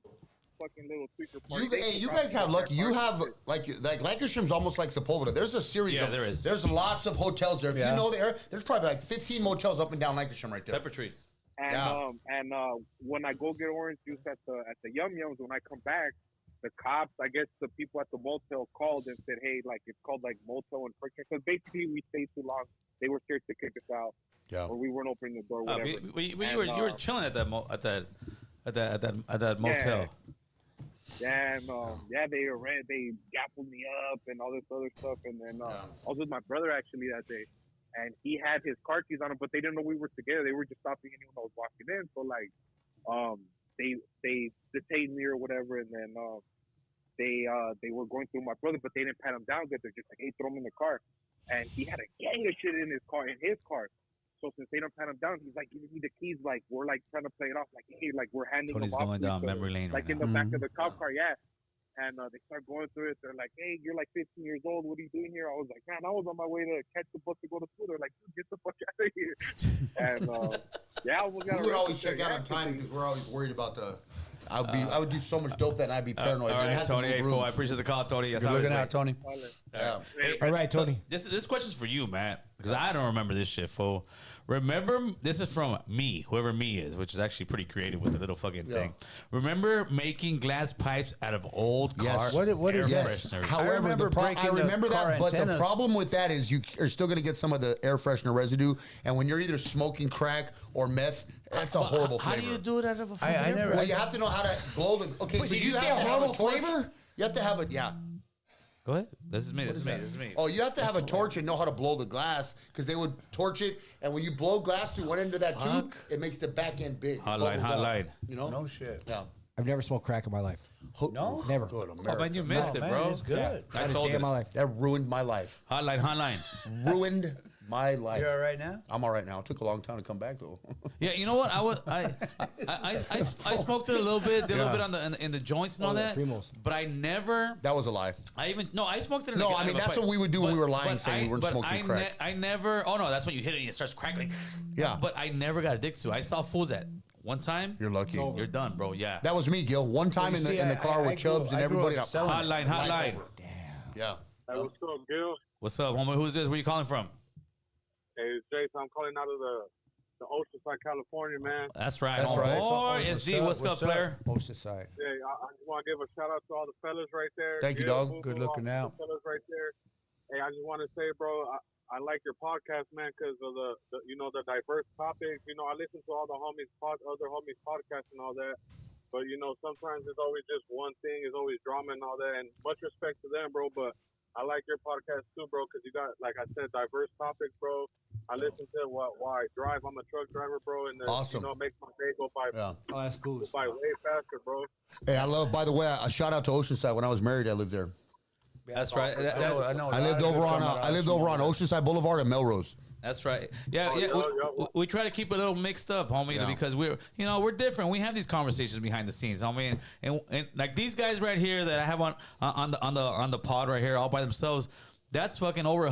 fucking little tweaker party. You guys have lucky. You have like Lancashire's almost like Sepulveda. There's a series. Yeah, of, there is. There's lots of hotels there. If you know the area, there's probably like 15 motels up and down Lancashire right there. Pepper Tree. And when I go get orange juice at the Yum Yums, when I come back, the cops, I guess the people at the motel called and said, hey, like it's called like motel infraction because basically we stayed too long. They were scared to kick us out, or we weren't opening the door. Whatever. You were chilling at that motel. Yeah, and they gappled me up and all this other stuff, and then I was with my brother actually that day, and he had his car keys on him, but they didn't know we were together. They were just stopping anyone that was walking in, so like, they detained me or whatever, and then they were going through my brother, but they didn't pat him down good. They're just like, hey, throw him in the car, and he had a gang of shit in his car. So since they don't pat him down, he's like giving me the keys, like we're like trying to play it off, like hey, like we're handing Tony's them off going to down each other, memory lane like right in now. the back of the cop car, yeah. And they start going through it. They're like, hey, you're like 15 years old. What are you doing here? I was like, man, I was on my way to catch the bus to go to school. They're like, dude, get the fuck out of here. And I almost got We would always check out on time because we're always worried about the. I would do so much dope that and I'd be paranoid. All right, Tony. Hey, I appreciate the call, Tony. You're looking out, Tony. Yeah. All right, Tony. So this question's for you, Matt, because I don't remember this shit, fool. Remember, this is from me, whoever me is, which is actually pretty creative with the little fucking thing. Remember making glass pipes out of old car What is air that? fresheners? However, I remember I remember car that, but the antennas. problem with that is you are still going to get some of the air freshener residue, and when you're either smoking crack or meth, that's a horrible How flavor. do you do it out of a fucking I air never- Well, you have to know how to blow the. Okay, Wait, so did you you say have a to have a horrible torch. flavor? You have to have a Go ahead. This is me. Oh, you have to have a torch and know how to blow the glass because they would torch it, and when you blow glass through one end of that tube, it makes the back end big. It bubbles up, Hotline. You know? No shit. Yeah. I've never smoked crack in my life. No? Never. Good Oh, America. man, you missed it, man, bro. it's good. I Not a sold day it. in my life. That ruined my life. Hotline. Ruined my life. You all right now? I'm all right now. It took a long time to come back though. Yeah, you know what? I smoked it a little bit, did a little bit in the joints and all that. Primos. But I never. That was a lie. I smoked it. In No, the, I mean, out of a that's pipe. what we would do when we were lying, but saying we weren't but smoking crack. I never. Oh no, that's when you hit it and it starts crackling. Yeah. But I never got addicted to it. I saw fools that one time. You're lucky. You're done, bro. Yeah. That was me, Gil. One time you in the see, in the car I with grew- Chubbs and I grew everybody. up selling Hotline. Yeah. Hey, what's up, Gil? What's up, homie? Who's this? Where you calling from? Hey, it's Jason. I'm calling out of the Oceanside, California, man. That's right. That's right. Or SD. What's up, player? Oceanside. Hey, I just want to give a shout out to all the fellas right there. Thank you, Gil, dog. Boo Good Boo, looking all out. the fellas right there. Hey, I just want to say, bro, I like your podcast, man, because of the the diverse topics. You know, I listen to all the other homies podcasts and all that. But sometimes it's always just one thing. It's always drama and all that. And much respect to them, bro. But I like your podcast too, bro, because you got, like I said, diverse topics, bro. I listen to while I drive. I'm a truck driver, bro, and Awesome. it makes my day go by Yeah. Oh, that's cool. go by way faster, bro. Hey, I love. By the way, a shout out to Oceanside. When I was married, I lived there. That's right. I know. I lived over on Oceanside Boulevard and Melrose. That's right. Yeah, Oh, yeah. yeah. We try to keep it a little mixed up, homie, Yeah. because we're different. We have these conversations behind the scenes, homie, and like these guys right here that I have on the pod right here all by themselves. That's fucking over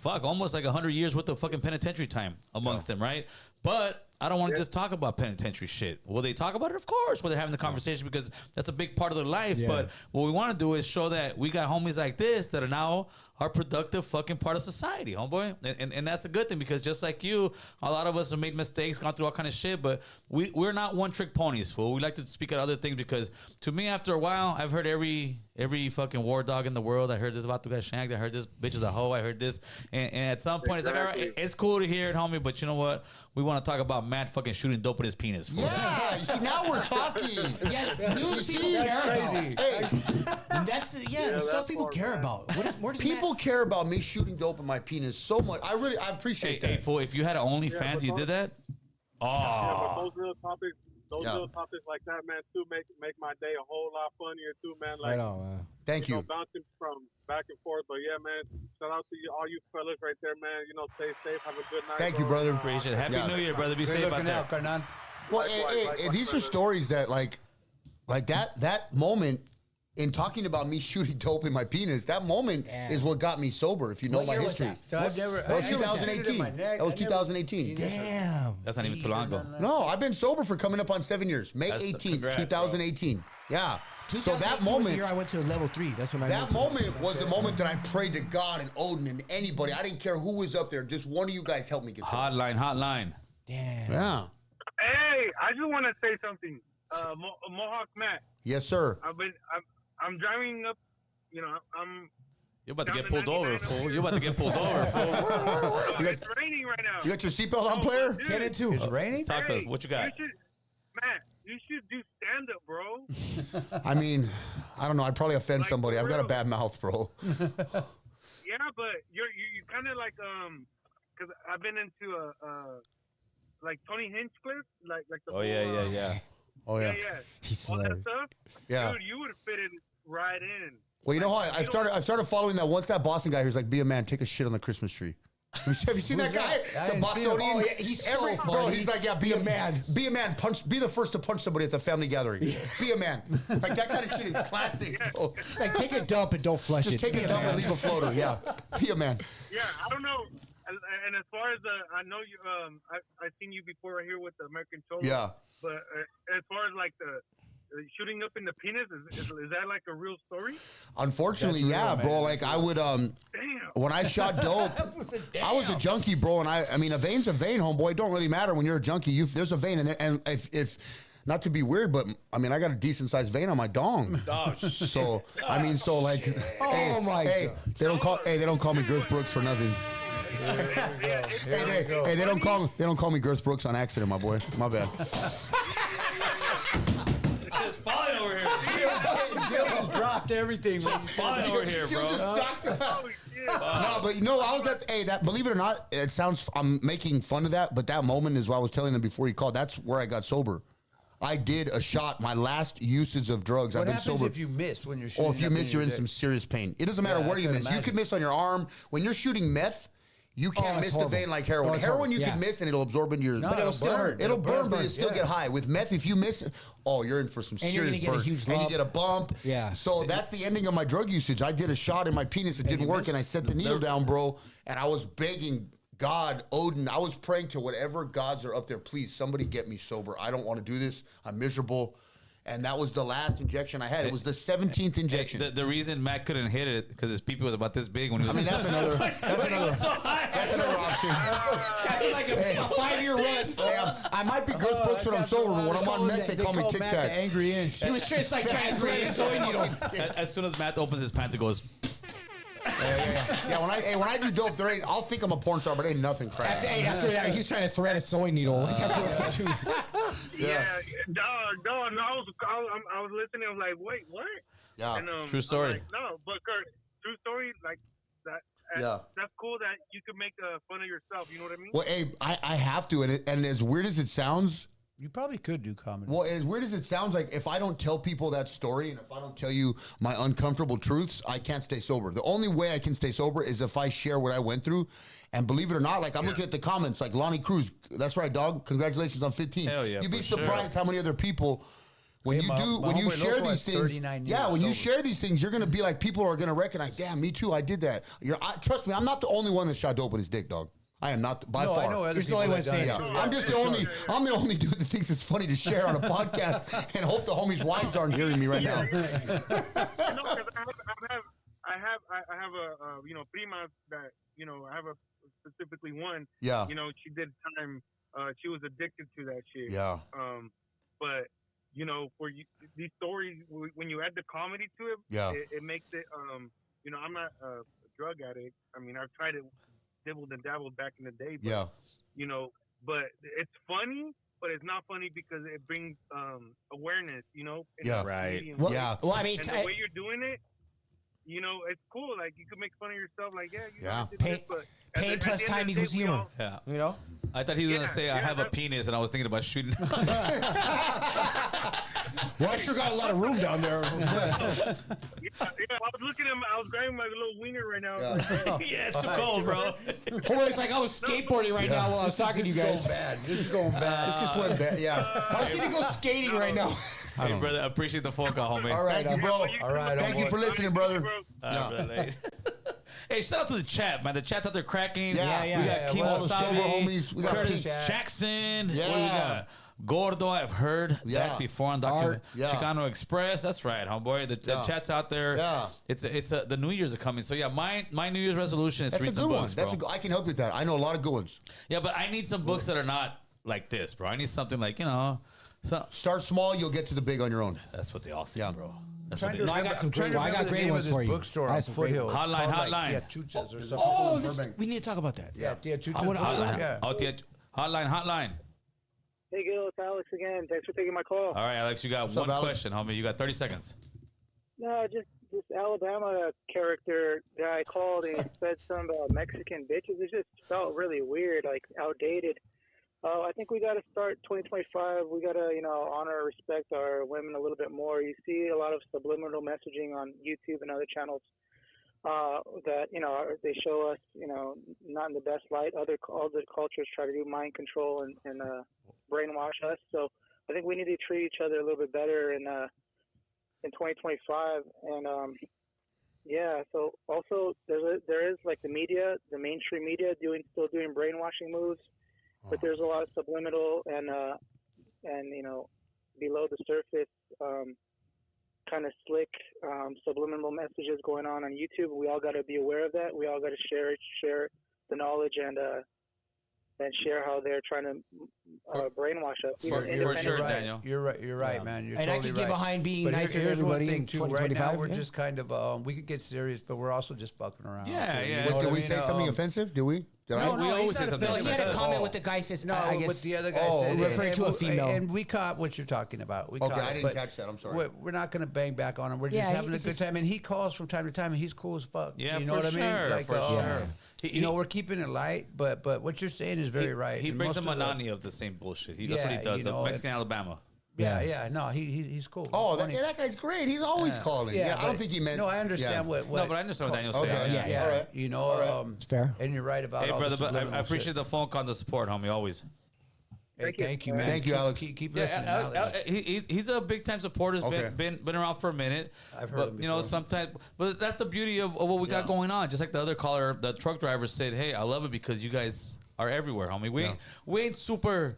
almost like 100 years worth of fucking penitentiary time amongst them, right? But I don't want to just talk about penitentiary shit. Will they talk about it? Of course. Will they having the conversation because that's a big part of their life. Yeah. But what we want to do is show that we got homies like this that are now our productive fucking part of society, homeboy. And that's a good thing because just like you, a lot of us have made mistakes, gone through all kind of shit, but we're not one trick ponies, fool. We like to speak at other things because to me, after a while, I've heard every fucking war dog in the world. I heard this about to get shanked. I heard this bitch is a hoe. I heard this. And at some point, it's like, all right, it's cool to hear it, homie, but you know what? We want to talk about Matt fucking shooting dope with his penis, fool. Yeah, you see, now we're talking. Yeah, news people care crazy. about. Hey, That's the stuff that's people far, care man. about. Where does people care about me shooting dope in my penis so much. I appreciate Hey, that. fool, if you had OnlyFans, but you those- did that? Yeah, but Oh. those real topics, Yeah. real topics like that, man, too, make my day a whole lot funnier too, man. Like, Right on, man. Thank you. bouncing from back and forth. But yeah, man, shout out to all you fellas right there, man. Stay safe. Have a good night. Thank you, bro. brother. Appreciate it. Happy Yeah. New Year, brother. Be Good safe out looking there. out, Carnan. Well, Likewise, these are brother. stories that like that moment in talking about me shooting dope in my penis. That moment Yeah. is what got me sober. If you know What my year was history. that? So I've never. That was I never shot it in 2018. my neck. That was I never- 2018. Damn. That's not even too long ago. No, I've been sober for coming up on 7 years. May That's 18th, congrats, 2018. Yeah. So that 2018 was the moment, year I went to level 3. That's when I that moved to- moment was the moment that I prayed to God and Odin and anybody. I didn't care who was up there. Just one of you guys helped me get sober. Hotline. Damn. Yeah. Hey, I just want to say something. Mohawk Matt, Yes, sir. I've I'm driving up. You know, I'm. You're about to down get pulled over, 99 fool. You're about to get pulled over, fool. It's raining right now. You got your seatbelt on, player? Dude, 10 and 2. It's raining. Talk to us. What you got? Matt, you should do stand up, bro. I mean, I don't know. I'd probably offend Like, somebody. I've got a bro. bad mouth, bro. Yeah, but you kind of like because I've been into like Tony Hinchcliffe, like the Oh whole, yeah. Oh, yeah. yeah. He's All that hilarious. stuff. Yeah. Dude, you would fit it right in. Well, you know how I've started following that. Once that Boston guy who's like, be a man, take a shit on the Christmas tree. Have you seen that guy? I The didn't see him. Bostonian. Oh, yeah, he's so Bro, funny. he's like, yeah, be a man. Be a man. Punch. Be the first to punch somebody at the family gathering. Be a man. Like that kind of shit is classic, bro. It's like take a dump and don't flush Just it. take a dump and leave a floater. Yeah. Be a man. Yeah, I don't know. And as far as I know you, I've seen you before right here with the American Cholo. Yeah. But as far as like the shooting up in the penis, is that like a real story? Unfortunately, yeah, bro. Like I would, Damn. when I shot dope, I was a junkie, bro. And I mean, a vein's a vein, homeboy. It don't really matter when you're a junkie. There's a vein in there. And if not to be weird, but I mean, I got a decent sized vein on my dong. Oh shit. So I mean, so like, hey, Oh, my hey, God. they don't call me Girth Brooks for nothing. Hey, they don't call me Girth Brooks on accident, my boy. My bad. It's fine over here. Gil just dropped everything. Man. It's fine over here, You bro. just knocked it out. Holy shit. No, but you know, I was at that. Believe it or not, it sounds I'm making fun of that, but that moment is what I was telling him before he called. That's where I got sober. I did a shot. My last usage of drugs. What I've been happens sober. if you miss when you're shooting? Oh, if you up miss, you're in your some dick? serious pain. It doesn't matter Yeah, where I you can miss. You imagine. could miss on your arm. When you're shooting meth, you can't that's miss horrible. the vein like heroin. Oh, it's Heroin, horrible. you Yeah. can miss and it'll absorb into your. No, But it'll still hurt. It'll burn, but you burn, still yeah. get high. With meth, if you miss, oh, you're in for some And you're serious gonna get a burn. huge And you lump. get a bump. Yeah. So that's the ending of my drug usage. I did a shot in my penis. It didn't work, and I set the needle down, bro. And I was begging God, Odin. I was praying to whatever gods are up there. Please, somebody get me sober. I don't want to do this. I'm miserable. And that was the last injection I had. It was the 17th injection. The reason Matt couldn't hit it because his peepee was about this big when he was. I mean, that's another. That's another option. That's like a 5-year run. Hey, I might be Girth Brooks when I'm sober, but when I'm on meth, they call me Tic Matt the Tac. Angry Inch. He was just like trying to thread a sewing needle. As soon as Matt opens his pants, it goes. Yeah, when I do dope, I'll think I'm a porn star, but ain't nothing crap. After that, he was trying to thread a sewing needle. Like after Yeah, dog. No, I was listening. I was like, wait, what? Yeah, And, True I'm story. like, no, but Kurt, true story. Like that. Yeah. That's cool that you could make fun of yourself. You know what I mean? Well, hey, I have to, and as weird as it sounds, You probably could do comedy. well, as weird as it sounds, like if I don't tell people that story and if I don't tell you my uncomfortable truths, I can't stay sober. The only way I can stay sober is if I share what I went through. And believe it or not, like I'm looking at the comments, like Lonnie Cruz. That's right, dog. Congratulations on 15. Hell yeah, You'd be for sure. surprised how many other people. When Hey, you my- do, my when you homeboy share Loco these has things, 39 yeah, years when you sober. share these things, you're gonna be like, people are gonna recognize, damn, me too, I did that. Trust me, I'm not the only one that shot dope with his dick, dog. I am not by No, far. I know other You're the people only that one done saying it it. Yeah, too. I'm just the only. I'm the only dude that thinks it's funny to share on a podcast, and hope the homies' wives aren't hearing me right now. No, because I have a prima that I have a specifically one. Yeah, She did time. She was addicted to that shit. yeah, But for you, these stories, when you add the comedy to it, yeah, it makes it. I'm not a drug addict. I mean, I've tried it, dibbled and dabbled back in the day. But, yeah. But it's funny. But it's not funny because it brings awareness. in Yeah. the Right. community and well, Yeah. well, I mean, and the way you're doing it, it's cool. Like you could make fun of yourself. Like Yeah. I did Pain- this, but pain at plus the end time of the equals day, we humor. all- Yeah. you know. I thought he was gonna Yeah, say I yeah, have a that's- penis, and I was thinking about shooting. Well, I sure got a lot of room down there. Yeah, I was looking at I was grabbing my little wiener right now. Yeah. Yeah, it's too cold, bro. Or it's like I was skateboarding right now while I was talking to you guys. This is going bad. It's just went bad. Yeah. I was gonna go skating right now. Hey, brother, I appreciate the phone call, homie. All right, Thank you, bro. All right, Thank you for listening, brother. Bro. All right, brother. Hey, shout out to the chat, man. The chat's out there cracking. Yeah, yeah, We yeah. got Kim All the sober Wasabi, homies. We got Curtis Pete. Jackson. Yeah. What do we got? Gordo, I've heard Yeah. back before on Art. Yeah. Chicano Express. That's right, homeboy. The Yeah. chat's out there. Yeah. It's the New Year's are coming. So yeah, my New Year's resolution is to That's a read good some one. books, bro. I can help you with that. I know a lot of good ones. Yeah, but I need some books that are not like this, bro. I need something like so. Start small, you'll get to the big on your own. That's what they all say, Yeah. bro. Trying to No, I got remember- some I'm trying great to ones. I got remember the great name of ones this for you. Bookstore I on have some great Foothills. ones. It's called, Hotline. Like, Chuchas or something. Oh, Burbank. we need to talk about that. Yeah, Chuchas. I wanna- Hotline. Yeah. Hotline. Hey, Gil, it's Alex again. Thanks for taking my call. All right, Alex, you got What's up, one Alex? question, homie. You got 30 seconds. No, just this Alabama character guy called and he said something about Mexican bitches. It just felt really weird, like outdated. I think we got to start 2025. We got to, honor and respect our women a little bit more. You see a lot of subliminal messaging on YouTube and other channels that, they show us, not in the best light. Other cultures try to do mind control and brainwash us. So I think we need to treat each other a little bit better in 2025. And so also there is like the media, the mainstream media still doing brainwashing moves, but there's a lot of subliminal and below the surface kind of slick subliminal messages going on YouTube. We all got to be aware of that. We all got to share the knowledge and share how they're trying to brainwash us. For sure, Right. Daniel. You're right, man. You're And I totally can get right. behind being But nicer to here's one everybody thing in too. Right now, 2025. we're Yeah. just kind of we could get serious, but we're also just fucking around. Yeah, too, you yeah. know What, what did I we mean? say something offensive? Did we? Did I? No, We no, always he's say not something Well, he had offensive a at comment all. with the guy says, No, I guess. what the other guy Oh, said, okay. Referring to a female. and we caught what you're talking about. We Okay, caught I it, didn't but catch that. I'm sorry. We're not going to bang back on him. We're just Yeah, having a he's good just- time, and he calls from time to time, and he's cool as fuck. Yeah, you know for what I mean? sure, Like, for sure. we're keeping it light, but what you're saying is very right. He And brings the most of the- monotony of the same bullshit. That's what he Yeah, does. you The know, Mexican Alabama. Yeah. No, he's cool. Oh, Funny. that guy's great. He's always calling. Yeah, I don't but- think he meant. No, I understand yeah. what. No, but I understand what Daniel's saying. Okay, yeah. All right. You know, All right. It's fair. and you're right about Hey, all brother, the but I subliminal appreciate shit. the phone call and the support, homie. Always. Hey, thank you, man. Thank you, Alex. Keep listening. Alex. He's a big time supporter. He's Okay. been around for a minute. I've heard but him you know before. sometimes. But that's the beauty of what we got going on. Just like the other caller, the truck driver said, "Hey, I love it because you guys are everywhere, homie. We ain't super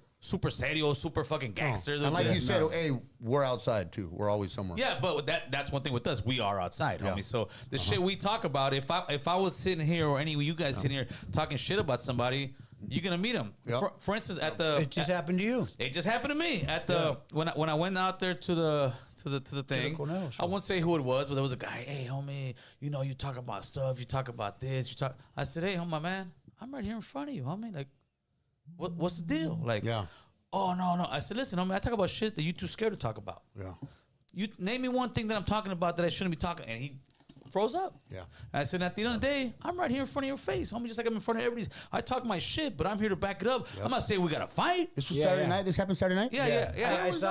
serio, super fucking gangsters." And like Yeah. you said, hey, we're outside too. We're always somewhere. Yeah, but that's one thing with us. We are outside, homie. So the shit we talk about, if I was sitting here or any of you guys sitting here talking shit about somebody, you're gonna meet them. Yeah. For instance, at the It just happened to you. it just happened to me at the when I went out there to the thing. Cornell show. I won't say who it was, but there was a guy. Hey, homie, you talk about stuff. You talk about this. You talk. I said, hey, my man, I'm right here in front of you, homie. Like, what's the deal? Like, Yeah. Oh no. I said, listen, homie, I talk about shit that you too scared to talk about. Yeah. You name me one thing that I'm talking about that I shouldn't be talking, and he froze up. Yeah. And I said, at the end of the day, I'm right here in front of your face, homie, just like I'm in front of everybody's. I talk my shit, but I'm here to back it up. I'm not saying we gotta fight. This was Saturday night. This happened Saturday night. Yeah.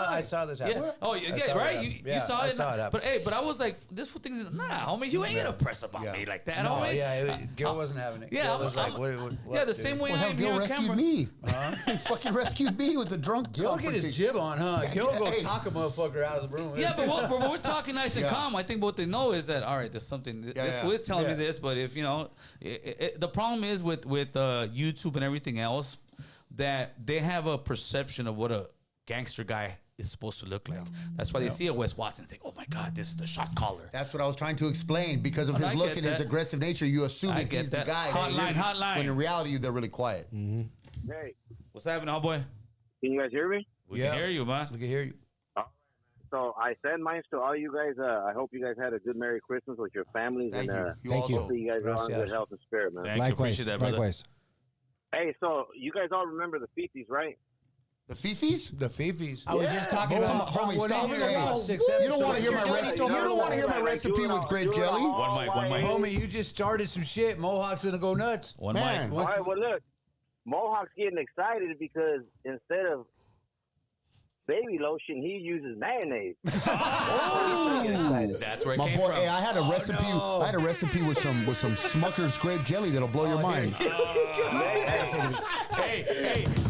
I saw this happen. Yeah. Oh, yeah, I yeah, saw right. it You happen. Yeah, saw I it. saw it happen. But hey, but I was like, this thing is nah, homie. You ain't gonna press about me like that, No, homie. yeah, Gil wasn't having it. Yeah, Gil I'm- was like, I'm- what, yeah, the dude? same way Well, hell, I'm Gil here on rescued camera. me. He fucking rescued me with the drunk. Gil get his confrontation. jib on, huh? Gil go Hey. talk a motherfucker out of the room. Yeah, but we're talking nice and Yeah. calm. I think what they know is that all right, there's something. This yeah. fool is telling me Yeah. this, but if the problem is with YouTube and everything else that they have a perception of what a gangster guy is supposed to look like. That's why they see a Wes Watson and think, oh my God, this is the shot caller. That's what I was trying to explain. Because of I his look get and his that. aggressive nature, you assume I that get he's that. the guy. Hotline. When in reality, they're really quiet. Hey, What's happening, homeboy? can you guys hear me? We Yeah. can hear you, man. We can hear you. So I send mine to all you guys. I hope you guys had a good Merry Christmas with your families, Thank and you. You Thank also. hopefully you guys are on Gracias. good health and spirit, man. Thank you. Likewise. Appreciate that, brother. Likewise. Hey, so you guys all remember the Fifis, right? The Fifis? The Fifis. I was just talking Come about. on, homie, what stop. do you Hey, know? you don't want to hear my You're recipe. doing You don't want to hear my Like, recipe doing with all- grape doing jelly. all One mic, one white. mic. Homie, you just started some shit. Mohawk's gonna go nuts. One Man. mic. All right, well, look, Mohawk's getting excited because instead of baby lotion, he uses mayonnaise. That's where it My came boy, from. hey, I had a recipe. no. I had a recipe with some Smucker's grape jelly that'll blow your mind. Hey,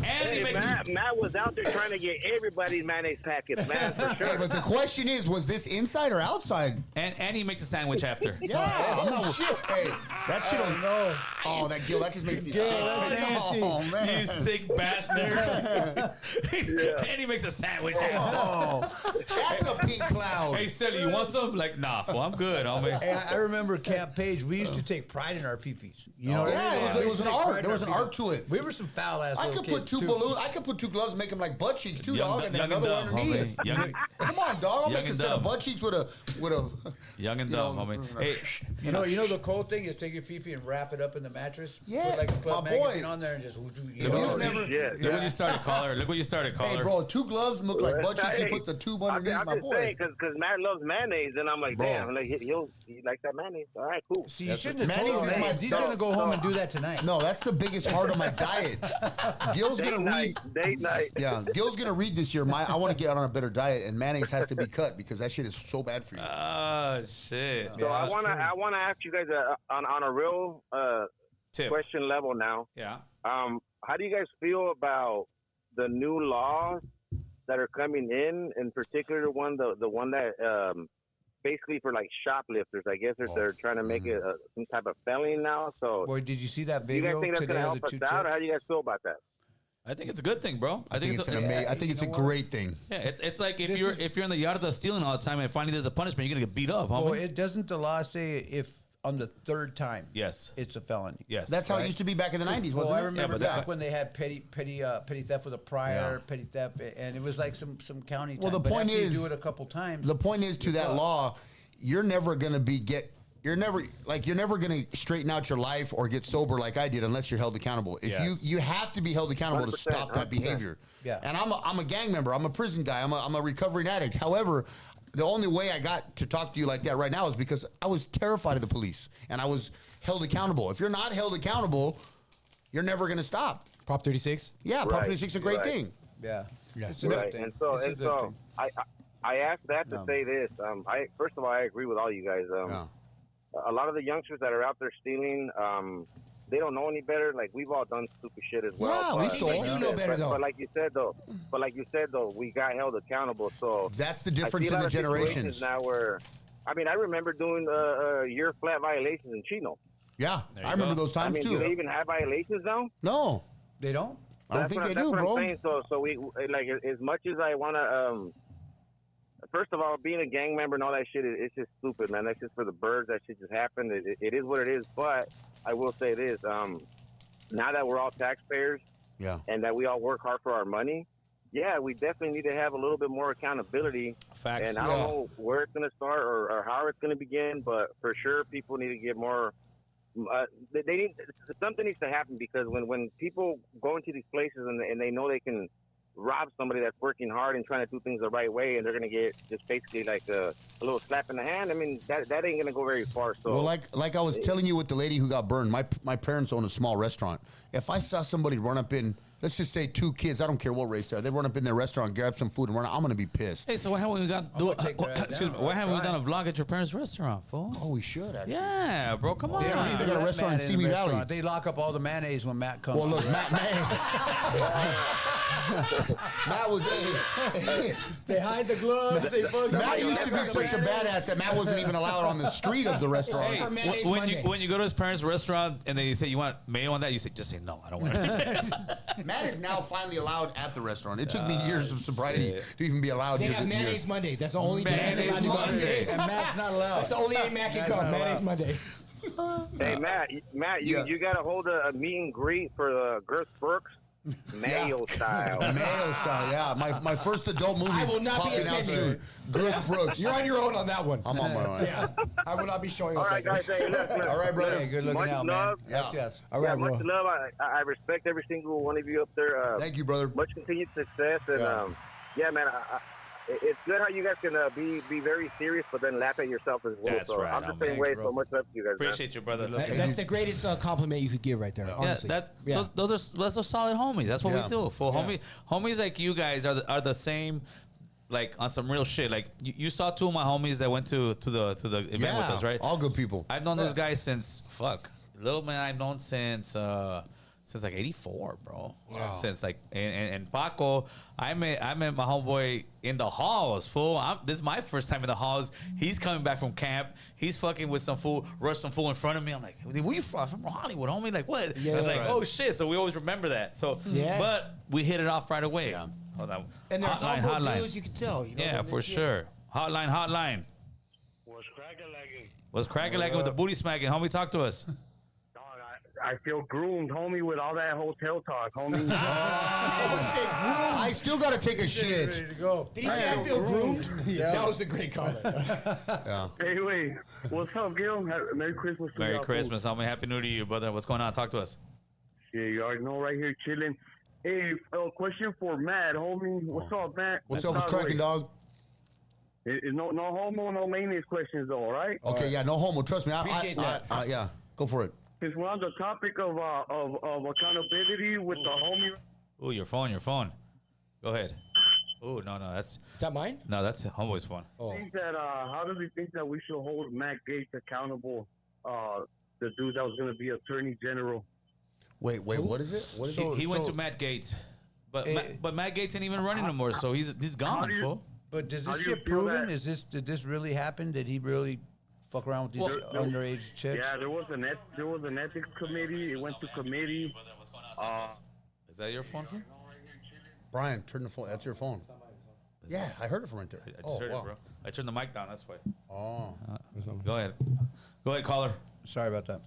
Andy Hey, makes Matt was out there trying to get everybody's mayonnaise packets, man, for Hey, sure. but the question is, was this inside or outside? and he makes a sandwich after. Yeah, I'm not, hey, that shit on. No. Oh, that Gil, that just makes me sick. that's nasty. Oh You man. sick bastard. And he makes a sandwich. Oh, that's a pink cloud. Hey, Sally, you want some? Like, nah, fool, I'm good, homie. Hey, I remember Camp Page. We used to take pride in our fifis. You know what I mean? Yeah, it was an art. There was an art to it. We were some foul ass. I little could put kids, two too. balloons. I could put two gloves, make them like butt cheeks too, dog, and then young and another dumb, one underneath. homie. Young, Come on, dog. I'll Young make a and set of dumb. butt cheeks with a young and you dumb, know, homie. Hey, You know the cold thing is take your fifi and wrap it up in the mattress. Yeah, put like a my club boy. magazine on there and just. You If know, you've never, Shit. look what you started, caller. Look what you started, caller. hey, bro, two gloves look like butt cheeks. You Hey, put the tube I'm underneath, my just boy. saying, because Matt loves mayonnaise, and I'm like, Bro. damn, like he likes that mayonnaise. All right, cool. See, you shouldn't have told Mayonnaise is him. my He's stuff. gonna go home and do that tonight. No, that's the biggest part of my diet. Gil's Date gonna night, read. date night. Yeah, Gil's gonna read this year. I want to get on a better diet, and mayonnaise has to be cut because that shit is so bad for you. Oh, shit. So I wanna ask you guys on a real Tip. question level now. Yeah. How do you guys feel about the new laws that are coming in particular the one that basically for like shoplifters? I guess they're trying to make it some type of felony now. So Boy, did you see that do you video guys think that's today gonna of help the us two out, or how chicks? do you guys feel about that? I think it's a good thing, bro. I think it's an amazing. I think it's a great thing. Yeah, it's like if you're in the yard stealing all the time and finally there's a punishment, you're gonna get beat up, homie. Well, it doesn't the law say if on the third time Yes. it's a felony? Yes. That's how it used to be back in the '90s, Well, wasn't I it? remember but back that- when they had petty theft with a prior, petty theft, and it was like some county. Well, time. the But point after you is- do it a couple times. The point is to that law, you're never gonna you're never gonna straighten out your life or get sober like I did unless you're held accountable. If Yes. you have to be held accountable to 100%, stop that 100%. behavior. Yeah. And I'm a gang member. I'm a prison guy. I'm a recovering addict. However, the only way I got to talk to you like that right now is because I was terrified of the police and I was held accountable. If you're not held accountable, you're never gonna stop. Prop 36. Yeah, Prop Right, 36 is a great right. thing. yeah, Yeah. it's a good Right, thing. and so It's a and good so thing. I asked that to No. say this. I first of all, I agree with all you guys. Yeah. A lot of the youngsters that are out there stealing, they don't know any better. Like we've all done stupid shit as well. Yeah, we but- stole. like You you know said- better, though. But like you said though, we got held accountable. So That's the I difference see a in lot the of situations generations. now where, I mean, I remember doing year flat violations in Chino. Yeah, There you I remember go. those I times mean, too. do they even have violations now? No, They don't. I don't think they do, that's bro. what I'm saying. So we like as much as I want to. First of all, being a gang member and all that shit, it's just stupid, man. That's just for the birds. That shit just happened. It is what it is. But I will say this: now that we're all taxpayers Yeah. and that we all work hard for our money, yeah, we definitely need to have a little bit more accountability. Facts. And I don't know where it's going to start or how it's going to begin, but for sure, people need to get more. They need something needs to happen because when people go into these places and they know they can rob somebody that's working hard and trying to do things the right way, and they're gonna get just basically like a little slap in the hand. I mean, that ain't gonna go very far. So, Well, like I was telling you with the lady who got burned, my parents own a small restaurant. If I saw somebody run up in, let's just say two kids, I don't care what race they are, they run up in their restaurant, grab some food, and run out, I'm gonna be pissed. Hey, so why haven't we gonna take their ass excuse me? down. Why I'll haven't we try. done a vlog at your parents' restaurant, fool? Oh, we should actually. Yeah, bro, come on. They don't They even got a let restaurant Matt in the Simi Valley. restaurant. They lock up all the mayonnaise when Matt comes. Well, look, Matt was they hide the gloves. They fucking. Matt used to be such a badass that Matt wasn't even allowed on the street of the restaurant. Hey, For mayonnaise when Monday. you go to his parents' restaurant and they say you want mayo on that, you say just say no, I don't want it. Matt is now finally allowed at the restaurant. It took me years of sobriety shit. to even be allowed. They years have and years. mayonnaise Monday. That's the only day Mayonnaise Matt's allowed to go. Monday. And Matt's not allowed. That's the only day Matt can That's come. not Mayonnaise allowed. Monday. hey Matt, you got to hold a meet and greet for Girth Brooks, Mayo style. Mayo style, yeah. My first adult movie. I will not be popping out attending. soon. Girth Brooks. You're on your own on that one. I'm on my own. Yeah, I will not be showing All up. right, that guys. Hey, look. All right, brother. Hey, good looking Much out, man. love. Yes, Yeah. yes. All right, much bro. love. I respect every single one of you up there. Thank you, brother. Much continued success, and Yeah. man, it's good how you guys can be very serious, but then laugh at yourself as well. That's so right, I'm the homie. same Thanks, way. bro. So much love to you guys. man. Appreciate you, brother. That's the greatest compliment you could give right there. Yeah, Honestly. Yeah. those are solid homies. That's what Yeah. we do. For homies like you guys are the same. Like on some real shit. Like you saw two of my homies that went to the event with us, right? All good people. I've known those guys since Little Man I've known since like '84, bro. Wow. Since like and Paco, I met my homeboy in the halls, fool. This is my first time in the halls. He's coming back from camp. He's fucking with some fool, rushed some fool in front of me. I'm like, where you from? I'm from Hollywood, homie. Like what? Yeah. I was like, Right. oh shit. So we always remember that. So Yeah. but we hit it off right away. Hold on. And they're Hotline, humble hotline. dudes, you can tell. You know, Yeah, they're for legit. sure. Hotline, hotline. What's cracking like? What's cracking like with the booty smacking? Homie, talk to us. Dog, I feel groomed, homie, with all that hotel talk, homie. I still got to take a shit. Did he say I feel groomed? That was a great comment. Yeah. Hey, wait. What's up, Gil? Merry Christmas to Merry y'all, Christmas, homie. Happy New Year to you, brother. What's going on? Talk to us. too. Yeah, you already know, right here chilling. Hey, question for Matt, homie. What's up, Matt? What's up? What's cracking, dog? No homo, no maintenance questions, though, all right? Okay, yeah, no homo. Trust me. Appreciate that. Yeah, go for it. Since we're on the topic of accountability with the homie, Ooh, your phone. Go ahead. Ooh, no, that's Is that mine? homeboy's phone. think that how do we think that we should hold Matt Gaetz accountable? The dude that was going to be Attorney General. Wait, what is it? What is it? He went to Matt Gaetz, but Matt Gaetz ain't even running no more, so he's gone, do you- fool. But does How this do you shit feel proven? that- Did this really happen? Did he really fuck around with these underage chicks? Yeah, there was an ethics committee. It went to committee. What's going on? Is that your phone? Brian, turn the phone. That's your phone. Yeah, I heard it from right there. I just heard it, bro. I turned the mic down. That's why. Oh. Go ahead. Go ahead, caller. Sorry about that.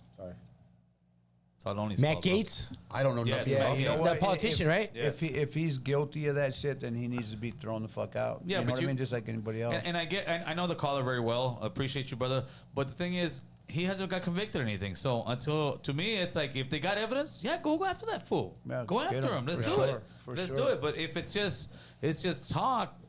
It's all only Matt Gaetz? I don't know Yes, nothing yeah, about you know that. what? That politician, right? Yes. If he's guilty of that shit, then he needs to be thrown the fuck out. Yeah, you know but what I mean? Just like anybody else. And I know the caller very well. I appreciate you, brother. But the thing is, he hasn't got convicted or anything. So to me, it's like if they got evidence, yeah, go after that fool. Yeah, Go get after him, him. Let's for do sure, it. for Let's sure. do it. But if it's just talk,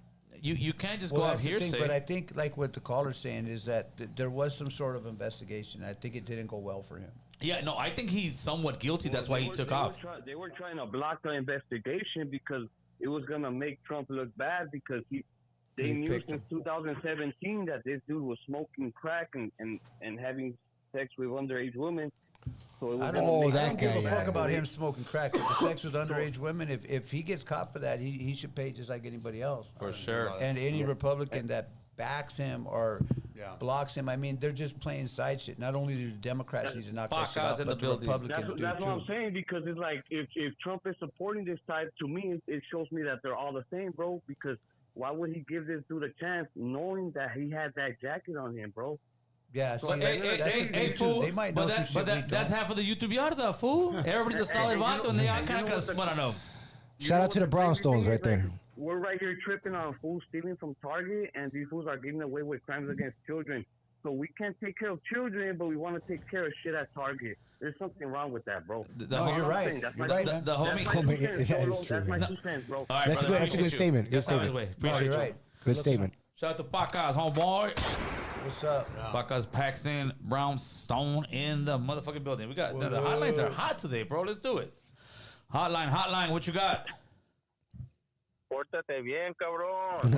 you can't just Well, go out that's the hearsay. thing, but I think like what the caller's saying is that there was some sort of investigation. I think it didn't go well for him. Yeah, no, I think he's somewhat guilty. That's why he took off. They were trying to block the investigation because it was gonna make Trump look bad because they He knew picked since 2017 that this dude was smoking crack and having sex with underage women. So it was I gonna don't, make that I don't give guy, a fuck yeah. about him smoking crack. If the sex with underage women, if he gets caught for that, he should pay just like anybody else. For sure. And any Republican that backs him or Yeah. blocks him, I mean, they're just playing side shit. Not only do the Democrats need to knock that shit Pacas out, in the but the building. Republicans do That's too. what I'm saying because it's like if Trump is supporting this type, to me it shows me that they're all the same, bro. Because why would he give this dude a chance knowing that he had that jacket on him, bro? Yeah, see, But that's the thing, too. fool. They might know some shit we that's don't. half of the YouTube yarda, fool. Everybody's a solid vato, and they all kind of smut on them. Shout out to the brownstones right there. We're right here tripping on fools stealing from Target, and these fools are getting away with crimes against children. So we can't take care of children, but we want to take care of shit at Target. There's something wrong with that, bro. No, you're right. That's You're my right, two- man. The homie. that's my two Yeah, cents, that Solo. is true, That's my man. 2 cents, bro. All right, That's brother, a good appreciate you. statement. Good Get out of his statement. way. No, Appreciate you're you. right. Good statement. Shout out to Pacas, homeboy. What's up? Pacas, Paxton, Brownstone in the motherfucking building. We got the hotlines are hot today, bro. Let's do it. Hotline, what you got? Pórtate bien, cabrón.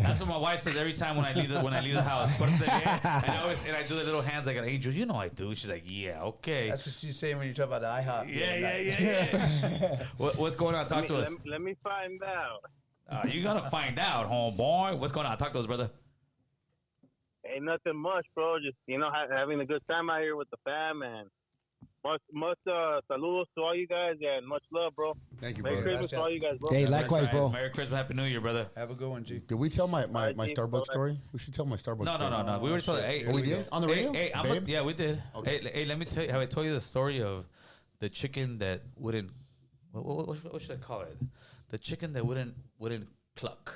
That's what my wife says every time when I leave the house. Pórtate bien. And I do the little hands like an angel. You know I do. She's like, yeah, okay. That's what she's saying when you talk about the IHOP. Yeah. What's going on? Talk to us. Let me find out. You're gonna find out, homeboy. What's going on? Talk to us, brother. Ain't nothing much, bro. Just, having a good time out here with the fam, and much saludos to all you guys, and much love, bro. Thank you, Merry brother. Christmas to all you guys, bro. Hey, likewise, That's right. bro. Merry Christmas, Happy New Year, brother. Have a good one, G. Did we tell my Alright, Starbucks bro. story? We should tell my Starbucks story. No. We already told it. Hey, Oh, we did? On the radio? Hey, Babe? yeah, we did. Okay. Hey, let me tell you. Have I told you the story of the chicken that wouldn't? What should I call it? The chicken that wouldn't cluck.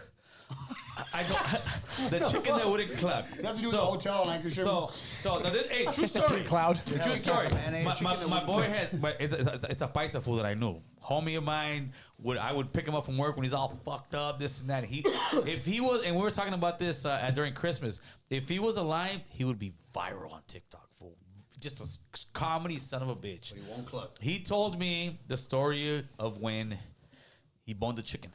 I don't. The chicken that wouldn't cluck. You have to do with the hotel and Anchorage. So no, hey, true story. Cloud. True story. mayonnaise, My boy had, but it's a paisa fool that I knew. Homie of mine I would pick him up from work when he's all fucked up, this and that. If he was, and we were talking about this during Christmas. If he was alive, he would be viral on TikTok. Fool, just a comedy son of a bitch. But he won't cluck. He told me the story of when he boned the chicken.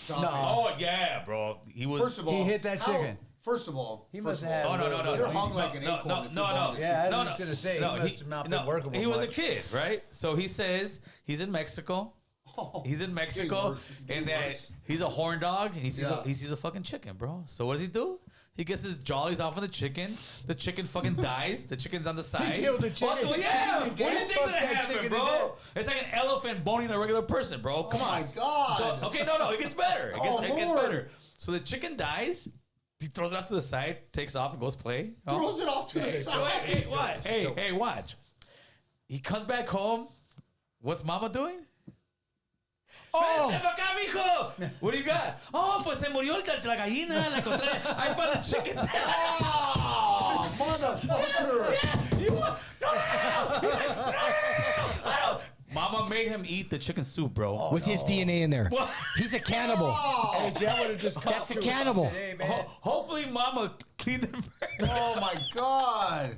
No. Oh yeah, bro. He was. First of all, He hit that how- chicken. First of all, He first must of have all, had- Oh, no. They're hung like an acorn. No. if you're balding. Yeah, I was just gonna say, he must have not been working with He was a much. kid, right? So he says he's in Mexico. He's in Mexico, worse. It's getting and then worse. he's a horn dog, and he Yeah. sees a fucking chicken, bro. So what does he do? He gets his jollies off on the chicken. The chicken fucking dies. The chicken's on the side. killed the chicken. Fuck, well, The yeah. chicken What do you again? think's Fuck gonna that happen, chicken bro? It's like an elephant boning a regular person, bro. Come on. my God. So, okay, no, it gets better. It gets, Oh, it gets Lord. better. So the chicken dies. He throws it off to the side, takes off, and goes play. Oh. Throws it off to the So, side. hey, what? Hey, watch. He comes back home. What's mama doing? Oh. Vente pa' acá, mijo. What do you got? Oh, pues se murió la gallina. La encontré. I found a chicken. Oh, motherfucker. You want? No. He's like, no. I don't. Mama made him eat the chicken soup, bro. With his DNA in there. What? He's a cannibal. Hey, Jay would have just That's a cannibal. Hopefully, mama cleaned it. Oh my God.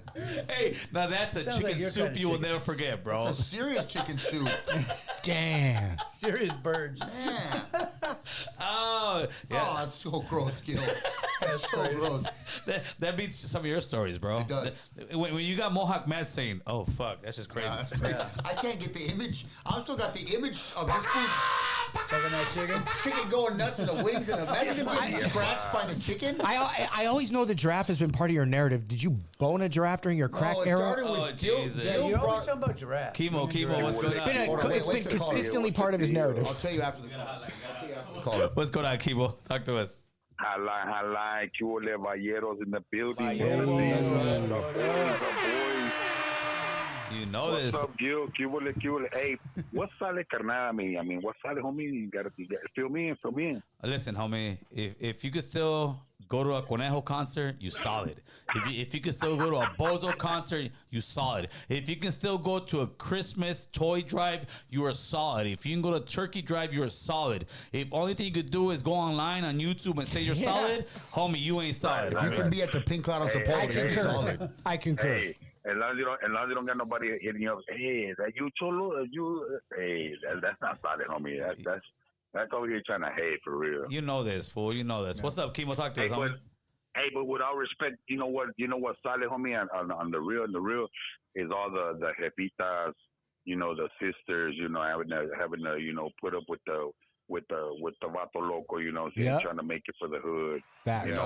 Hey, now that's a Sounds chicken like your soup kind of you will chicken. never forget, bro. It's a serious chicken soup. Damn. Serious birds. Man. Oh, yeah. Oh, that's so gross, Gil. That's so gross. That beats some of your stories, bro. It does. When you got Mohawk Matt saying, "Oh fuck, that's just crazy." Yeah, that's crazy. I can't get the image. I've still got the image of his food. Fucking that chicken. Chicken going nuts in the wings, and imagine him getting scratched by the chicken. I always know the giraffe has been part of your narrative. Did you bone a giraffe during your crack No, it era? started Oh, with Gil. Jesus. Yeah, Gil you always brought. talking about giraffe. Chemo, what's going It's been, on? Hold on, wait, it's wait been till the caller. consistently part of his narrative. I'll tell you after the caller. What's going on, Chemo? Talk to us. Highlight, Cuba Valleros in the building. You know What's this. up, Gil? Cuba. Hey, what's sale carnada mean? I mean, what's sale, homie? You gotta fill me in. Listen, homie, if you could still go to a Conejo concert, you solid. If you can still go to a Bozo concert, you solid. If you can still go to a Christmas toy drive, you are solid. If you can go to Turkey Drive, you're solid. If only thing you could do is go online on YouTube and say you're solid, homie, you ain't solid. If you can be at the Pink Cloud on Hey, Sepulveda, I you're concur. solid. I concur. Hey, as long as you don't got nobody hitting you up, hey, is that you, Cholo? Hey, that's not solid, homie. That's over here trying to hate for real. You know this, fool. You know this. What's up, Chemo? Talk to us, homie. But with all respect, you know what solid, homie, on the real is all the jefitas, the sisters, having to put up with the vato loco, Yep. trying to make it for the hood. Facts.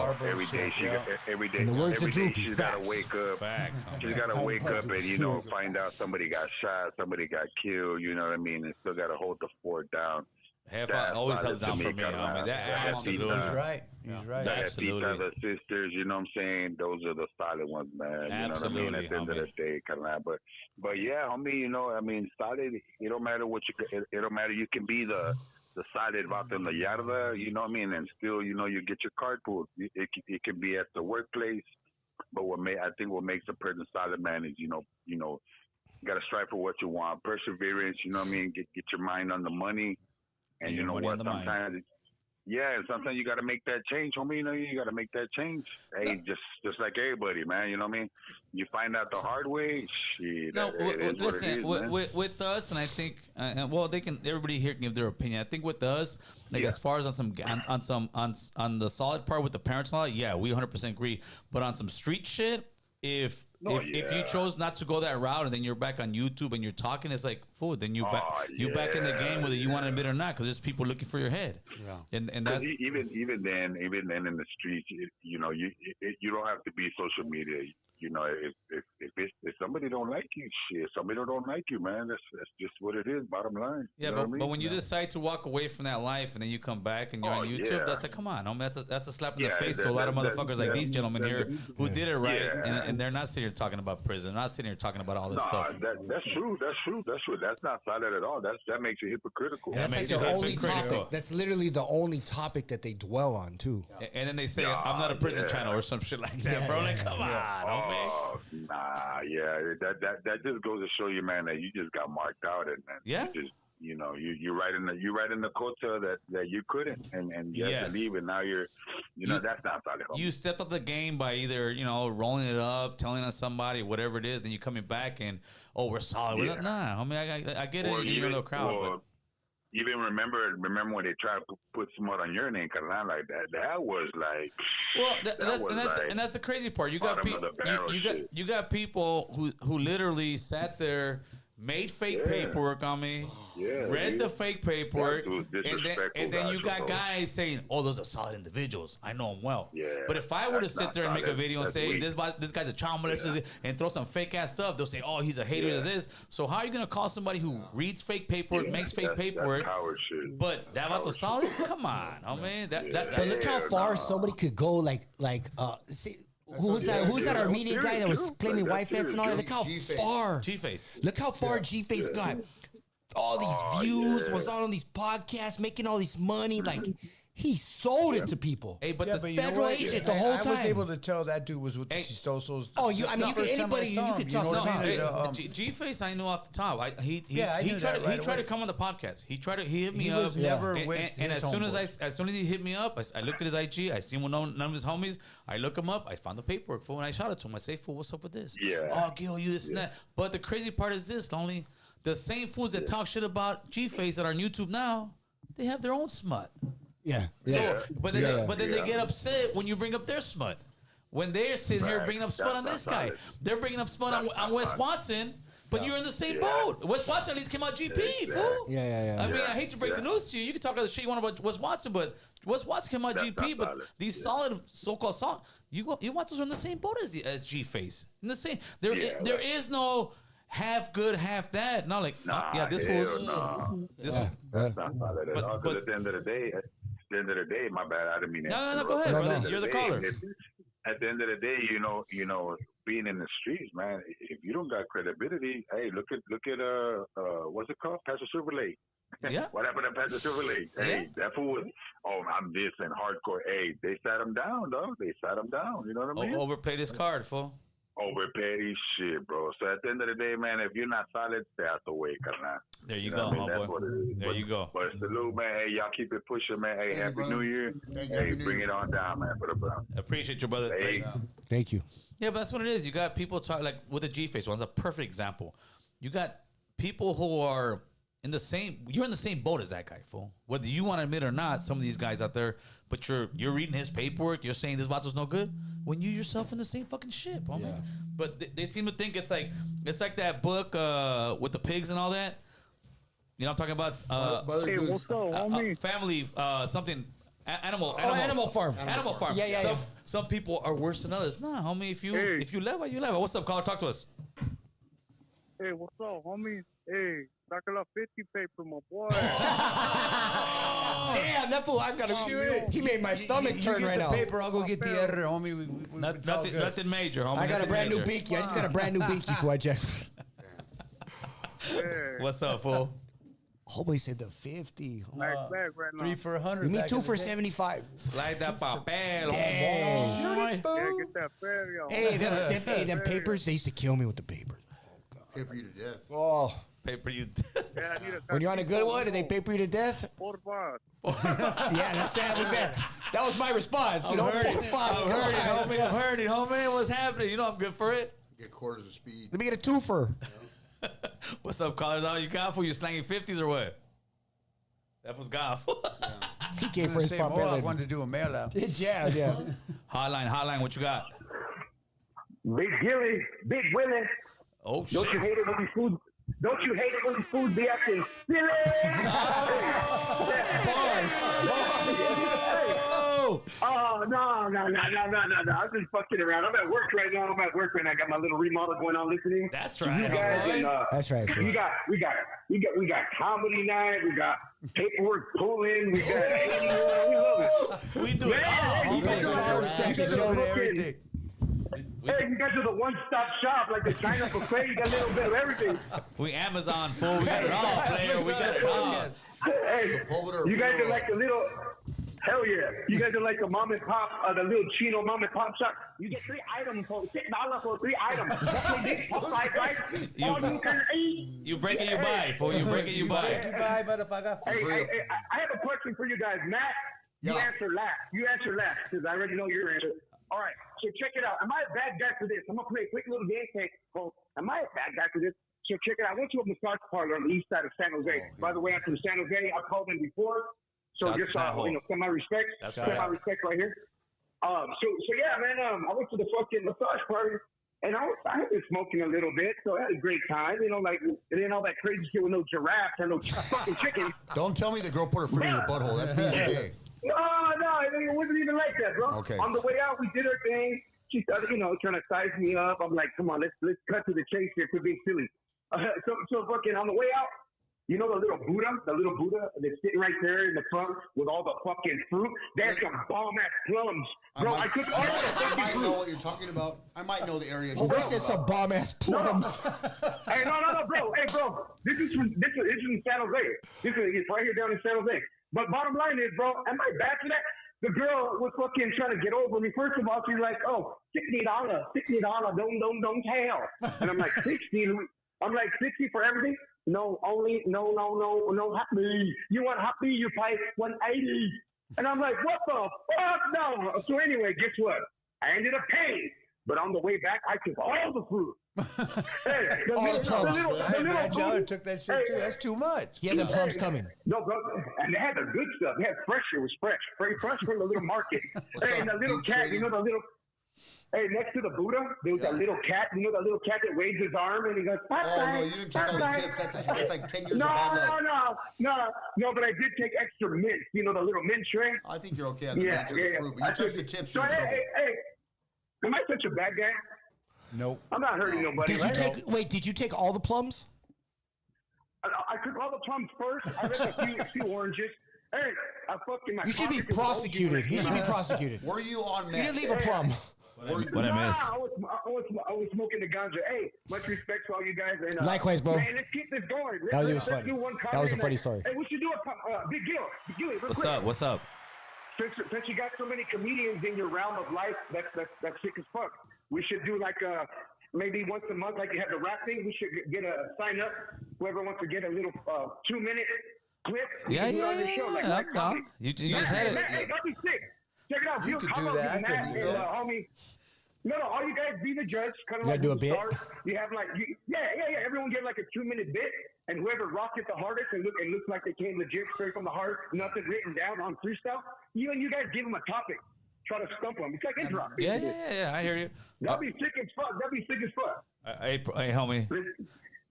Every day In the words of every day Droopy, she's gotta facts. wake up. Facts, homie. She's gotta wake up and find out somebody got shot, somebody got killed. You know what I mean? And still gotta hold the fort down. Half always held down for me, homie. That absolutely. He's right. He's right. The Absolutely. Jefitas, the sisters, you know what I'm saying? Those are the solid ones, man. You know what I mean? At the end of the day, kind of. But yeah, homie, solid. It don't matter what it don't matter. You can be the solid vato en la yarda, you know what I mean? And still, you get your card pulled. It can be at the workplace. But I think what makes a person solid, man, is you got to strive for what you want, perseverance. You know what I mean? Get your mind on the money. And you know what? Sometimes you got to make that change, homie. You got to make that change. Hey, just like everybody, man. You know what I mean? You find out the hard way. Shit. No, listen. man. With us, and I think, everybody here can give their opinion. I think with us, as far as on the solid part with the parents and all that, yeah, we 100% agree. But on some street shit, if you chose not to go that route and then you're back on YouTube and you're talking, it's like, fool, then you back in the game whether you want to admit it or not, because there's people looking for your head. Yeah. And that's even then in the streets, you don't have to be social media. If somebody don't like you, somebody don't like you, man. That's just what it is. Bottom line. Yeah, but when you decide to walk away from that life and then you come back and you're on YouTube, that's like, come on, homie, that's a slap in the face to a lot of motherfuckers like these gentlemen here who did it right, and they're not sitting here talking about prison, not sitting here talking about all this stuff. That's true. That's not solid at all. That makes it hypocritical. That's like the only topic. That's literally the only topic that they dwell on, too. And then they say, I'm not a prison channel or some shit like that, bro. Like, come on, homie. That just goes to show you, man, that you just got marked out, and you just, you're right in the quota that you couldn't, and you have to leave, and now you're, that's not solid. You stepped up the game by either, rolling it up, telling us somebody, whatever it is, then you coming back and, we're solid. Yeah. Nah, I get it. You're a little crowd, but. Even remember when they tried to put smut on your name, kind of like that. That was like, and that's the crazy part. You got people, you got people who literally sat there, made fake paperwork on me, Yeah, read the fake paperwork, That was disrespectful, and then you guys, got bro. guys saying, "Oh, those are solid individuals. I know them well." Yeah, But if I were to that's sit not there and make a solid. video and That's say weak. this guy's a child molester and throw some fake ass stuff, they'll say, "Oh, he's a hater of this." So how are you gonna call somebody who reads fake paperwork, makes fake paperwork, That's coward shit. but that about the solid? Come on, oh man, But look how far somebody could go. See, who's that Armenian guy that was claiming white fence and all that? Look how far. G-Face. Look how far G-Face got. All these views, was on these podcasts, making all this money. Like, he sold it to people. Hey, but Yeah, the but you know federal what? agent the whole I was time. able to tell that dude was with the Chistosos. Oh, you- I mean, the you could- first time I anybody- saw you him, could know talk what to I mean? Tom. G-Face, I knew off the top. I knew tried that to, right he tried away. to come on the podcast. He hit me He up. was never and, with and his as soon as he hit me up, I looked at his IG. I seen none of his homies. I look him up. I found the paperwork, fool, and I shot it to him. I say, "Fool, what's up with this?" Yeah. Oh, Gil, you this and that. But the crazy part is this: the same fools that talk shit about G-Face that are on YouTube now, they have their own smut. Yeah. So, but then they get upset when you bring up their smut. When they're sitting here Right. bringing up smut That's on not this guy, solid. they're bringing up smut That's on not Wes solid. Watson. But you're in the same boat. Wes Watson at least came out GP, fool. Yeah. I mean, I hate to break the news to you. You can talk all the shit you want about Wes Watson, but Wes Watson came out That's GP. not But solid. these solid so-called solid, you want those are in the same boat as G-Face. In the same, there is no half good, half that. Not like this hell fool's. no. This That's not solid at all. but- Because at the end of the day, my bad. I didn't mean that. No, go ahead, At the brother. end of You're the day, caller. At the end of the day, you know, being in the streets, man. If you don't got credibility, hey, look at what's it called, Pastor Silverlake. Yeah. What happened to Pastor Silverlake? Hey, that fool was, I'm this and hardcore. Hey, they sat him down, dog. They sat him down. You know what I mean? Overplayed his card, fool. Overpaid his shit, bro. So at the end of the day, man, if you're not solid, stay out the way, carnal. There you know go, what I mean? That's homeboy. what it is. There you go. But salute, man. Hey, y'all keep it pushing, man. Hey, happy brother. New Year. Thank you. Hey, Happy New bring Year. it on down, man, for the brown. Appreciate you, brother. Hey, Thank you. Yeah, but that's what it is. You got people talk like with the G-Face one's a perfect example. You got people who are in the same. You're in the same boat as that guy, fool. Whether you want to admit or not, some of these guys out there. But you're reading his paperwork. You're saying this vato's no good when you yourself in the same fucking shit, bro. Man. But they seem to think it's like that book with the pigs and all that. You know what I'm talking about? Hey, what's up, homie? Family something. Animal Farm. Animal Farm. Yeah. Some people are worse than others. Nah, homie, if you live, you live. What's up, caller? Talk to us. Hey, what's up, homie? Hey, Sacala 50 paper, my boy. Damn, that fool! I gotta shoot it. He made my stomach turn you right get now. the paper, I'll go get the editor, homie. It's all good. Nothing major, homie. I got a nothing brand new major. binky. I just got a brand new binky for Jeff. What's up, fool? Homeboy said the 50. Nice bag right now. 3 for 100. You mean back 2 in the for day. 75? Slide that papel, Damn. homeboy. Yeah, get that ferry on. Hey, them papers, they used to kill me with the papers. Paper you to death. Oh, Paper you. Yeah, I need a when you're on a good one and they paper you to death? Porfa. Yeah, that's that was that. That was my response. You know, I've heard it, homie. homie. What's happening? You know I'm good for it. Get quarters of speed. Let me get a twofer. What's up, callers? All you got for you slanging 50s or what? That was gone. He I came was for his gonna say, Mohawk popularity. wanted to do a mail out. Yeah. Hotline, what you got? Big Gilly, Big Willie. Oh, Don't you shit. hate it when these foods? Don't you hate it when these foods be acting silly? Oh no! I'm just fucking around. I'm at work right now. I got my little remodel going on. Listening. That's to right, you guys, homeboy. and, That's right. we got comedy night. We got paperwork pulling. We got we love it. We do it all, you guys homie. Hey, you guys are the one-stop shop, like the China buffet. You got a little bit of everything. We Amazon, fool. We got it all, player. We got it all. Hey, you guys are like the little. Hell yeah! You guys are like the mom and pop, the little Chino mom and pop shop. You get 3 items for $6 for 3 items. Right? All you can eat. You breaking your buy, fool. You breaking your buy. Goodbye, motherfucker. Hey, I have a question for you guys, Matt. You answer last, because I already know your answer. All right, so check it out. Am I a bad guy for this? I'm gonna play a quick little game. Am I a bad guy for this? So check it out. I went to a massage parlor on the east side of San Jose. By the way, I'm from San Jose. I've called them before. So Shout just out to San Jose. send my respect. That's Send my right. respect right here. So yeah, man. I went to the fucking massage party. And I had been smoking a little bit, so I had a great time. You know, like, and then all that crazy shit with no giraffes or no fucking chickens. Don't tell me the girl put her foot in your butthole. That means you're gay. No, it wasn't even like that, bro. Okay. On the way out, we did our thing. She started, trying to size me up. I'm like, come on, let's cut to the chase here. Quit being silly. So fucking on the way out, the little Buddha that's sitting right there in the front with all the fucking fruit. There's some bomb ass plums, bro. I took all the fucking I might fruit. know what you're talking about. I might know the area. Oh, they said some bomb ass plums. Hey, no, bro. Hey, bro. This is from San Jose. It's right here down in San Jose. But bottom line is, bro, am I bad for that? The girl was fucking trying to get over me. First of all, she's like, oh, $60, don't tell. And I'm like, 60? I'm like, 60 for everything? No, only, no, happy. You want happy, you pay 180. And I'm like, what the fuck? No. So anyway, guess what? I ended up paying. But on the way back, I took all the fruit. Hey, Hey, man, Jolly took that shit too. That's too much. He had the plums coming. No, bro. And they had the good stuff. They had fresh. It was fresh. Very fresh from the little market. Hey, and the little cat, the little... Hey, next to the Buddha, there was a little cat. The little cat that waves his arm and he goes, bye. Oh, no, you didn't take all the tips. That's like 10 years of bad luck. No, but I did take extra mint. The little mint tray. I think you're okay on the mints or the fruit, but you took the tips. So, hey, am I such a bad guy? Nope. I'm not hurting nobody. Did you take all the plums? I took all the plums first. I left a few oranges. Hey, I fucking my You should be prosecuted. You should be prosecuted. Were you on meth? You didn't leave a plum. What I miss? I was smoking the ganja. Hey, much respect to all you guys. And, Likewise, bro. Man, let's keep this going. Let's do one comment. That was a funny story. Hey, we should do a Big Gil. What's up? Since you got so many comedians in your realm of life, that's sick as fuck. We should do like maybe once a month, like you have the rap thing. We should get a sign up. Whoever wants to get a little 2-minute clip. Yeah. On your show, You just had it. Hey, that'd be sick. Check it out. You could do that. Homie. No, all you guys be the judge. Kind of You like gotta do a bit? You have everyone get like a 2-minute bit, and whoever rocked it the hardest and looks like they came legit straight from the heart, nothing written down on freestyle. You guys give them a topic. Try to stump them. It's like improv. Yeah. I hear you. That'd be sick as fuck. Hey, homie.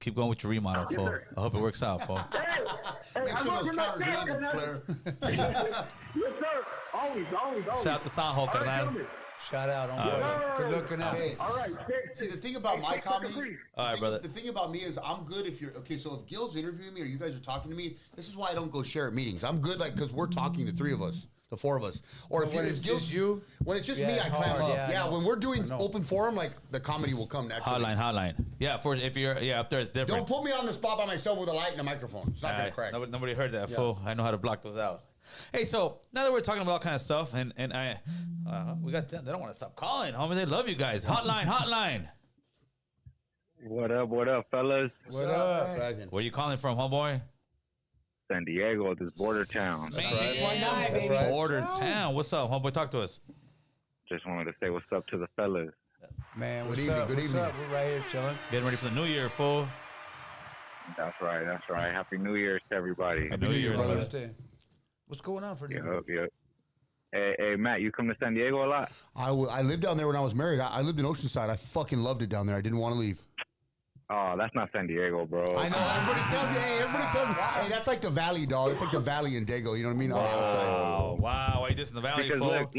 Keep going with your remodel, fool. sir. I hope it works out, fool. Make sure those counters are in, player. Yes, sir. Always. Shout out to Sanjo, carnal. Shout out on good looking out. Hey, All right. see, the thing about my comedy, All right, brother. the thing about me is I'm good if you're, okay, so if Gil's interviewing me or you guys are talking to me, this is why I don't go share at meetings. I'm good, like, because we're talking, the three of us. The four of us. Or when it's Gil's, just you? when it's just Yeah, me, I it's clam hard. up. Yeah, I Yeah, know. when we're doing open forum, like the comedy will come naturally. Hotline. Yeah, if you're up there, it's different. Don't put me on the spot by myself with a light and a microphone. It's not gonna crack. Nobody heard that, fool. I know how to block those out. Hey, so now that we're talking about all kind of stuff, and we got they don't want to stop calling, homie. They love you guys. Hotline. What up, fellas? What up? Where you calling from, homeboy? San Diego, this border town. Man, 619, baby. Border town. What's up, homeboy? Talk to us. Just wanted to say what's up to the fellas. Man, Good what's evening, up? good What's evening. up? We're right here chilling. Getting ready for the new year, fool. That's right. Happy New Year's to everybody. Happy New Year, brother. What's going on for you? Yep. Hey, Matt, you come to San Diego a lot? I lived down there when I was married. I lived in Oceanside. I fucking loved it down there. I didn't want to leave. Oh, that's not San Diego, bro. I know. Everybody tells me, hey, that's like the Valley, dog. It's like the Valley in Dago. You know what I mean? On the outside. Wow. Why you just in the valley, Because fool? look,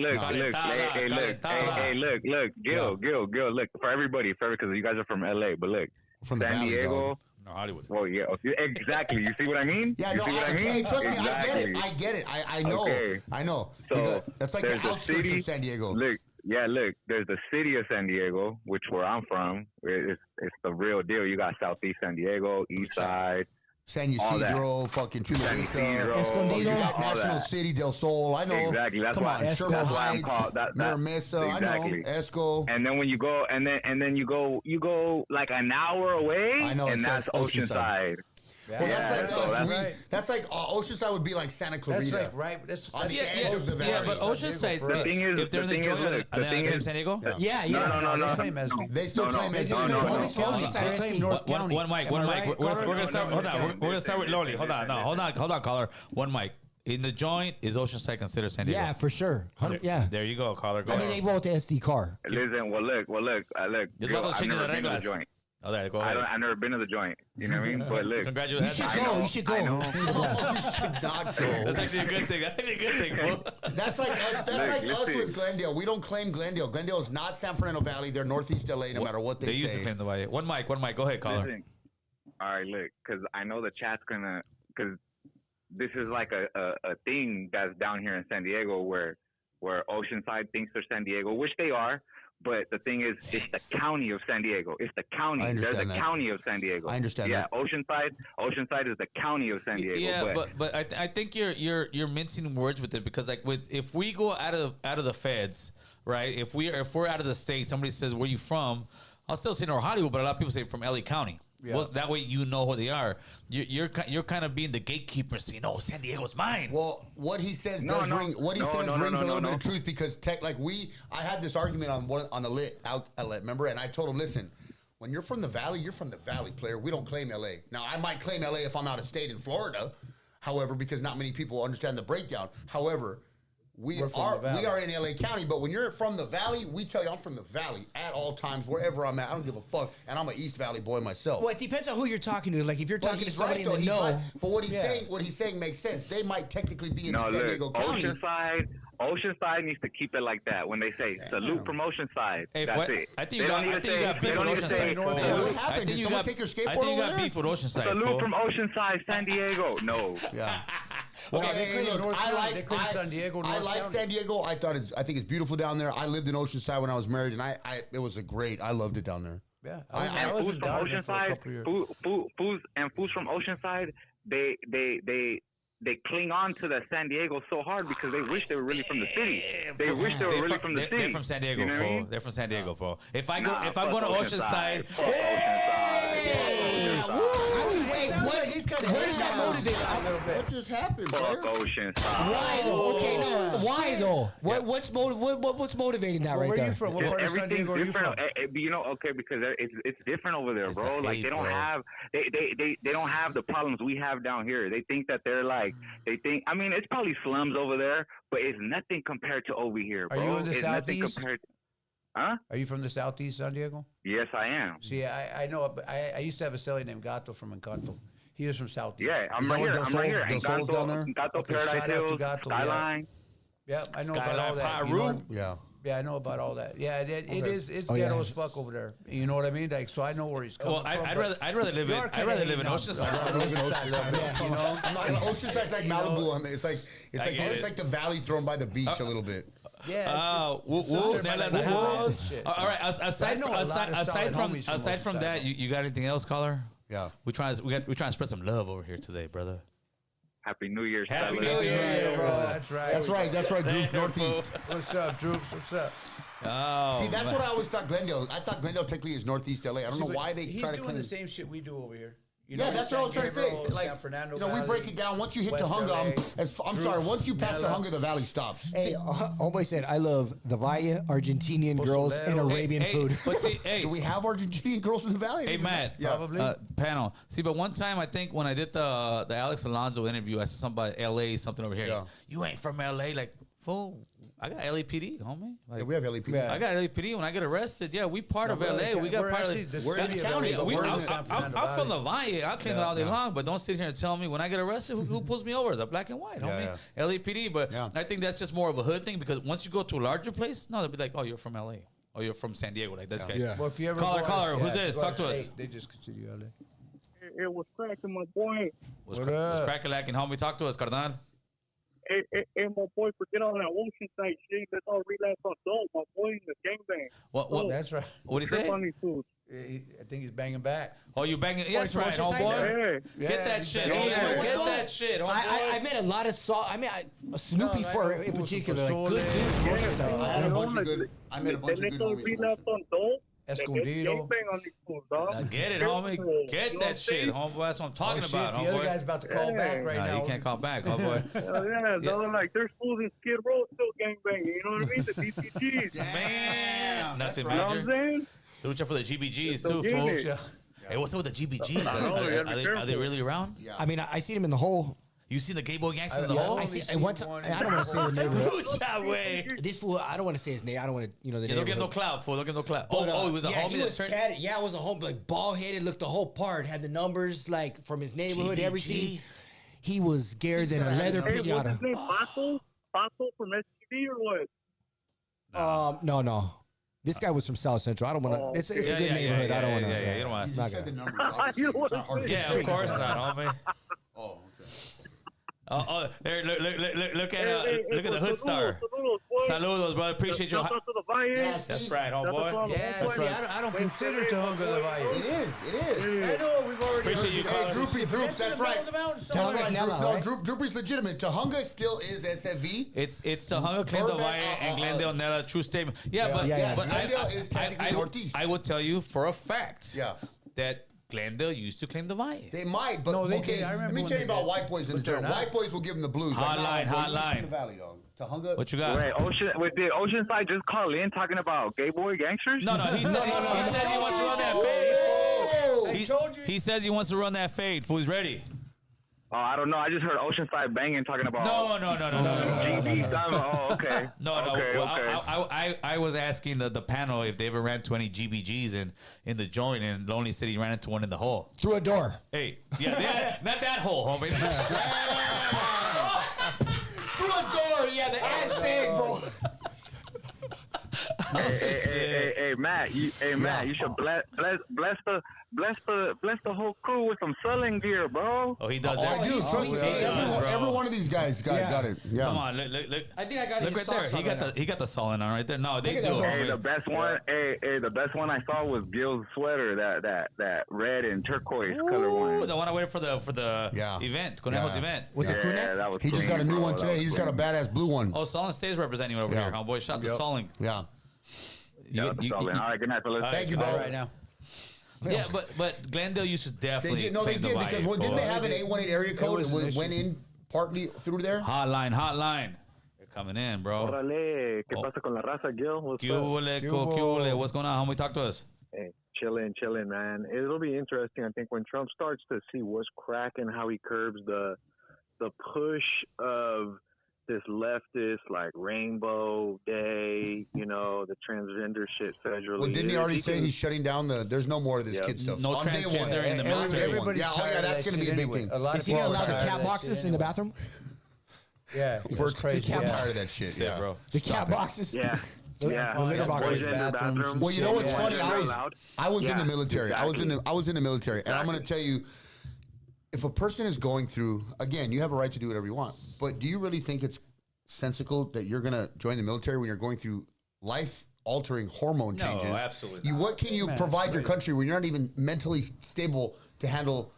Gil, look, for everybody, because you guys are from LA, but look, From the San Valley, Diego. dog. No, Hollywood. Well, yeah, exactly. You see what I mean? Yeah, you no, see what I mean? hey, trust me, Exactly. I get it. I know. Okay. I know. So, Because that's like the there's the outskirts city. of San Diego. Look, there's the city of San Diego, which where I'm from. It's the real deal. You got Southeast San Diego, East Side, San all that. Ysidro, fucking Chula San Vista. Ysidro, Escondido. You got all National that. City del Sol. I know. Exactly. That's Come why. on, That's Sherman why I'm Heights, called Mira Mesa. Exactly. I know. Esco. And then when you go, and then you go like an hour away, I know, it and says that's Oceanside. Well, that's like so us. That's like Oceanside would be like Santa Clarita. That's like right. That's On the Yeah, edge of the valley. yeah, but Oceanside, The thing is- if they're in the the thing is, joint, look, are the they thing claim is- San Diego? Yeah. No. They claim SB. They still claim it. no. Oceanside claim North County. One mic. Am I right, We're Carter? gonna start. Hold on. We're gonna start with Loli. Hold on, caller. One mic. in the joint, is Oceanside considered San Diego? Yeah, for sure. Yeah. There you go, caller. Go I mean, they both SD car. Listen, well, look. This Yo, is I've never been to the reglas. joint. Oh, there, go ahead. I've never been to the joint. You know what I mean? But look, You Congratulations. should I go. know, You should go. I know. You should not go. That's actually a good thing. That's actually a good thing, bro. That's like us. That's like us with Glendale. We don't claim Glendale. Glendale is not San Fernando Valley. They're Northeast LA, no matter what They they used to say. claim the way. One mic. Go ahead, caller. Listen. All right, look, because I know the chat's gonna, because this is like a thing that's down here in San Diego where Oceanside thinks they're San Diego, which they are. But the thing is, it's the county of San Diego. It's the county. I They're understand the that. county of San Diego. I understand yeah, that. Oceanside is the county of San Diego. Yeah, but I think you're mincing words with it because like if we go out of the feds, right? If we're out of the state, somebody says where you from, I'll still say North Hollywood, but a lot of people say from LA County. Yeah. Well, that way you know who they are. You're kind of being the gatekeeper, saying, "No, San Diego's mine." Well, what he says No, does no. ring. What he No, says no, no, rings no, a little no, bit of no. truth because I had this argument on the lit outlet, remember? And I told him, listen, when you're from the valley, you're from the valley, player. We don't claim LA. Now I might claim LA if I'm out of state in Florida, however, because not many people understand the breakdown. However, we We're from are the valley. we are in LA County, but when you're from the valley, we tell you I'm from the valley at all times, wherever I'm at. I don't give a fuck, and I'm an East Valley boy myself. Well, it depends on who you're talking to. Like, if you're But talking to he's somebody right, in the though. He's know. right. But what he's Yeah. saying makes sense. They might technically be in No, San look, Diego County. Oceanside needs to keep it like that. When they say salute from Oceanside, Hey, that's what? it. I think They you don't got. need I to think you say- got they beef don't with need to say, Oceanside. fool. Yeah, what I happened? think Did you someone got- take your skateboard I think you over got there? beef with Oceanside. Salute fool. from Oceanside, San Diego. No. Yeah. Well, Okay, they hey, claim look, North I County. like They claim San Diego, I North like County. San Diego. I think it's beautiful down there. I lived in Oceanside when I was married, and it was I loved it down there. Yeah, I was Fools in from Donovan for a Oceanside, couple years. fools from Oceanside, they cling on to the San Diego so hard because they wish they were really from the city. They wish they were really from the city. They're from San Diego, You know what I fool. mean? They're from San Diego, fool. If I'm Nah, going to fuck Oceanside, Fuck Oceanside. Wait, what? He's kind Where does that motivate? What just happened, Fuck player? Oceanside. Why though? Okay, no. Why though? What's motivating that Well, right where there? you from? What Just part of San everything's Diego are you different. from? You know, okay, because it's different over there, It's bro. a Like hate, they don't bro. have they don't have the problems we have down here. They think that they're like I mean, it's probably slums over there, but it's nothing compared to over here, Are bro. you in the It's nothing Southeast? compared. Huh? Are you from the Southeast San Diego? Yes, I am. See, I know. But I used to have a celly named Gato from Encanto. He was from Southeast. Yeah, I'm Is right that here. what I'm right here. Del Sol's down there? Encanto, Okay, Paradise shout out to Hills, Gato, yeah. Skyline. Yeah, I know about Skyline all that. Peru. You know, Yeah. yeah, I know about all that. Yeah, it is. It's Oh, yeah. ghetto as fuck over there. You know what I mean? Like, so I know where he's coming well, from. I'd but rather live you in are I'd kinda rather live in hating on- Oceanside. I live in Oceanside. you know? I'm not, Oceanside's like Malibu. It's like get it's it. like the valley thrown by the beach a little bit. Yeah. Woo, woo, Nella in the house. Shit. All right. Aside know from a lot of solid homies from aside from Oceanside, that, though. you got anything else, caller? Yeah. We trying to spread some love over here today, brother. Happy New Year's, Happy fellas. New Year. Yeah, bro. That's right. That's right, Droops, Northeast. What's up, Droops? What's up? Oh, See, that's man. what I always thought Glendale. I thought Glendale technically is Northeast LA. I don't know See, why they he's try to doing claim the same shit we do over here. You Yeah, know, that's what I was trying to say. San Like, San Fernando we Valley, break it down. Once you hit West Tahunga, LA, I'm sorry. Once you pass Tahunga, the valley stops. Hey, homeboy said, I love the Valle, Argentinian girls, and Pozolero. Arabian food. But see, hey, Do we have Argentinian girls in the valley? hey, Matt. Yeah. Probably. Panel. See, but one time I think when I did the Alex Alonso interview, I said something about LA, something over here. Yeah. You ain't from LA, like fool. I got LAPD, homie. Like, Yeah, we have LAPD. Yeah. I got LAPD. When I get arrested, yeah, we part of LA. We got we're part of actually the we're in city the of county, LA, but but we're in in the- San Fernando I'm from Valley. the Valle. I'll claim it all day long, but don't sit here and tell me when I get arrested who pulls me over, the black and white, homie. Yeah. LAPD. But Yeah. I think that's just more of a hood thing because once you go to a larger place, no, they'll be like, oh, you're from LA. Oh, you're from San Diego, like this guy. Yeah. Well, if you ever Caller, go caller, out- who's yeah, this? go out Talk to of us. state, They just consider you LA. It was cracking, my boy. Was What up? crack-a-lacking, homie? Talk to us, Cardan. Hey, my boy, forget all that Oceanside shit. Let's all relax on dope, my boy, in the gangbang. What That's right. do you Trip say? on these fools. I think he's banging back. Oh, you banging? Yes, from right, Oceanside? homeboy. Hey, Get that he's shit, banging homeboy. back. what Get though? that shit, homeboy. I met a lot of Snoopy No, I for know in fools from particular. Like, good Pozole, I had a bunch of good. I met a bunch of let's good all homies. relax on dope. Escondido. Gangbang on these fools, dog. Now get it, Careful, homie. you know Get what that I'm shit, saying? homeboy. That's what I'm talking Oh, shit, about, the other homeboy. guy's about to call back right Nah, now. you can't call back, homeboy. Hell yeah, dog. Like, there's fools in Skid Row still gangbanging. You know what I mean? The DPGs. Man, nothing You know what I'm major. saying? Look out for the GBGs Still too, fool. getting it. Hey, what's up with the GBGs? I know, you gotta be Are they careful. really around? Yeah. I mean, I seen him in the hole. You seen the gay boy gangsters in the Yeah, hole? I see. And one time, I don't want to say the name. Lucha way. This fool, I don't want to say his name. I don't want to, the Yeah, name. don't get no of it. clout, fool. Don't get no clout. But, He was a yeah, homie he that was turned. tatted. Yeah, it was a homie, like bald headed, looked the whole part, had the numbers like from his neighborhood, GBG. everything. He was scared than a said, leather Hey, what's pinata. his name? Paso from STV or what? No. This guy was from South Central. I don't want to. It's a good neighborhood. I don't want to. Yeah, you don't want You to. just said the numbers. Obviously. You It's not hard to Yeah, say. of course not, homie. Oh, okay. There, look at the hood star. Saludos, brother. Appreciate you. That's right, homeboy. Yeah, see, I don't consider Tujunga the Valle. It is. I know, we've already Appreciate you, Hey, Carlos. Droopy Droops, that's right. That's right. Nella, No, right? Droopy's legitimate. Tahunga still is SFV. It's Tujunga, Glendale Burbank, Valle, and Glendale Nella. True statement. Yeah, but Glendale is technically northeast. I would tell you for a fact. Yeah. That Glendale used to claim the Valle. They might, but No, they okay. did. I Let remember me when tell you they about did. white boys in the But they're dirt. not. White boys will give them the blues. Hotline, Like, nah, bro, you hotline. from the valley, dog. Tahunga. What you got? Wait, did Oceanside just call in talking about gay boy gangsters? No, he said he said he wants to run that fade. Oh, He told you. He says he wants to run that fade. Fool, he's ready. Oh, I don't know. I just heard Oceanside banging talking about. No. GB. Oh, okay. No. Okay, Well, okay. I was asking the panel if they ever ran 20 GBGs in the joint, and Lonely said he ran into one in the hole. Through a door. Hey, not that hole, homie. Through a door. Yeah, the ad saying, bro. Hey, Matt. You should bless the whole crew with some selling gear, bro. Oh, he does Oh, that. I do. Trust me. He does, bro. Every one of these guys got it. Yeah. Come on, look. I think I got Look his right there. socks on He got the solid on right there. No, they Look at do. that. Hey, homie. the best one. Hey, the best one I saw was Gil's sweater. That red and turquoise color Ooh, one. the one I waited for the Yeah. event, Conejo's Yeah. event. Was it crew Yeah, neck? that was. He just got a new one today. He just got a badass blue one. Oh, Solon stays representing you over Yeah. here, homeboy. Shout out to Solon. Yeah. Yeah, all right, good night, fellas. Thank you, bro. All right now. Yeah, but Glendale used to They definitely. did. No, they claim the did because Valle, didn't they fool. have an 818 area code? was an It went issue. in partly through there. Hotline. They're coming in, bro. Órale, ¿qué Oh. pasa con la raza, Gil? What's ¿Qué up? huele, ¿Qué huele? What's going on, homie? Talk to us. Hey, chilling, man. It'll be interesting, I think, when Trump starts to see what's cracking, how he curbs the push of this leftist, like Rainbow Day, the transgender shit federally. Well, didn't he already say can- he's shutting down there's no more of this Yeah. kid stuff? No On day one. transgender in the On military. day one. Everybody's Yeah, tired of that's that going to be a shit big anyway. thing. A lot Is of he gonna people allow are the tired of cat that boxes shit in the anyway. bathroom? Yeah, We're it's crazy. I'm Yeah. tired of that shit. Yeah, bro. The cat boxes. Yeah. Yeah. The litter boxes. Transgender bathrooms. Well, you know what's Yeah. funny? Yeah. I was in Yeah, the military. exactly. I was in the military, and I'm going to tell you, if a person is going through, again, you have a right to do whatever you want, but do you really think it's sensical that you're going to join the military when you're going through life-altering hormone No, changes? absolutely What can you provide your country when you're not even mentally stable to handle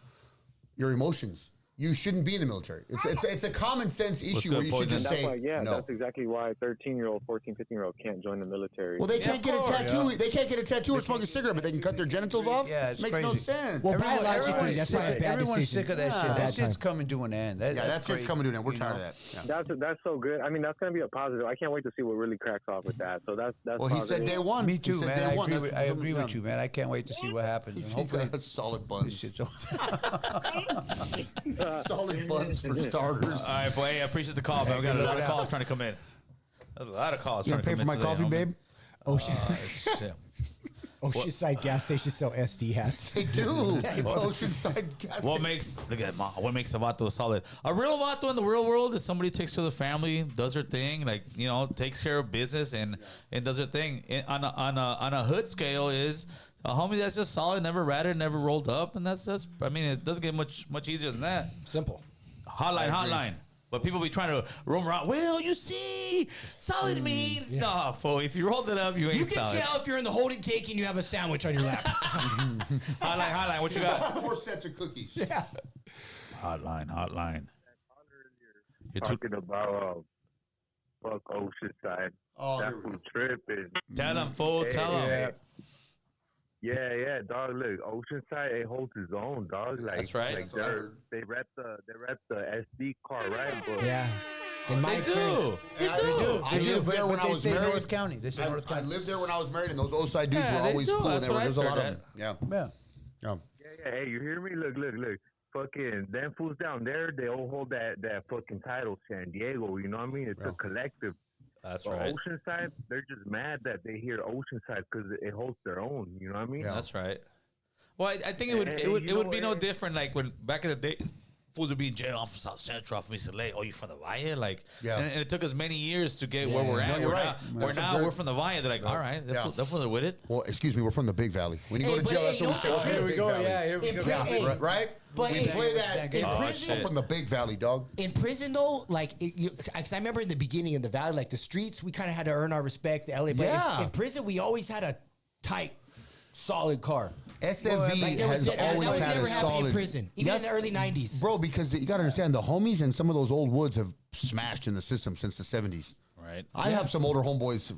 your emotions? You shouldn't be in the military. It's a common sense issue good, where you should Poison? just That's say why, no. that's exactly why a 13-year-old, 14, 15-year-old can't join the military. Well, they Yeah, can't of get a course, tattoo. They can't get a tattoo or smoke a cigarette, but they can cut their genitals off. Yeah, it's makes no crazy. sense. Well, biologically, Everyone's that's sick not a of- bad Everyone's decision. sick of that shit. Yeah. That shit's Bad time. coming to an end. yeah, that's crazy, what's coming to an end. We're you tired know? of that. Yeah. That's so good. I mean, that's going to be a positive. I can't wait to see what really cracks off with that. So that's Well, he said positive. day one. Me He too, said man. day I one. agree, That's I what- agree yeah. with you, man. I can't wait to see what happens. He's And hopefully, got solid this buns. shit's over. Solid buns for starters. All right, boy. Hey, I appreciate the call, man. We got a lot of calls trying to come in. There's a lot of calls You trying gonna to pay come for in my today, coffee, homie. babe? Shit. Oceanside gas stations sell SD hats. They do. Oceanside gas What station. makes what makes a vato solid? A real vato in the real world is somebody who takes care of the family, does her thing, takes care of business and does her thing. On a hood scale is a homie that's just solid, never ratted, never rolled up, and that's I mean it doesn't get much easier than that. Simple. Hotline. But people be trying to roam around. Well, you see, solid means no, fool. If you rolled it up, you ain't You can solid. tell if you're in the holding tank and you have a sandwich on your lap. Hotline. What you got? 4 sets of cookies. Yeah. Hotline. You're too, Talking about fuck Oceanside. Oh, That here we fool tripping. tell him, fool. Tell him. Yeah, dog. Look, Oceanside, it holds his own, dog. Like, That's right. Like That's what I heard. they rep the SD card, right? But Yeah. In my They experience. do. They I do. do. I lived there when I was They say married. North County. They say North I County. lived there when I was married, and those Oside dudes Yeah, were they always do. cool. That's There what I was a lot of heard them. Yeah. Yeah. Yeah. yeah. Hey, you hear me? Look. fucking them fools down there, they all hold that fucking title, San Diego. You know what I mean? It's a collective. That's but right. Oceanside, they're just mad that they hear Oceanside because it holds their own. You know what I mean? That's right. Well, I think it would be no different like when back in the day. Fools would be in jail. I'm from South Central, I'm from East LA. Oh, you from the Valle? Like, and it took us many years to get where we're at. No, we're now we're from the Valle. They're like, all right, that fools are with it. Well, excuse me, we're from the Big Valley. When you go to jail, that's what we say. Here we go. Yeah, here we go. Yeah, right? But we play that in prison from the Big Valley, dog. In prison, though, like, because I remember in the beginning in the Valley, like the streets, we kind of had to earn our respect. LA, but in prison, we always had a tight, solid car. SMV has always had a solid in prison, even in the early '90s, bro. Because you got to understand, the homies and some of those old woods have smashed in the system since the '70s. Right. I have some older homeboys.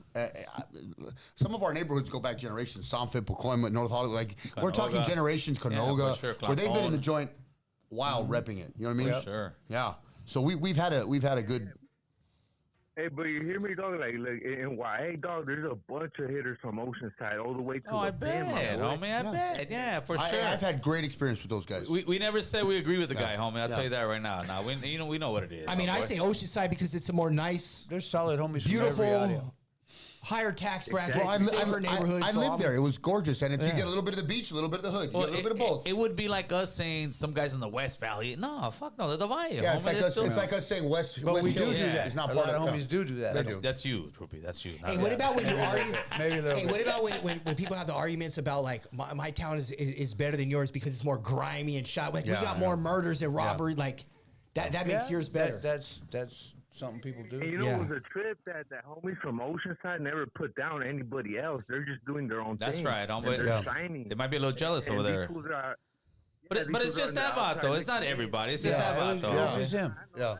Some of our neighborhoods go back generations. Somfit, Pacoima, North Hollywood. Like we're talking generations. Canoga, where they've been in the joint, repping it. You know what I mean? For sure. Yeah. So we've had a good. Hey, but you hear me, dog? Like in YA, dog, there's a bunch of hitters from Oceanside all the way to I bet, homie. I bet. Yeah, for sure. I've had great experience with those guys. We never said we agree with the guy, homie. I'll tell you that right now. Now we know what it is. I mean, I say Oceanside because it's a more nice. There's solid homies. Beautiful. Higher tax bracket, safer neighborhood. I lived there. It was gorgeous, and you get a little bit of the beach, a little bit of the hood, you get a little bit of both. It would be like us saying some guys in the West Valley. No, fuck no, they're the Valle. Yeah, it's like us saying West. But we Hill do that. It's not a part lot of of homies do that. That's you, Troopy. That's you. Hey, what about when you argue? Maybe a little. Hey, what about when people have the arguments about like my town is better than yours because it's more grimy and shot? Like we got more murders and robbery. Like that makes yours better. That's something people do. And you know, it was a trip that homies from Oceanside never put down anybody else. They're just doing their own thing. That's right, homie. They're shining. They might be a little jealous over there. But it's just that vato. It's not everybody. It's just that vato. It's just him. Yeah.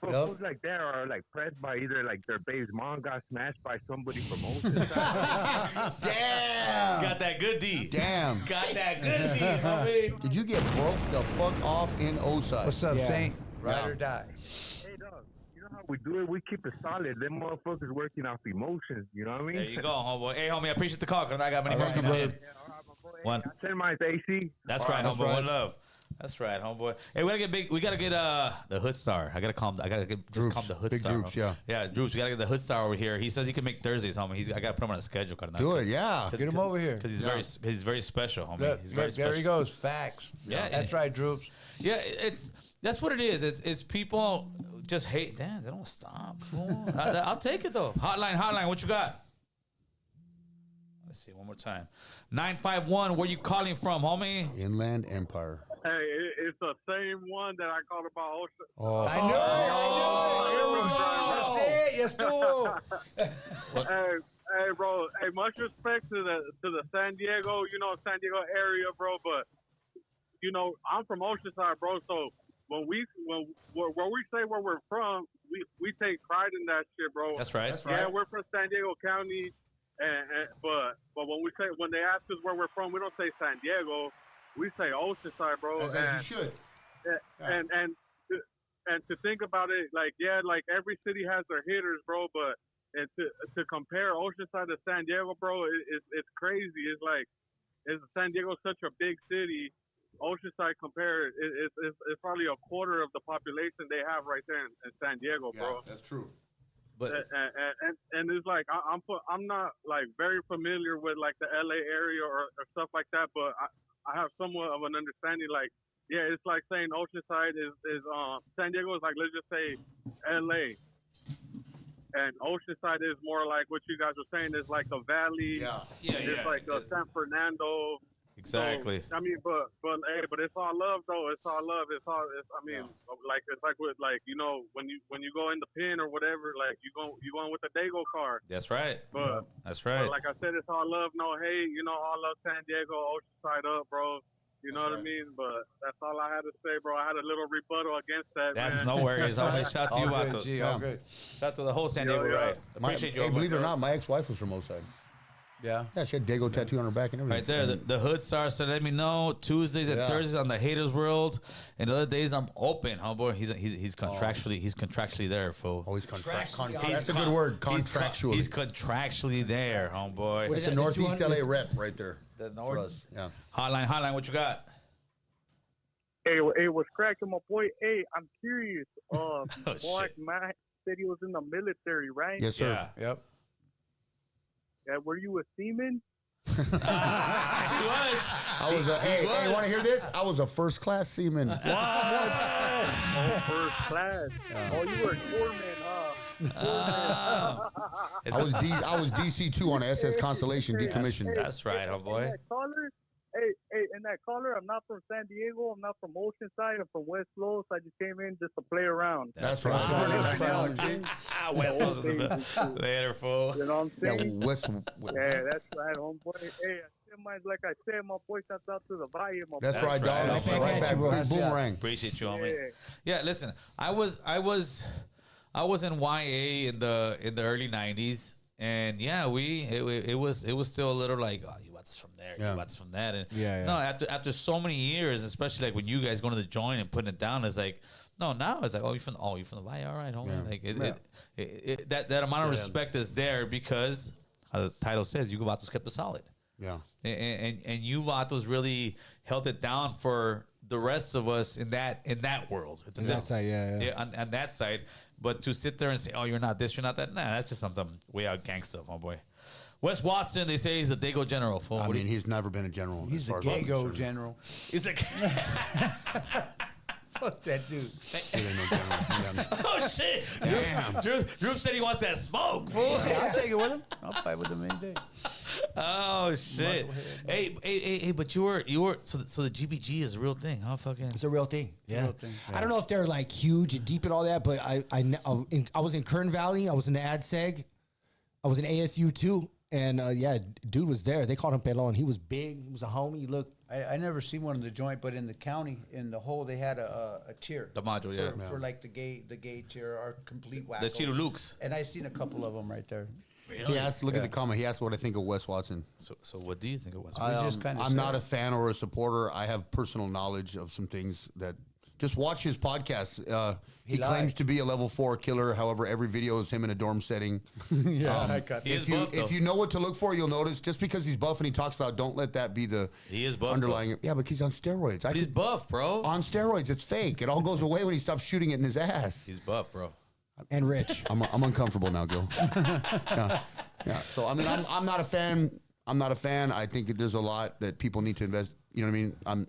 But fools like that are like pressed by either like their babe's mom got smashed by somebody from Oceanside. Damn. Got that good D. Damn. Got that good D, homie. Did you get broke the fuck off in Oside? What's up, Saint? Ride or die. Hey, dog. You know how we do it? We keep it solid. Them motherfuckers working off emotions. You know what I mean? There you go, homeboy. Hey, homie, I appreciate the call because I got many Thank you, brother. One. Send mine to AC. That's right, homeboy. One love. That's right, homeboy. Hey, we gotta get big. We gotta get the Hood Star. I gotta calm the Hood Big Star. Droops, yeah, Droops. We gotta get the Hood Star over here. He says he can make Thursdays, homie. I gotta put him on a schedule. Do it, yeah. Get him over here. Because he's very special, homie. He's very special. There he goes. Facts. Yeah, that's right, Droops. Yeah, that's what it is. It's people just hate. Damn, they don't stop. Fool. I'll take it though. Hotline. What you got? Let's see one more time. 951. Where you calling from, homie? Inland Empire. Hey, it's the same one that I called about Ocean. Oh, I know. That's it. Yes, too. Hey, bro. Hey, much respect to the San Diego, San Diego area, bro. But I'm from Oceanside, bro. So when we say where we're from, we take pride in that shit, bro. That's right. Yeah, we're from San Diego County, but when they ask us where we're from, we don't say San Diego. We say Oceanside, bro. As you should. And to think about it, like every city has their hitters, bro. But to compare Oceanside to San Diego, bro, it's crazy. It's like San Diego such a big city. Oceanside compared, it's probably a quarter of the population they have right there in San Diego, bro. Yeah, that's true. But and it's like I'm not like very familiar with like the LA area or stuff like that, but I have somewhat of an understanding. Like, yeah, it's like saying Oceanside is San Diego is like, let's just say LA, and Oceanside is more like what you guys were saying is like a valley. It's like San Fernando. Exactly. So, I mean, but it's all love though. It's all love. It's like with like when you go in the pin or whatever, like you going with the Dago car. That's right. But that's right. But like I said, it's all love, no hate. All love San Diego, Oceanside up, bro. You know what I mean? But that's all I had to say, bro. I had a little rebuttal against that. That's man. no worries. Always shout to you, All Vato. good. Shout to the whole San Diego, right? Appreciate you. Hey, believe it or not, my ex-wife was from Oside. Yeah. Yeah, she had Dago tattoo on her back and everything. Right there, the Hood Star said, let me know Tuesdays and Thursdays on the Haters World, and the other days I'm open, homeboy. He's contractually there, fool. Oh, he's contractually. That's a good word, contractually. He's contractually there, homeboy. It's a Northeast LA rep right there. The for us. Yeah. Hotline, what you got? Hey, was cracking my boy. Hey, I'm curious. Mark shit. Matt said he was in the military, right? Yes, sir. Yeah. Yep. Yeah, were you a seaman? He was. I was hey, you want to hear this? I was a first class seaman. What? Oh, first class. Oh, you were a corpsman, huh? I was DC2 on SS Constellation decommissioned. That's right, homeboy. In that caller, I'm not from San Diego. I'm not from Oceanside. I'm from West Los. I just came in just to play around. That's right. That's right. West Los is the best. Later, fool. You know what I'm Yeah, saying? West. Yeah, that's right, homeboy. Hey, like I said, my boy shouts out to the Valle. That's right, dog. That's Right back. bro. Boomerang. Appreciate you, homie. Yeah, listen, I was in YA in the early '90s, and yeah, it was still a little like, oh, you watch from there, you watch from that, and no, after so many years, especially like when you guys going to the joint and putting it down, it's like. No, now it's like, you're from the Valle, all right, homie. Like that amount of respect is there because the title says, you Vatos kept it solid. Yeah. And you Vatos really held it down for the rest of us in that world. It's On that side, yeah. On that side. But to sit there and say, oh, you're not this, you're not that, nah, that's just some way out gang stuff, homeboy. Wes Watson, they say he's a Dago general. Fool. I mean, he's never been a general. He's a Dago general. He's like... Fuck that dude. Oh, shit. Damn. Drew said he wants that smoke, fool. Yeah, I'll take it with him. I'll fight with him any day. Oh, shit. Hey, but you were so the GBG is a real thing, huh? Fucking. It's a real thing. Yeah. Real thing. I don't know if they're like huge and deep and all that, but I was in Kern Valley. I was in the AdSeg. I was in ASU too. And dude was there. They called him Pelon. He was big. He was a homie. He looked. I never seen one in the joint, but in the county, in the whole, they had a tier. The module, for like the gay tier or complete whack. The Cheeto Lukes. And I seen a couple of them right there. He asked, look at the comment. He asked what I think of Wes Watson. So what do you think of Wes Watson? I'm not a fan or a supporter. I have personal knowledge of some things that. Just watch his podcast. He claims to be a level 4 killer. However, every video is him in a dorm setting. I got that. If you know what to look for, you'll notice. Just because he's buff and he talks loud, don't let that be the underlying. Yeah, but he's on steroids. He's buff, bro. On steroids, it's fake. It all goes away when he stops shooting it in his ass. He's buff, bro. And rich. I'm uncomfortable now, Gil. Yeah. So I mean, I'm not a fan. I'm not a fan. I think there's a lot that people need to invest. You know what I mean?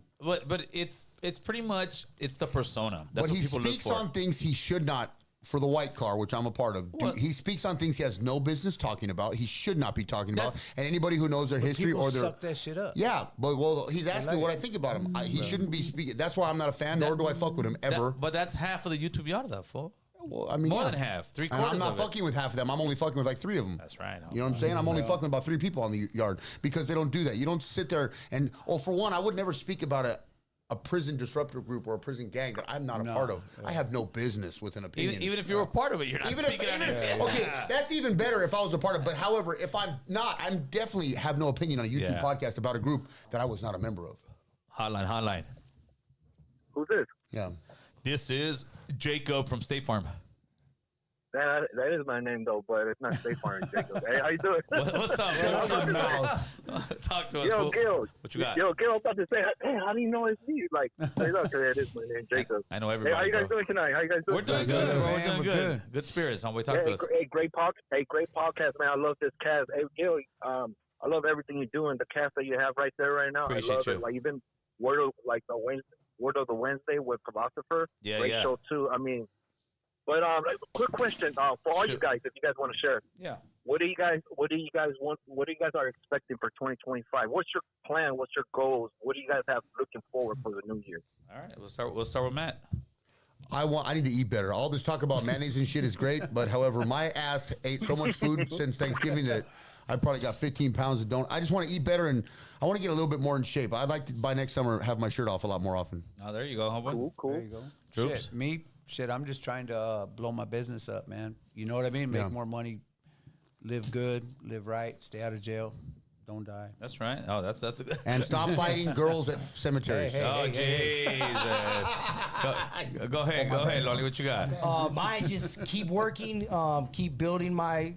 But it's pretty much it's the persona. That's but what he people speaks look for. on things he should not. For the white car, which I'm a part of, dude, he speaks on things he has no business talking about. He should not be talking about. And anybody who knows their history or their suck that shit up. Yeah, but he's asking what I think about him. He shouldn't be speaking. That's why I'm not a fan, nor do I fuck with him ever. But that's half of the YouTube yard, fool. Well, I mean, more than half, 3/4. And I'm not fucking with half of them. I'm only fucking with like 3 of them. That's right. You know what I'm saying? I'm only fucking about 3 people on the yard because they don't do that. You don't sit there and for one, I would never speak about a prison disruptor group or a prison gang that I'm not a part of. I have no business with an opinion. Even if you were a part of it, you're not speaking on it. Okay, that's even better if I was a part of it. But however, if I'm not, I definitely have no opinion on a YouTube podcast about a group that I was not a member of. Hotline. Who's this? Yeah. This is Jacob from State Farm. That is my name though, but it's not State Farm, Jacob. Hey, how you doing? What's up, man? Talk to us. Yo, Gil. What you got? Yo, Gil, I'm about to say, hey, how do you know it's me? Like, straight up, it is my name, Jacob. I know everybody. Hey, how you guys doing tonight? How you guys doing? We're doing good. We're doing good. Good spirits, homeboy. Talk to us. Hey, great podcast, man. I love this cast. Hey, Gil, I love everything you're doing. The cast that you have right there right now. Appreciate I love you. it. Like you've been Word of the Wednesday with Philosopher. Yeah, great show too. I mean. But quick question for all you guys, if you guys want to share. Yeah. What do you guys want? What do you guys are expecting for 2025? What's your plan? What's your goals? What do you guys have looking forward for the new year? All right, we'll start with Matt. I need to eat better. All this talk about mayonnaise and shit is great, but however, my ass ate so much food since Thanksgiving that I probably got 15 pounds of donut. I just want to eat better and I want to get a little bit more in shape. I'd like to by next summer have my shirt off a lot more often. Oh, there you go, homeboy. Cool. There you go. Troops. I'm just trying to blow my business up, man. You know what I mean? Make more money, live good, live right, stay out of jail, don't die. That's right. Oh, that's a good. And stop fighting girls at cemeteries. Jesus. Go ahead, Lolly. What you got? Mine just keep working, keep building my,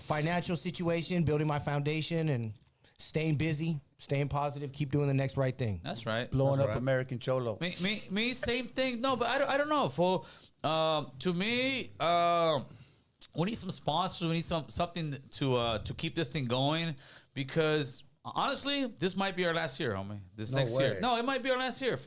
financial situation, building my foundation, and staying busy. staying positive, keep doing the next right thing. That's right. Blowing up American Cholo. Me, same thing. No, but I don't know. To me, we need some sponsors. We need something to keep this thing going, because honestly, this might be our last year, homie. This next year. No, it might be our last year.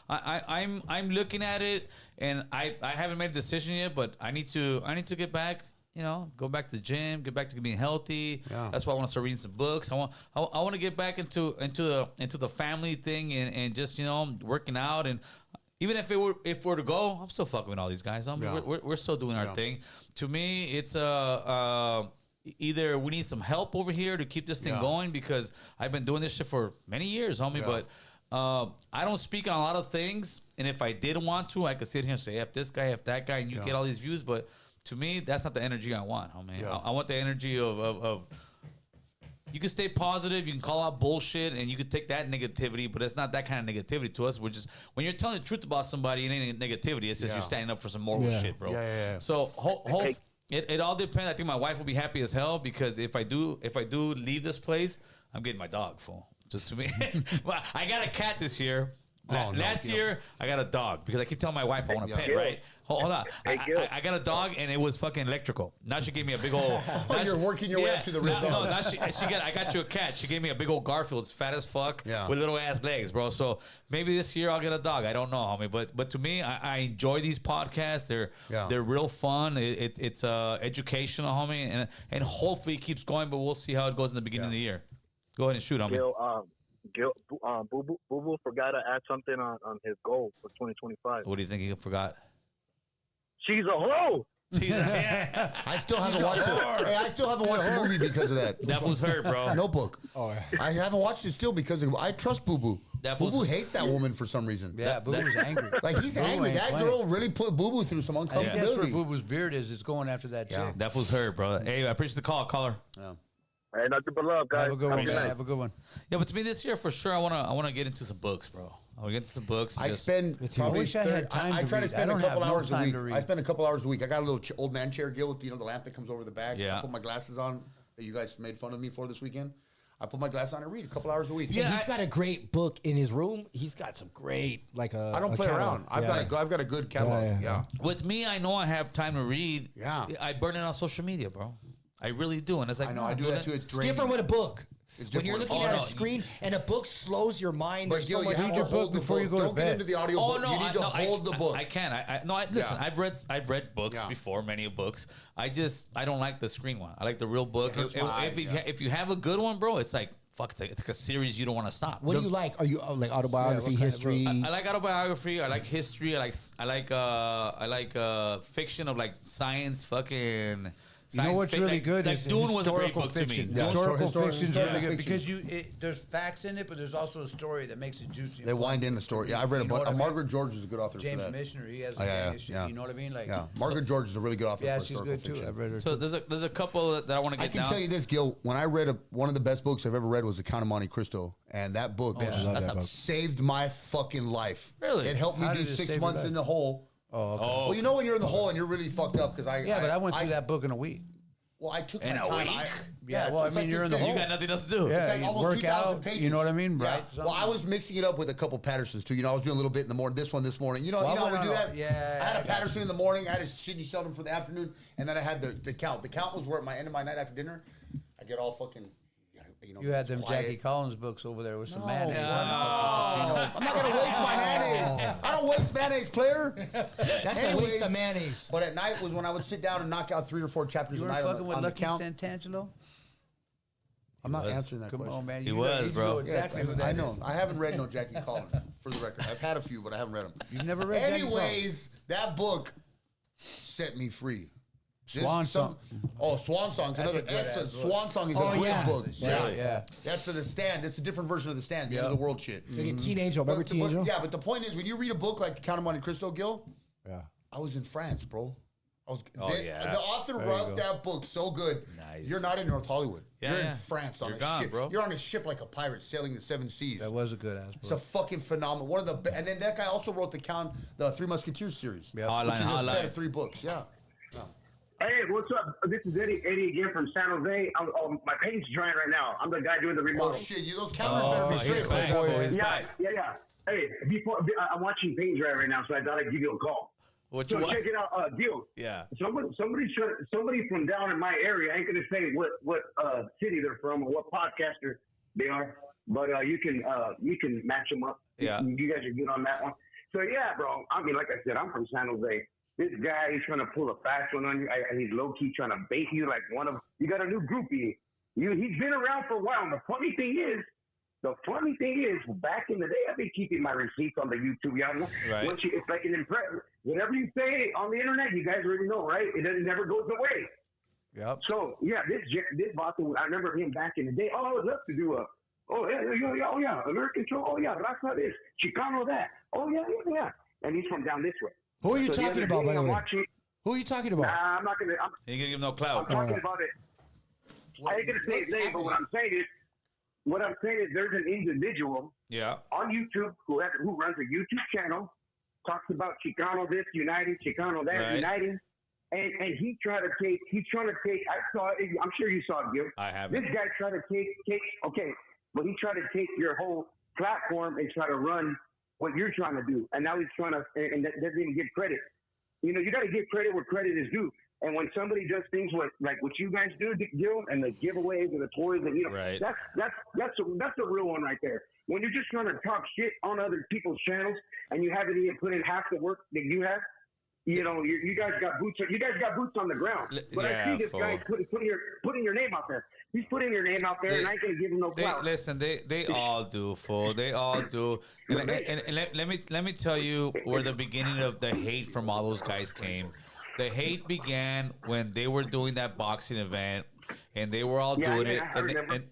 I'm looking at it, and I haven't made a decision yet, but I need to get back. Go back to the gym, get back to being healthy. Yeah. That's why I want to start reading some books. I want to get back into the family thing and just working out. And even if we're to go, I'm still fucking with all these guys. We're still doing our thing. To me, it's either we need some help over here to keep this thing going, because I've been doing this shit for many years, homie. Yeah. But I don't speak on a lot of things, and if I did want to, I could sit here and say F this guy, F that guy, and you get all these views, but to me, that's not the energy I want, homie. Yeah. I want the energy of you can stay positive, you can call out bullshit, and you can take that negativity, but it's not that kind of negativity to us. We're just, when you're telling the truth about somebody, it ain't negativity. It's just you're standing up for some moral shit, bro. Yeah. So it all depends. I think my wife will be happy as hell, because if I do leave this place, I'm getting my dog full. Just to me, I got a cat this year. Last year, I got a dog, because I keep telling my wife I want a pet, right? Hold on. I got a dog, and it was fucking electrical. Now she gave me a big old... you're working your way up to the real dog. No, now I got you a cat. She gave me a big old Garfield. It's fat as fuck with little ass legs, bro. So maybe this year I'll get a dog. I don't know, homie. But to me, I enjoy these podcasts. They're real fun. It's educational, homie. And hopefully it keeps going, but we'll see how it goes in the beginning of the year. Go ahead and shoot, homie. Boo Boo forgot to add something on his goal for 2025. What do you think he forgot? She's a hoe. I still haven't watched it. Hey, I still haven't watched the movie because of that. That was her, bro. Notebook. I haven't watched it still because I trust Boo Boo. Boo Boo hates that woman for some reason. Yeah, Boo Boo's angry. Like, he's angry. That girl really put Boo Boo through some uncomfortability. I think that's where Boo Boo's beard is. It's going after that chick. That was her, bro. Hey, I appreciate the call, caller. Yeah. Hey, nothing but love, guys. Have a good one, guys. Have a good one. Yeah, but to me this year, for sure, I wanna get into some books, bro. I want to get into some books. I spend probably. I wish I had time I try to spend a couple hours a week. I spend a couple hours a week. I got a little old man chair, Gil, with the lamp that comes over the back. I put my glasses on that you guys made fun of me for this weekend. I put my glasses on and read a couple hours a week. Yeah, he's got a great book in his room. He's got some great I don't play around. I've got a good catalog. Yeah. With me, I know I have time to read. Yeah. I burn it on social media, bro. I really do, and it's like I know I do that too. It's different with a book. When you're looking at a screen and a book slows your mind, but you read your book before you go to bed. Don't get into the audio book. You need to hold the book. I can. Listen. I've read books before, many books. I don't like the screen one. I like the real book. If you have a good one, bro, it's like fuck. It's like a series you don't want to stop. What do you like? Are you like autobiography, history? I like autobiography. I like history. I like fiction of like science, fucking. You know what's really good? Like Dune was a great book to me. Historical fiction is really good because there's facts in it, but there's also a story that makes it juicy. They wind in the story. Yeah, I read a book. Margaret George is a good author. James for that. Michener, he has shit. You know what I mean? Like, Margaret George is a really good author. Yeah, she's good too. I've read her. So there's a couple that I want to get. I can tell you this, Gil. When I read one of the best books I've ever read was The Count of Monte Cristo, and that book saved my fucking life. Really? It helped me do 6 months in the hole. Oh, okay. Well, you know when you're in the hole and you're really fucked up because but I went through that book in a week. Well, I took in my a time. week. Well, I mean, you're in the hole. You got nothing else to do. Yeah, it's like almost 2,000 pages. You know what I mean, yeah. right? Well, I was mixing it up with a couple Pattersons too. I was doing a little bit in the morning. This morning. You know how we do that? Yeah. I had a Patterson in the morning. I had a Sidney Sheldon for the afternoon, and then I had the Count. The Count was where at my end of my night after dinner, I get all fucking. You had them Jackie Collins books over there with some mayonnaise. I'm not gonna waste my mayonnaise. I don't waste mayonnaise, player. That's a waste of mayonnaise. But at night was when I would sit down and knock out 3 or 4 chapters a night on the Count. Santangelo? I'm not answering that question. Come on, man. He was, bro. Exactly I know. I haven't read no Jackie Collins, for the record. I've had a few, but I haven't read them. You've never read Jackie Collins? Anyways, that book set me free. Swan Song. Swan Song's another excellent. Swan Song is a great book. Yeah. That's The Stand. It's a different version of The Stand, the end of the world shit. Like a Teen Angel. Remember Teen Angel? Yeah, but the point is, when you read a book like The Count of Monte Cristo, Gil, I was in France, bro. The author wrote that book so good. Nice. You're not in North Hollywood. You're in France on You're a gone, ship. Bro. You're on a ship like a pirate sailing the 7 seas. That was a good ass book. It's a fucking phenomenal. One of the and then that guy also wrote the Three Musketeers series, which is a set of 3 books. Yeah. Hey, what's up? This is Eddie again from San Jose. My paint's drying right now. I'm the guy doing the remodel. Oh shit! Those cameras better be straight, boy. Yeah. Hey, I'm watching paint dry right now, so I thought I'd give you a call. Check it out, deal. Yeah. Somebody from down in my area. I ain't gonna say what city they're from or what podcaster they are, but you can match them up. Yeah. You guys are good on that one. So yeah, bro. I mean, like I said, I'm from San Jose. This guy, he's trying to pull a fast one on you. He's low key trying to bait you like you got a new groupie. He's been around for a while. And the funny thing is, back in the day, I've been keeping my receipts on the YouTube. Right. It's like an impression. Whatever you say on the internet, you guys already know, right? It never goes away. Yep. So yeah, this boss, I remember him back in the day. Oh, I would love to do American show. Oh yeah, Raza this, Chicano that. Oh yeah. And he's from down this way. Who are you talking about, by the way? Who are you talking about? I'm not gonna. You ain't gonna give him no clout. I'm talking about it. I ain't gonna say his name, but what I'm saying is, there's an individual on YouTube who runs a YouTube channel, talks about Chicano this, uniting, Chicano that, uniting, and he's trying to take. I saw it. I'm sure you saw it, Gil. I have. This guy tried to take. Okay, but he tried to take your whole platform and try to run what you're trying to do, and now he's trying to, and doesn't even give credit. You got to give credit where credit is due. And when somebody does things what you guys do, Gil, and the giveaways and the toys, and that's a real one right there. When you're just trying to talk shit on other people's channels and you haven't even put in half the work that you have, you guys got boots. You guys got boots on the ground. But I see this guy putting your name out there. He's putting your name out there, and I ain't gonna give him no clout. Listen, they all do, fool. They all do. And let me tell you where the beginning of the hate from all those guys came. The hate began when they were doing that boxing event, and they were all doing it,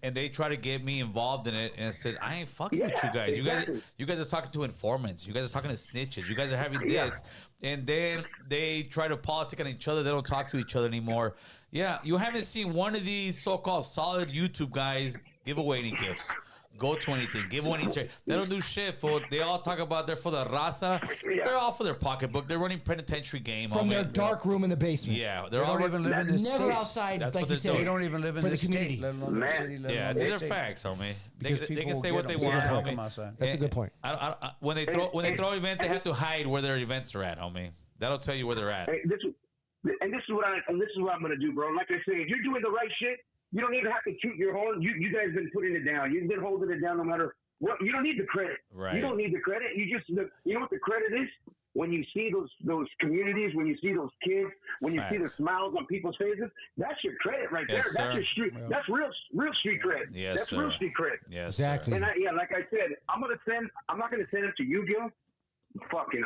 and they tried to get me involved in it, and I said, I ain't fucking with you guys. Exactly. You guys are talking to informants. You guys are talking to snitches. You guys are having this, and then they try to politic on each other. They don't talk to each other anymore. Yeah, you haven't seen one of these so-called solid YouTube guys give away any gifts. Go to anything. Give one each. They don't do shit, fool. They all talk about they're for the raza. They're all for their pocketbook. They're running penitentiary game. From their dark room in the basement. Yeah. They don't even live in this Never state. outside, That's like what you they're said. doing. They don't even live in For this the community. state, let alone the city, let Yeah, alone these the are state. facts, homie. Because They people can say will what get they them. want, Yeah. homie. Come outside. That's a good point. When they throw events, they have to hide where their events are at, homie. That'll tell you where they're at. Hey, this is what I'm gonna do, bro. Like I say, if you're doing the right shit, you don't even have to toot your horn. You guys been putting it down. You've been holding it down no matter what. You don't need the credit. Right. You don't need the credit. You know what the credit is? When you see those communities, when you see those kids, when you see the smiles on people's faces, that's your credit right there. Yes, That's sir. your street. Well. That's real street credit. Yes, that's sir. real street credit. Yes, Exactly. And like I said, I'm not gonna send it to you, Gil.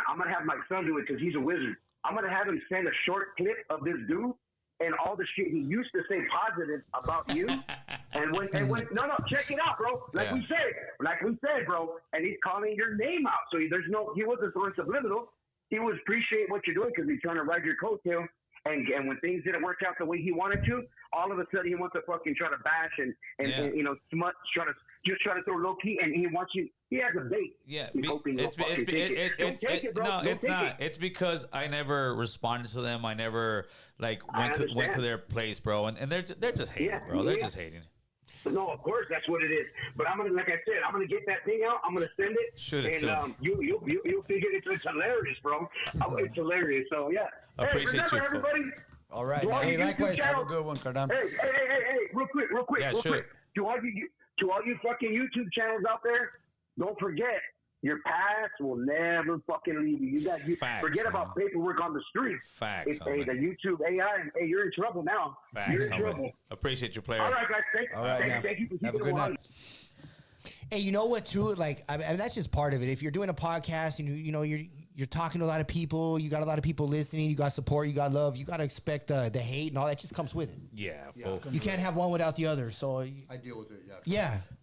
I'm gonna have my son do it because he's a wizard. I'm gonna have him send a short clip of this dude and all the shit he used to say positive about you. and when check it out, bro. Like we said, bro. And he's calling your name out. So he wasn't throwing subliminal. He was appreciate what you're doing because he's trying to ride your coattail. And when things didn't work out the way he wanted to, all of a sudden he wants to fucking try to bash and smut, try to throw low key, and he wants you. He has a bait. Yeah, He's hoping you'll fucking take it. Don't take it, bro. No, Don't it's take not. it. It's because I never responded to them. I never went to their place, bro. And they're just hating, bro. They're just hating. No, of course that's what it is. But I'm gonna, like I said, I'm gonna get that thing out. I'm gonna send it. Shoot it, and you'll figure it's hilarious, bro. It's hilarious. So yeah. Appreciate remember, you, everybody. All right. To all Hey, you likewise. YouTube Have a channels- good one, Cardam. Hey, real quick. Yeah, real sure. quick. To all you fucking YouTube channels out there, don't forget. Your past will never fucking leave you. You Facts, forget about paperwork on the street. Facts, It's the homie. YouTube AI, and you're in trouble now. You're in Facts, trouble. homie. Appreciate you, player. All right, guys. Thank you for Have a keeping good it night. on. Hey, you know what, too? Like, I mean, that's just part of it. If you're doing a podcast and you're talking to a lot of people, you got a lot of people listening, you got support, you got love, you got to expect the hate and all that just comes with it. Yeah, fool. You can't have one without the other. So I deal with it.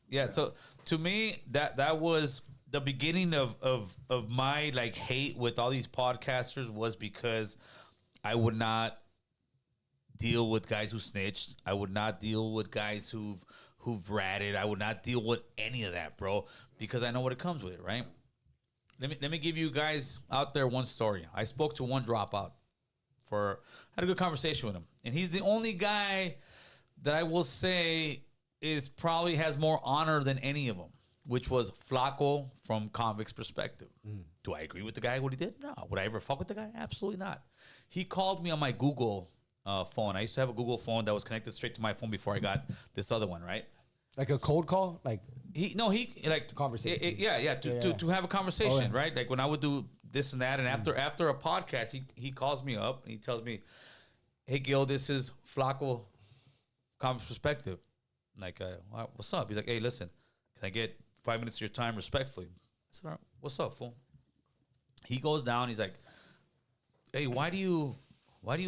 yeah. So to me, that was the beginning of my hate with all these podcasters was because I would not deal with guys who snitched. I would not deal with guys who've ratted. I would not deal with any of that, bro, because I know what it comes with it, right? Let me give you guys out there one story. I spoke to one dropout. had a good conversation with him. And he's the only guy that I will say is probably has more honor than any of them, which was Flaco from Convict's perspective. Do I agree with the guy, what he did? No. Would I ever fuck with the guy? Absolutely not. He called me on my Google phone. I used to have a Google phone that was connected straight to my phone before I got this other one, right? Like a cold call? Like he like conversation. To have a conversation, right? Like when I would do this and that, and after a podcast, he calls me up and he tells me, "Hey Gil, this is Flaco, Convict's perspective." I'm like, what's up? He's like, "Hey, listen, can I get 5 minutes of your time respectfully?" I said, "All right, what's up, fool?" He goes down. He's like, "Hey, why do you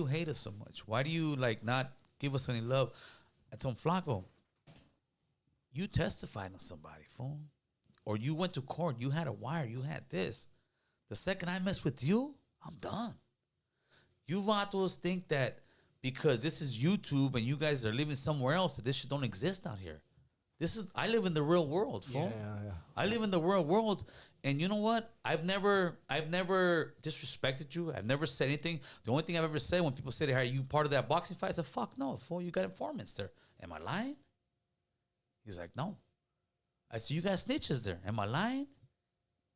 hate us so much? Why do you like not give us any love?" I told him, "Flaco, you testified on somebody, fool. Or you went to court. You had a wire. You had this. The second I mess with you, I'm done. You vatos think that because this is YouTube and you guys are living somewhere else, that this shit don't exist out here. I live in the real world, fool. Yeah. I live in the real world. And you know what? I've never disrespected you. I've never said anything. The only thing I've ever said when people say, "Hey, are you part of that boxing fight?" I said, "Fuck no, fool. You got informants there." Am I lying? He's like, "No." I said, "You got snitches there. Am I lying?"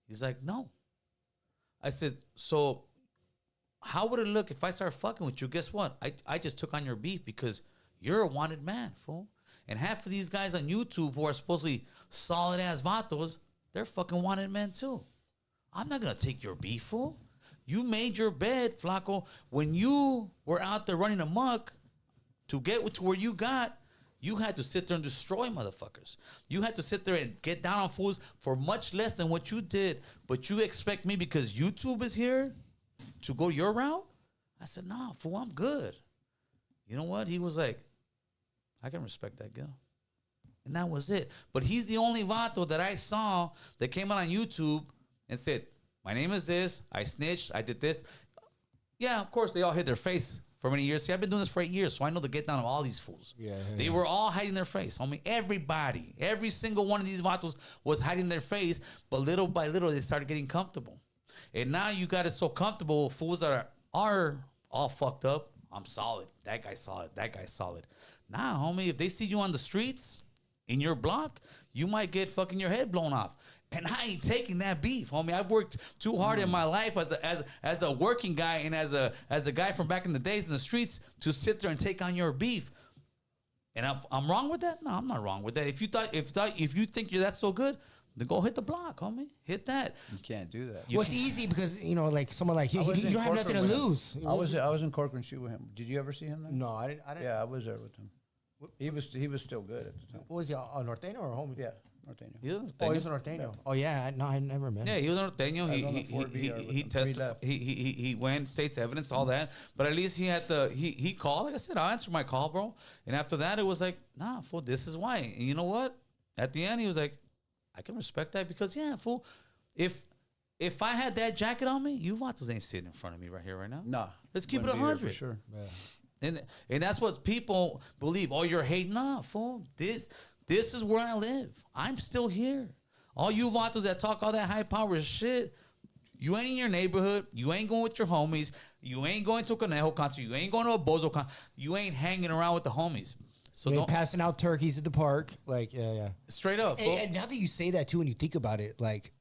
He's like, "No." I said, "So how would it look if I start fucking with you? Guess what? I just took on your beef because you're a wanted man, fool. And half of these guys on YouTube who are supposedly solid ass vatos, they're fucking wanted men too. I'm not gonna take your beef, fool. You made your bed, Flaco. When you were out there running amok to get to where you got, you had to sit there and destroy motherfuckers. You had to sit there and get down on fools for much less than what you did. But you expect me, because YouTube is here, to go your route?" I said, "Nah, fool, I'm good." You know what? He was like, "I can respect that girl." And that was it. But he's the only vato that I saw that came out on YouTube and said, "My name is this. I snitched. I did this." Yeah, of course, they all hid their face for many years. See, I've been doing this for 8 years, so I know the get down of all these fools. They were all hiding their face. Homie, everybody, every single one of these vatos was hiding their face, but little by little, they started getting comfortable. And now you got it so comfortable, fools that are all fucked up. I'm solid. That guy's solid. That guy's solid. Nah, homie, if they see you on the streets in your block, you might get fucking your head blown off. And I ain't taking that beef, homie. I've worked too hard in my life as a working guy and as a guy from back in the days in the streets to sit there and take on your beef. And I'm wrong with that? No, I'm not wrong with that. If you think you're that so good, then go hit the block, homie. Hit that. You can't do that. Well, it's easy because, like someone like you don't have nothing to lose. I was in Corcoran Street with him. Did you ever see him then? No, I didn't. Yeah, I was there with him. He was still good at the time. What was he, a Norteño or a homie? Yeah, Norteño. He was a Norteño. Oh, he was a Norteño. Yeah. Oh, yeah. No, I never met him. Yeah, he was a Norteño. He testified. He went, states evidence, all that. But at least he had he called. Like I said, I'll answer my call, bro. And after that, it was like, nah, fool, this is why. And you know what? At the end, he was like, I can respect that because, yeah, fool, if I had that jacket on me, you vatos ain't sitting in front of me right here, right now. Nah. Let's keep it 100. For sure. Yeah. And that's what people believe. Oh, you're hating? Nah, fool. This is where I live. I'm still here. All you vatos that talk all that high power shit, you ain't in your neighborhood. You ain't going with your homies. You ain't going to a Conejo concert. You ain't going to a Bozo concert. You ain't hanging around with the homies. So don't passing out turkeys at the park. Like, yeah. Straight up. And now that you say that too, when you think about it, like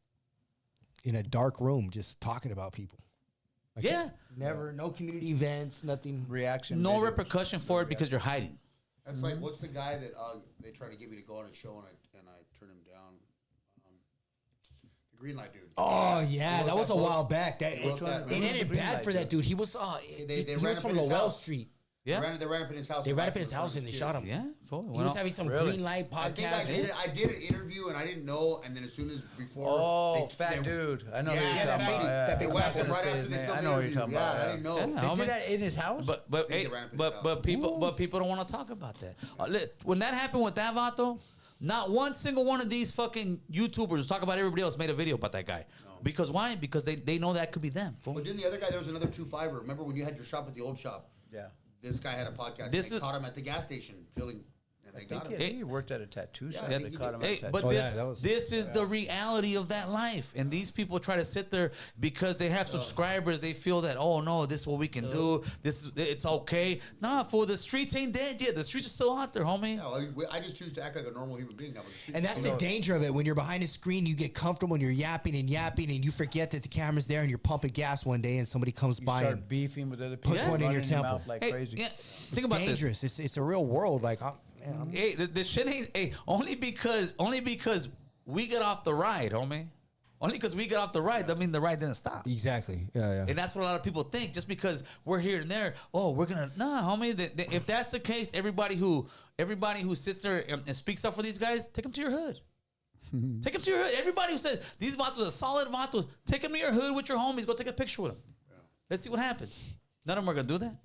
in a dark room, just talking about people. Like, yeah. Never, no community events, nothing. Reaction. No repercussion for it because you're hiding. That's like, what's the guy that they tried to get me to go on a show and I turned him down? The Green Light dude. Oh, yeah. That was a while back. It ended bad for that dude. He was he was from Lowell Street. Yeah. They ran up in his house. They ran up in his house and they shot him. Yeah. He was having some Green Light podcast. I did an interview and I didn't know. And then as soon as before. Oh, fat dude. I know who you're talking about. They whacked him right after they filmed the I know what you're talking about. I didn't know. They did that in his house? But people don't want to talk about that. When that happened with that vato, not one single one of these fucking YouTubers talk about everybody else made a video about that guy. No. Because why? Because they know that could be them. But didn't the other guy, there was another 2-5er. Remember when you had your shop at the old shop? Yeah. This guy had a podcast. They caught him at the gas station filming. And they got him. He worked at a tattoo shop. Yeah, They caught him at a Hey, tattoo but shop. this is the reality of that life. And these people try to sit there because they have subscribers. They feel that, oh, no, this is what we can do. It's okay. Nah, for the streets ain't dead yet. The streets are still out there, homie. No, I just choose to act like a normal human being now. And that's the danger of it. When you're behind a screen, you get comfortable and you're yapping, and you forget that the camera's there and you're pumping gas one day and somebody comes by Start and beefing with other people. puts one in your temple. Mouth like crazy. Yeah, It's think about dangerous. this. It's a real world. Like, Hey, the shit ain't. Hey, only because we got off the ride, homie. Only because we got off the ride, that means the ride didn't stop. Exactly. Yeah. And that's what a lot of people think. Just because we're here and there, oh, we're gonna homie. If that's the case, everybody who sits there and speaks up for these guys, take them to your hood. Take them to your hood. Everybody who says these vatos are solid vatos, take them to your hood with your homies. Go take a picture with them. Yeah. Let's see what happens. None of them are gonna do that.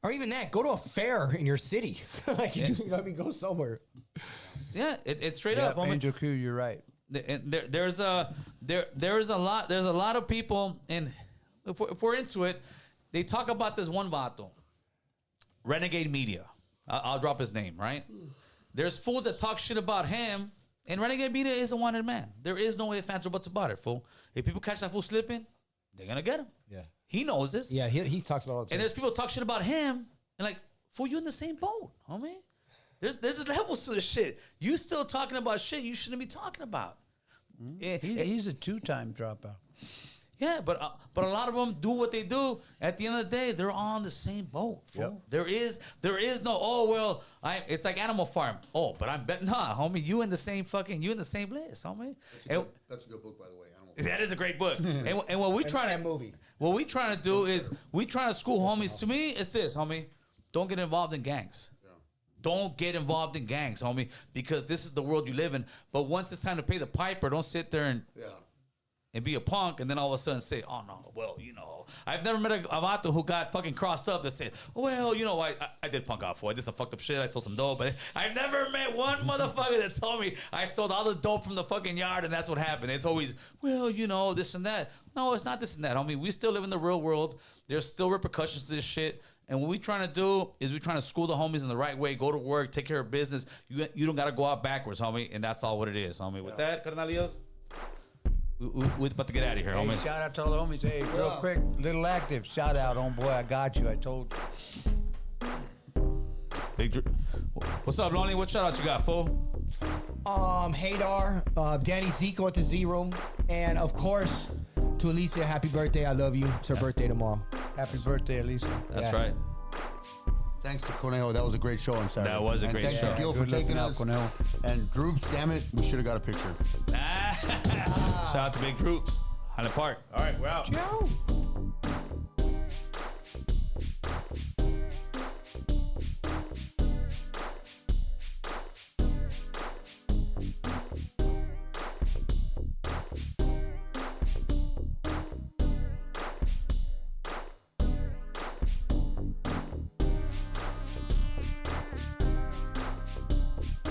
Or even that, go to a fair in your city. You know what I mean? Go somewhere. Yeah, it's straight up. Homie. Angel Q, you're right. There's a lot of people, and if we're into it, they talk about this one vato, Renegade Media. I'll drop his name, right? There's fools that talk shit about him, and Renegade Media is a wanted man. There is no ifs, ands, or buts about it, fool. If people catch that fool slipping, they're gonna get him. Yeah. He knows this. Yeah, he talks about it all the time. And there's people talk shit about him, and like, fool, you in the same boat, homie. There's levels to this shit. You still talking about shit you shouldn't be talking about. He's a 2-time dropout. Yeah, but a lot of them do what they do. At the end of the day, they're all on the same boat. Fool. Yep. There is no it's like Animal Farm. Oh, but I'm betting homie, you in the same list, homie. That's a good book, by the way. That is a great book. and what we trying to do is we trying to school homies. To me, it's this, homie. Don't get involved in gangs. Don't get involved in gangs, homie, because this is the world you live in. But once it's time to pay the piper, don't sit there and be a punk and then all of a sudden say, oh, no, well, I've never met a vato who got fucking crossed up that said, well, I did punk out for it. I did some fucked up shit. I stole some dope. But I've never met one motherfucker that told me I stole all the dope from the fucking yard and that's what happened. It's always, well, this and that. No, it's not this and that, homie. We still live in the real world. There's still repercussions to this shit. And what we trying to do is we trying to school the homies in the right way, go to work, take care of business. You don't got to go out backwards, homie. And that's all what it is, homie. With that, Carnalios, we're about to get out of here, homie. Hey, shout out to all the homies. Hey, real quick, Little Active. Shout out, homeboy. I got you. I told you. What's up, Lonnie? What shout outs you got, fool? Hadar, Danny Zico at the Z Room, and of course, to Alicia, happy birthday. I love you. It's her birthday tomorrow. Happy birthday, Alicia. That's right. Thanks to Conejo. That was a great show on Saturday. That was a great show. Thanks to Gil for taking us. Conejo. And Droops, damn it, we should have got a picture. Shout out to Big Droops. Highland Park. All right, we're out. Ciao.